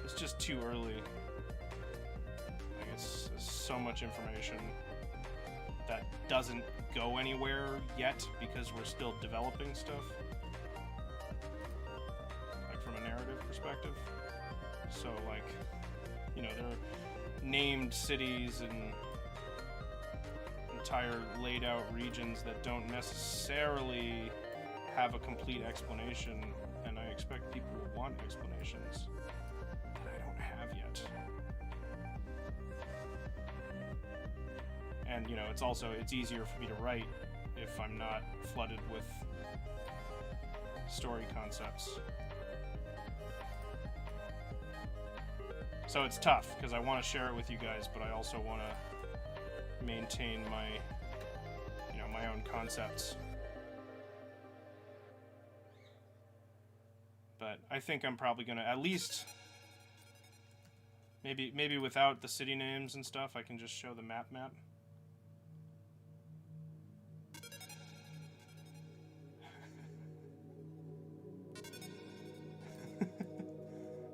it's just too early. Like, it's so much information. that doesn't go anywhere yet because we're still developing stuff, like from a narrative perspective. So like, you know, there are named cities and entire laid out regions that don't necessarily have a complete explanation, and I expect people will want explanations that I don't have yet. And you know, it's easier for me to write if I'm not flooded with story concepts. So it's tough because I want to share it with you guys, but I also want to maintain my, you know, my own concepts. But I think I'm probably gonna at least maybe without the city names and stuff, I can just show the map.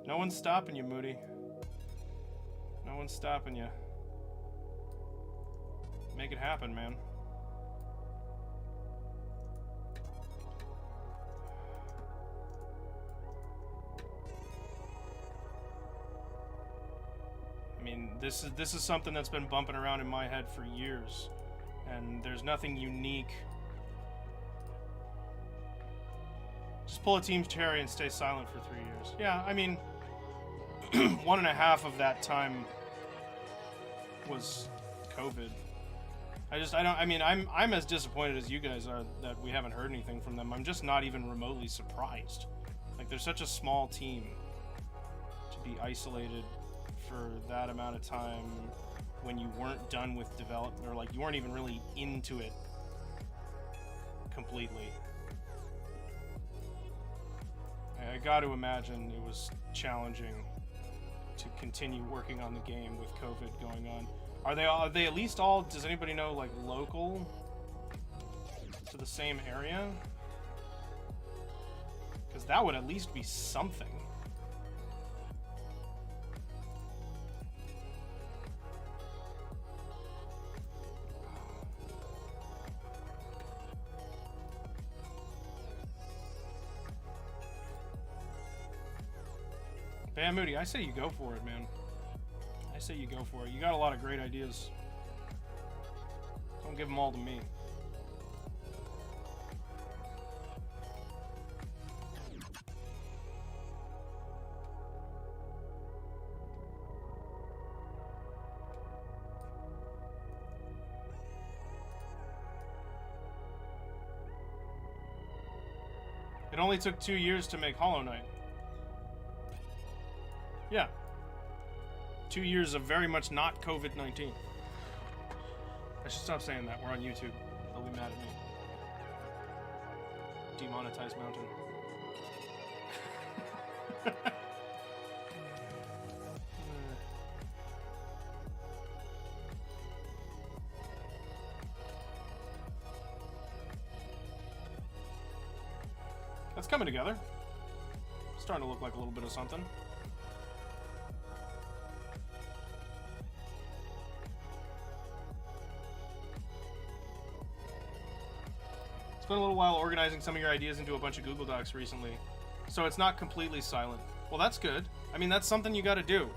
No one's stopping you, Moody. No one's stopping you. Make it happen, man. I mean, this is something that's been bumping around in my head for years, and there's nothing unique. Just pull a team's cherry and stay silent for 3 years. Yeah, I mean, 1.5 of that time was COVID. I'm as disappointed as you guys are that we haven't heard anything from them. I'm just not even remotely surprised. Like, they're such a small team to be isolated for that amount of time when you weren't done with development, or like you weren't even really into it completely. I got to imagine it was challenging to continue working on the game with COVID going on. Are they at least all, does anybody know, like, local to the same area? Because that would at least be something. Bam Moody, I say you go for it, man. I say you go for it. You got a lot of great ideas. Don't give them all to me. It only took 2 years to make Hollow Knight. Yeah. 2 years of very much not COVID-19. I should stop saying that. We're on YouTube. They'll be mad at me. Demonetized Mountain. That's coming together. Starting to look like a little bit of something. It's been a little while organizing some of your ideas into a bunch of Google Docs recently, so it's not completely silent. Well, that's good. I mean, that's something you got to do.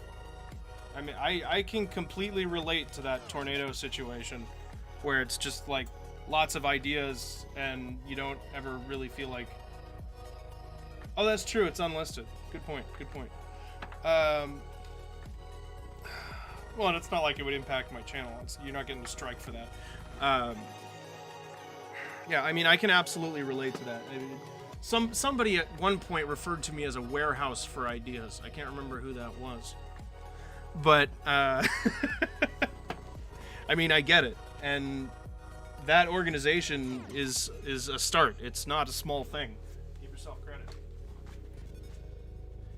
I mean, I can completely relate to that tornado situation where it's just like lots of ideas and you don't ever really feel like, oh, that's true, it's unlisted. Good point, good point. Well, and it's not like it would impact my channel. You're not getting a strike for that. Yeah, I mean, I can absolutely relate to that. I mean, somebody at one point referred to me as a warehouse for ideas. I can't remember who that was. But, I mean, I get it. And that organization is a start. It's not a small thing. Give yourself credit.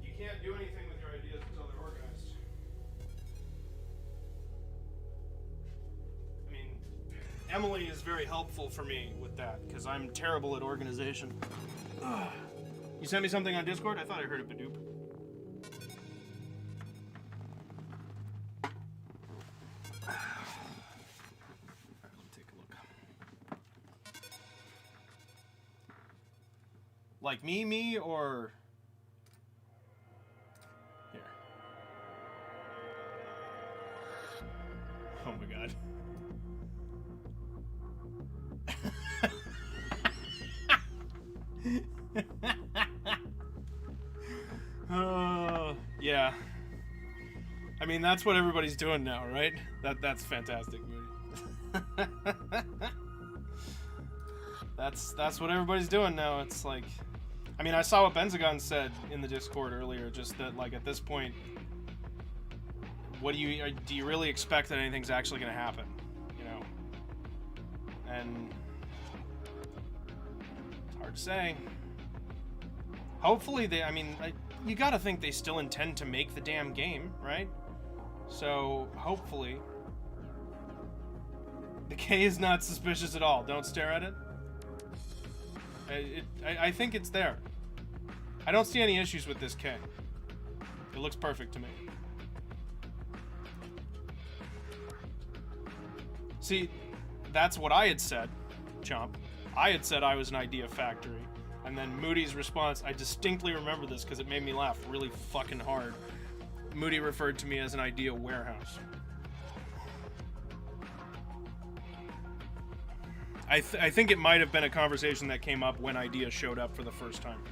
You can't do anything with your ideas until they're organized. I mean, Emily is very helpful for me with that, because I'm terrible at organization. Ugh. You sent me something on Discord? I thought I heard a Badoop. Alright, let me take a Like me, or... Here. Oh my god. Yeah. I mean, that's what everybody's doing now, right? That's fantastic, Moody. That's what everybody's doing now. It's like, I mean, I saw what Benzagon said in the Discord earlier, just that, like, at this point, what do you really expect that anything's actually going to happen, you know? And it's hard to say. Hopefully they, I mean, you gotta think they still intend to make the damn game, right? So, hopefully. The K is not suspicious at all. Don't stare at it. I think it's there. I don't see any issues with this K. It looks perfect to me. See, that's what I had said, Chomp. I had said I was an idea factory. And then Moody's response, I distinctly remember this because it made me laugh really fucking hard. Moody referred to me as an idea warehouse. I think it might have been a conversation that came up when Idea showed up for the first time.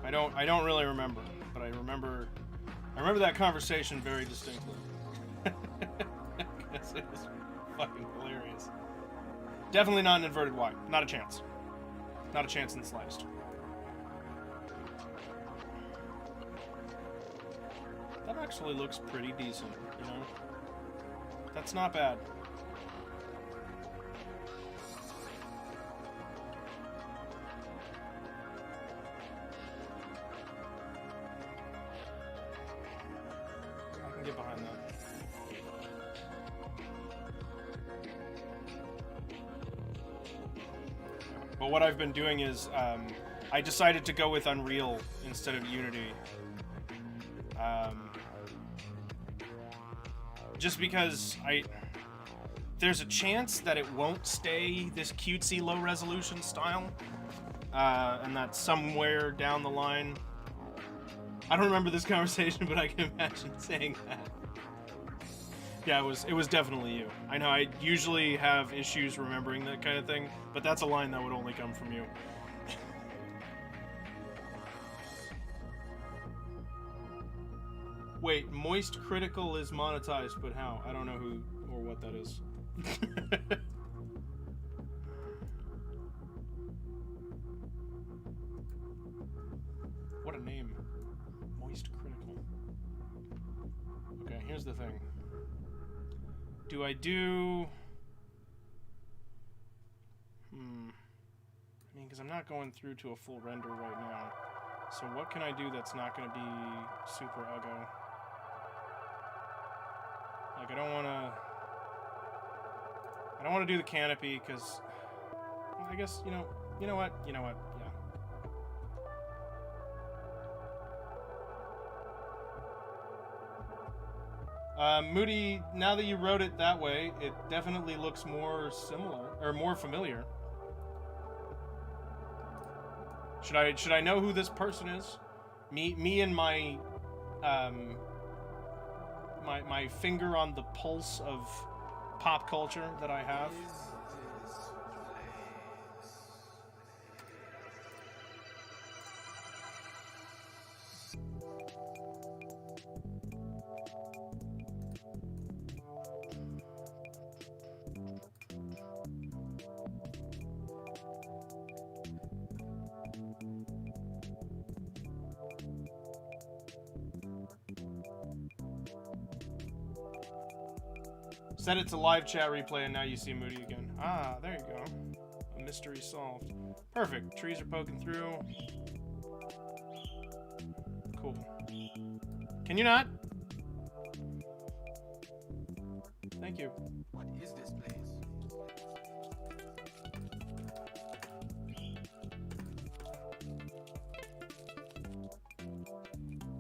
I don't really remember, but I remember that conversation very distinctly. Because it was fucking hilarious. Definitely not an inverted Y. Not a chance. Not a chance in the slightest. That actually looks pretty decent, you know? That's not bad. I can get behind that. But what I've been doing is, I decided to go with Unreal instead of Unity. Just because there's a chance that it won't stay this cutesy low resolution style, and that somewhere down the line, I don't remember this conversation, but I can imagine saying that. Yeah, it was definitely you. I know I usually have issues remembering that kind of thing, but that's a line that would only come from you. Wait, Moist Critical is monetized, but how? I don't know who or what that is. What a name. Moist Critical. Okay, here's the thing. Do I do... I mean, because I'm not going through to a full render right now. So what can I do that's not going to be super uggo? Like, I don't want to do the canopy, because... I guess, you know what? Yeah. Moody, now that you wrote it that way, it definitely looks more similar, or more familiar. Should I know who this person is? Me and my my finger on the pulse of pop culture that I have. Set it to live chat replay and now you see Moody again. Ah, there you go. A mystery solved. Perfect. Trees are poking through. Cool. Can you not? Thank you. What is this place?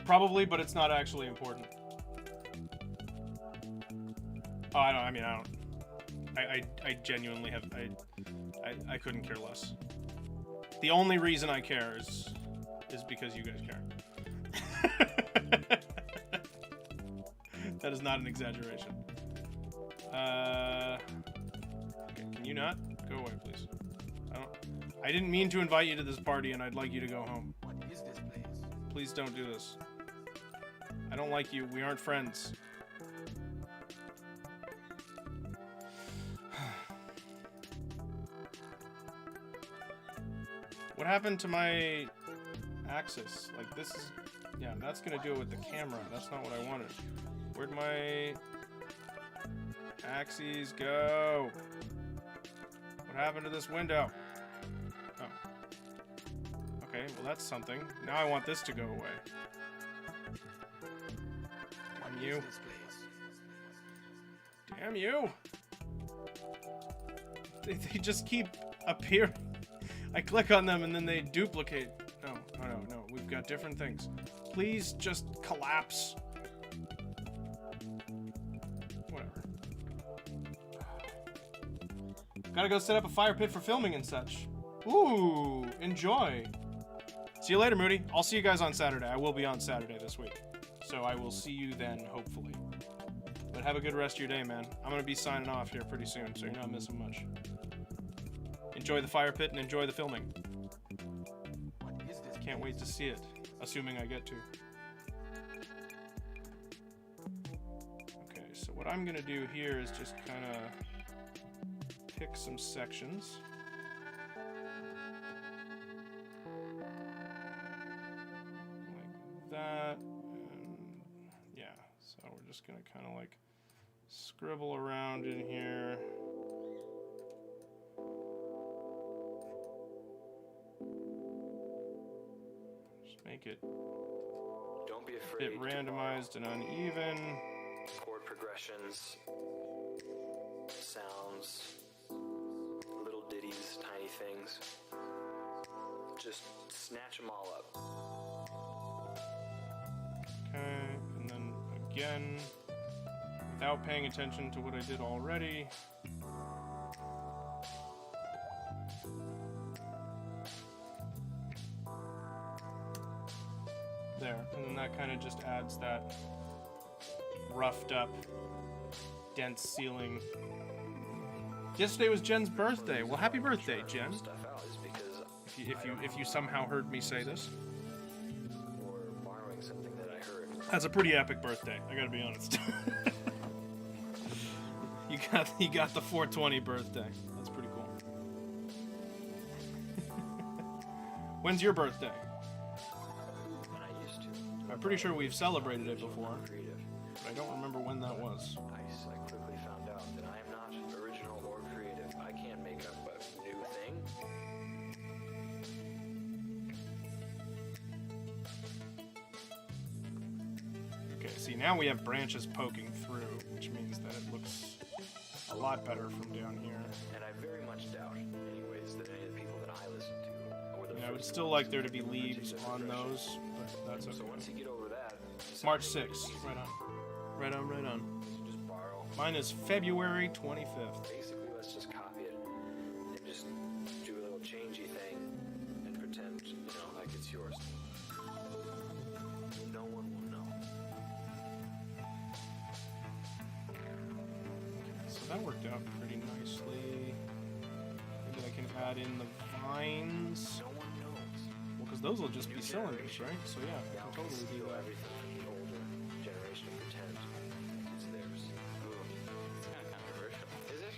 Probably, but it's not actually important. Oh, I don't. I genuinely have. I couldn't care less. The only reason I care is because you guys care. That is not an exaggeration. Okay, can you not? Go away, please. I didn't mean to invite you to this party, and I'd like you to go home. What is this place? Please don't do this. I don't like you. We aren't friends. What happened to my axis? Like, this is... Yeah, that's gonna do it with the camera. That's not what I wanted. Where'd my axes go? What happened to this window? Oh. Okay, well that's something. Now I want this to go away. Damn you. Damn you! They just keep appearing. I click on them and then they duplicate. No, no. We've got different things. Please just collapse. Whatever. Gotta go set up a fire pit for filming and such. Ooh, enjoy. See you later, Moody. I'll see you guys on Saturday. I will be on Saturday this week. So I will see you then, hopefully. But have a good rest of your day, man. I'm gonna be signing off here pretty soon, so you're not missing much. Enjoy the fire pit and enjoy the filming. Can't wait to see it, assuming I get to. Okay, so what I'm gonna do here is just kind of pick some sections. Like that, and yeah, so we're just gonna kind of like scribble around in here. Make it Don't be a afraid bit randomized and uneven. chord progressions, sounds, little ditties, tiny things. Just snatch them all up. Okay, and then again, without paying attention to what I did already. There, and then that kind of just adds that roughed up, dense ceiling. Yesterday was Jen's birthday. Well, happy birthday, Jen. Stuff out is because If you somehow heard me say this, or borrowing something that I heard. that's a pretty epic birthday. I gotta be honest. you got the 420 birthday. That's pretty cool. When's your birthday? When I used to. I'm pretty sure we've celebrated it before, Creative. but I don't remember when that was. I quickly found out that I am not original or creative. I can't make up a new thing. Okay, see, now we have branches poking through, which means that it looks a lot better from down here. And I very much doubt, anyways, that any of the people that I listen to were the And I would first still ones like to there to be implement leaves this on progression. those, but that's okay. So once you get over that, March 6th. Right on. Right on, right on. you just borrow. Mine is February 25th. Basically, let's just copy it and just do a little changey thing and pretend, like it's yours. No one will know. So that worked out pretty nicely. Maybe I can add in the vines. No one knows. Well, because those will just be cylinders, right? So yeah, I Now can totally do steal that. everything from the older generation and pretend like it's theirs. Ooh, it's kind of controversial. Is it?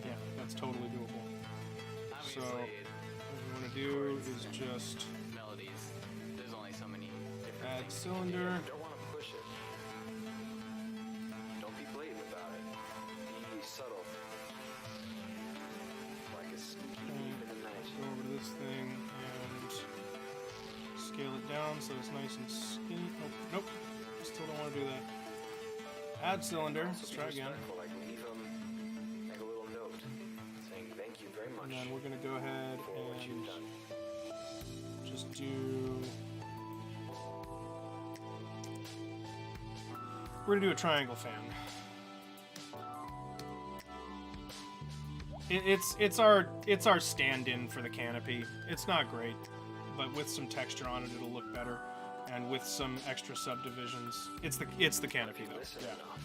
Yeah, that's totally doable. So Obviously, what we want to do is just melodies. There's only so many different add things. cylinder. You don't want to push it. Don't be blatant about it. Be subtle. Like a sneaky thief in the night. Go over to this thing and scale it down so it's nice and skinny. Nope, nope. Still don't want to do that. Add cylinder. Let's try again. Like leave them like a little note saying thank you very much And then we're gonna go ahead for what you've and done. just do. We're gonna do a triangle fan. It's our stand-in for the canopy. It's not great, but with some texture on it, it'll look better, and with some extra subdivisions, it's the canopy though. Listen Yeah. enough.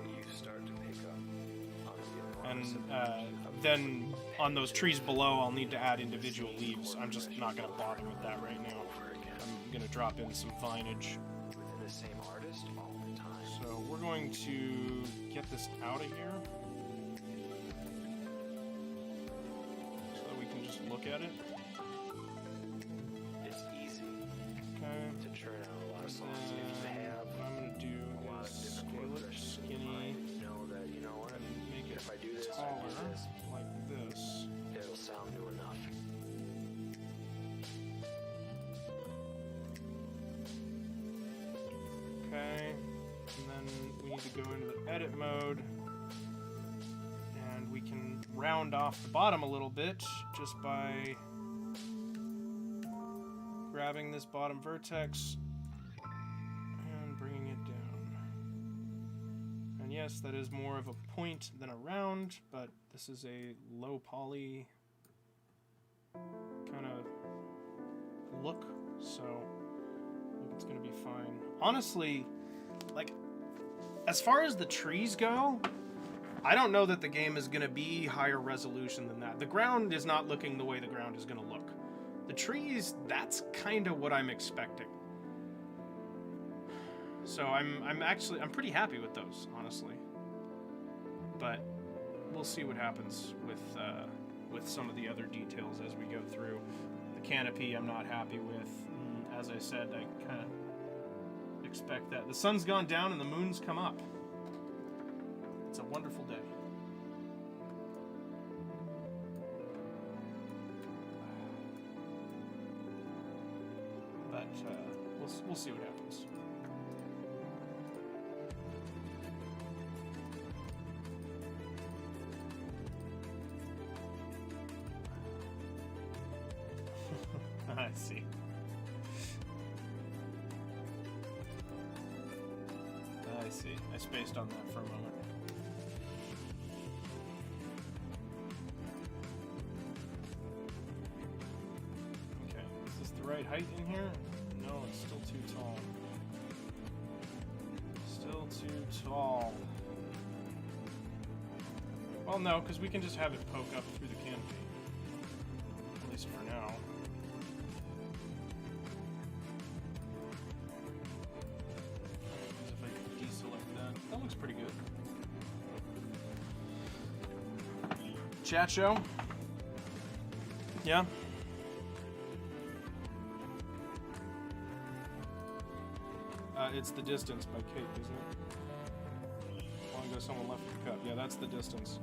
You start to pick up on the And enormous then on those trees below, I'll need to add individual leaves. I'm just not gonna bother with that right now. I'm gonna drop in some vinage. within the same artist all the time. So we're going to get this out of here, so that we can just look at it. It's easy Okay. to churn out a lot of songs if you have What I'm gonna do a lot of is different scale chord it progressions in skinny mind. Know that, you know what, and make it if I do this, I taller, do this, like this. it'll sound new enough. Okay, and then we need to go into the edit mode, and we can round off the bottom a little bit just by grabbing this bottom vertex and bringing it down. And yes, that is more of a point than a round, but this is a low poly kind of look, so I think it's gonna be fine. Honestly, like, as far as the trees go, I don't know that the game is gonna be higher resolution than that. The ground is not looking the way the ground is gonna look. The trees, that's kind of what I'm expecting. So I'm pretty happy with those, honestly. But we'll see what happens with some of the other details as we go through. The canopy I'm not happy with. As I said, I kind of expect that. The sun's gone down and the moon's come up. It's a wonderful day. But we'll see what happens. I see. I see. I spaced on that for a moment. Okay, is this the right height in here? No, it's still too tall. Still too tall. Well, no, because we can just have it poke up through the canopy. At least for now. If I deselect that, that looks pretty good. Chat show? Yeah? It's The Distance by Kate, isn't it? How long ago someone left the cup? Yeah, that's The Distance.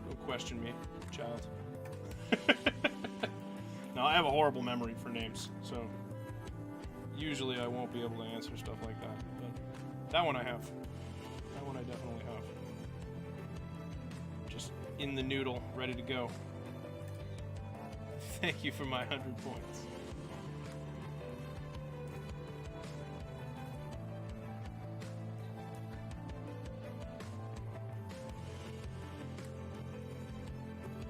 Don't question me, child. No, I have a horrible memory for names, so usually I won't be able to answer stuff like that. But that one I have. That one I definitely have. Just in the noodle, ready to go. Thank you for my 100 points.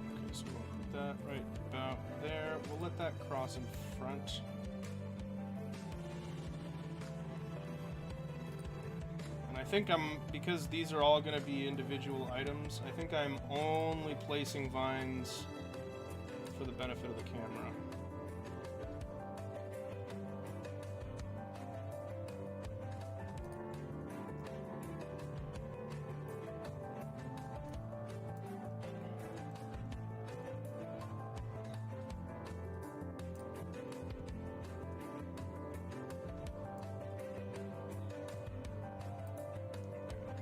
Okay, so we'll put that right about there. We'll let that cross in front. I think because these are all going to be individual items, I think I'm only placing vines for the benefit of the camera.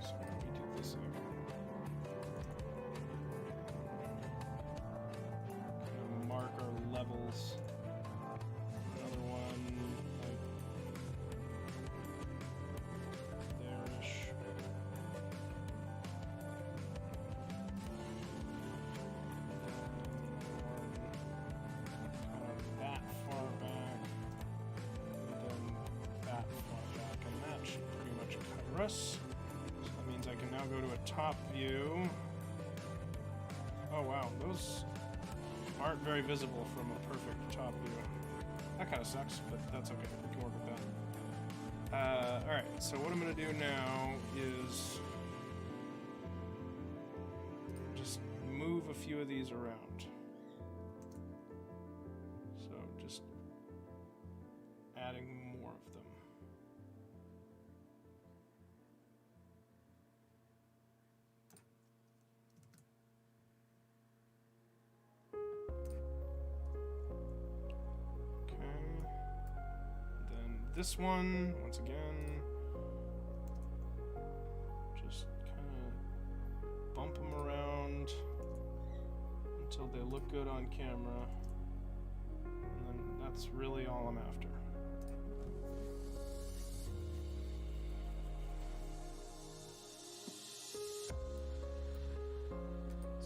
So let me do this again. Mark our levels progress. So that means I can now go to a top view. Oh wow, those aren't very visible from a perfect top view. That kind of sucks, but that's okay. We can work with that. Alright, so what I'm going to do now is just move a few of these around. So just adding more of them. This one, once again, just kind of bump them around until they look good on camera, and then that's really all I'm after.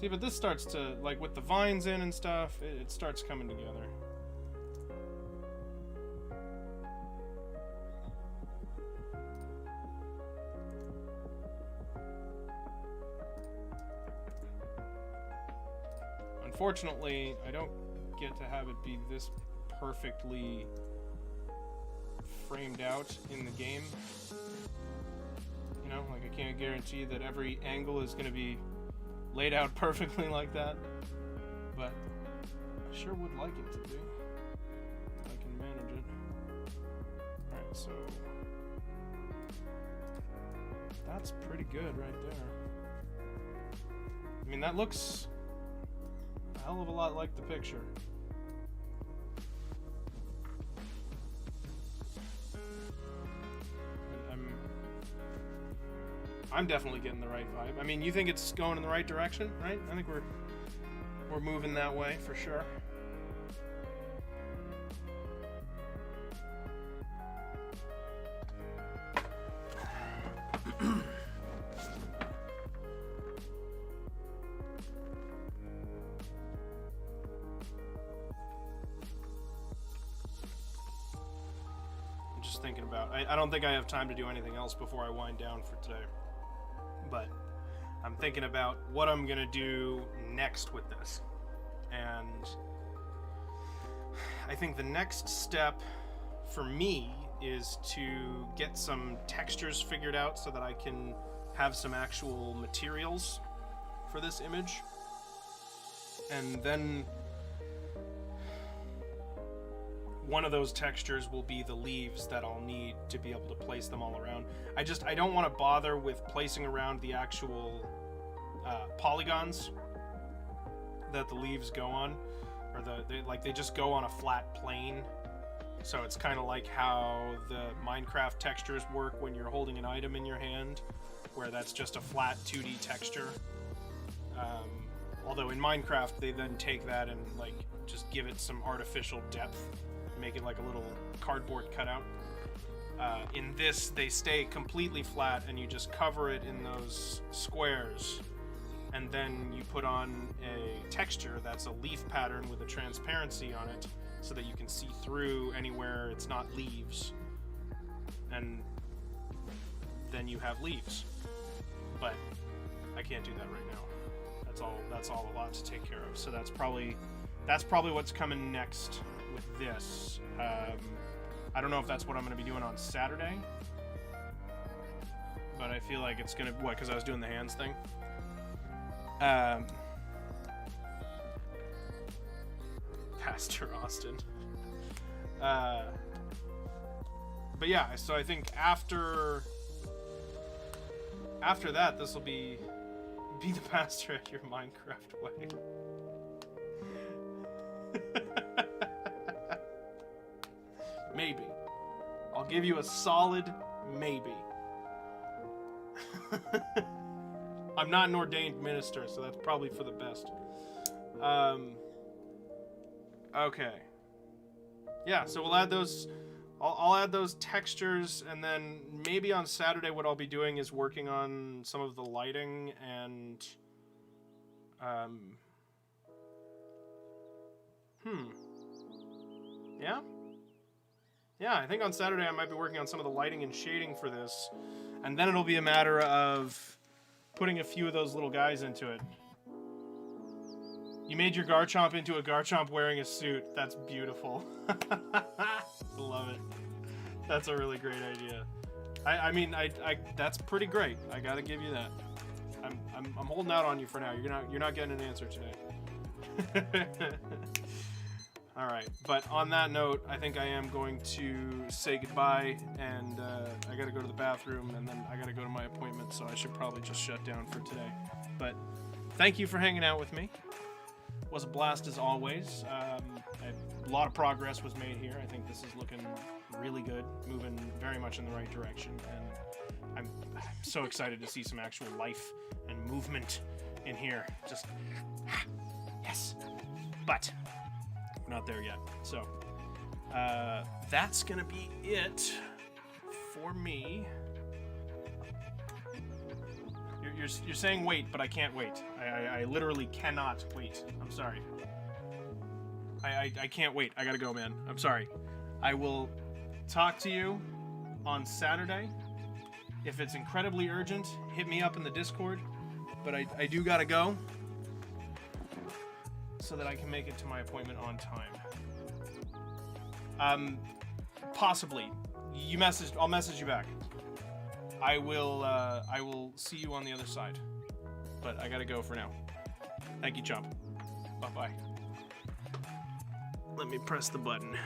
See, but this starts to, like with the vines in and stuff, it starts coming together. Unfortunately, I don't get to have it be this perfectly framed out in the game. You know, like I can't guarantee that every angle is going to be laid out perfectly like that. But I sure would like it to be. If I can manage it. Alright, so that's pretty good right there. I mean, that looks a hell of a lot like the picture. I'm definitely getting the right vibe. I mean, you think it's going in the right direction, right? I think we're moving that way for sure. Thinking about I don't think I have time to do anything else before I wind down for today, but I'm thinking about what I'm gonna do next with this, and I think the next step for me is to get some textures figured out so that I can have some actual materials for this image, and then one of those textures will be the leaves that I'll need to be able to place them all around. I don't want to bother with placing around the actual polygons that the leaves go on, or they just go on a flat plane. So it's kind of like how the Minecraft textures work when you're holding an item in your hand, where that's just a flat 2D texture. Although in Minecraft they then take that and like just give it some artificial depth. Make it like a little cardboard cutout. In this, they stay completely flat, and you just cover it in those squares, and then you put on a texture that's a leaf pattern with a transparency on it, so that you can see through anywhere it's not leaves, and then you have leaves. But I can't do that right now. That's all a lot to take care of. So that's probably what's coming next with this. I don't know if that's what I'm going to be doing on Saturday, but I feel like it's going to, because I was doing the hands thing. Pastor Austin. But yeah, so I think after that, this will be the pastor at your Minecraft wedding. Maybe. I'll give you a solid maybe. I'm not an ordained minister, so that's probably for the best. Okay. Yeah, so we'll add those. I'll add those textures, and then maybe on Saturday what I'll be doing is working on some of the lighting and yeah? Yeah, I think on Saturday I might be working on some of the lighting and shading for this. And then it'll be a matter of putting a few of those little guys into it. You made your Garchomp into a Garchomp wearing a suit. That's beautiful. Love it. That's a really great idea. I mean, that's pretty great. I gotta give you that. I'm holding out on you for now. You're not getting an answer today. All right, but on that note, I think I am going to say goodbye, and I gotta go to the bathroom, and then I gotta go to my appointment, so I should probably just shut down for today. But thank you for hanging out with me. It was a blast as always. A lot of progress was made here. I think this is looking really good, moving very much in the right direction, and I'm so excited to see some actual life and movement in here. Just yes, but we're not there yet. So that's gonna be it for me. You're saying wait, but I can't wait. I literally cannot wait. I'm sorry. I can't wait. I gotta go, man. I'm sorry. I will talk to you on Saturday. If it's incredibly urgent, hit me up in the Discord. But I do gotta go so that I can make it to my appointment on time. Possibly. I'll message you back. I will see you on the other side. But I gotta go for now. Thank you, Chomp. Bye-bye. Let me press the button.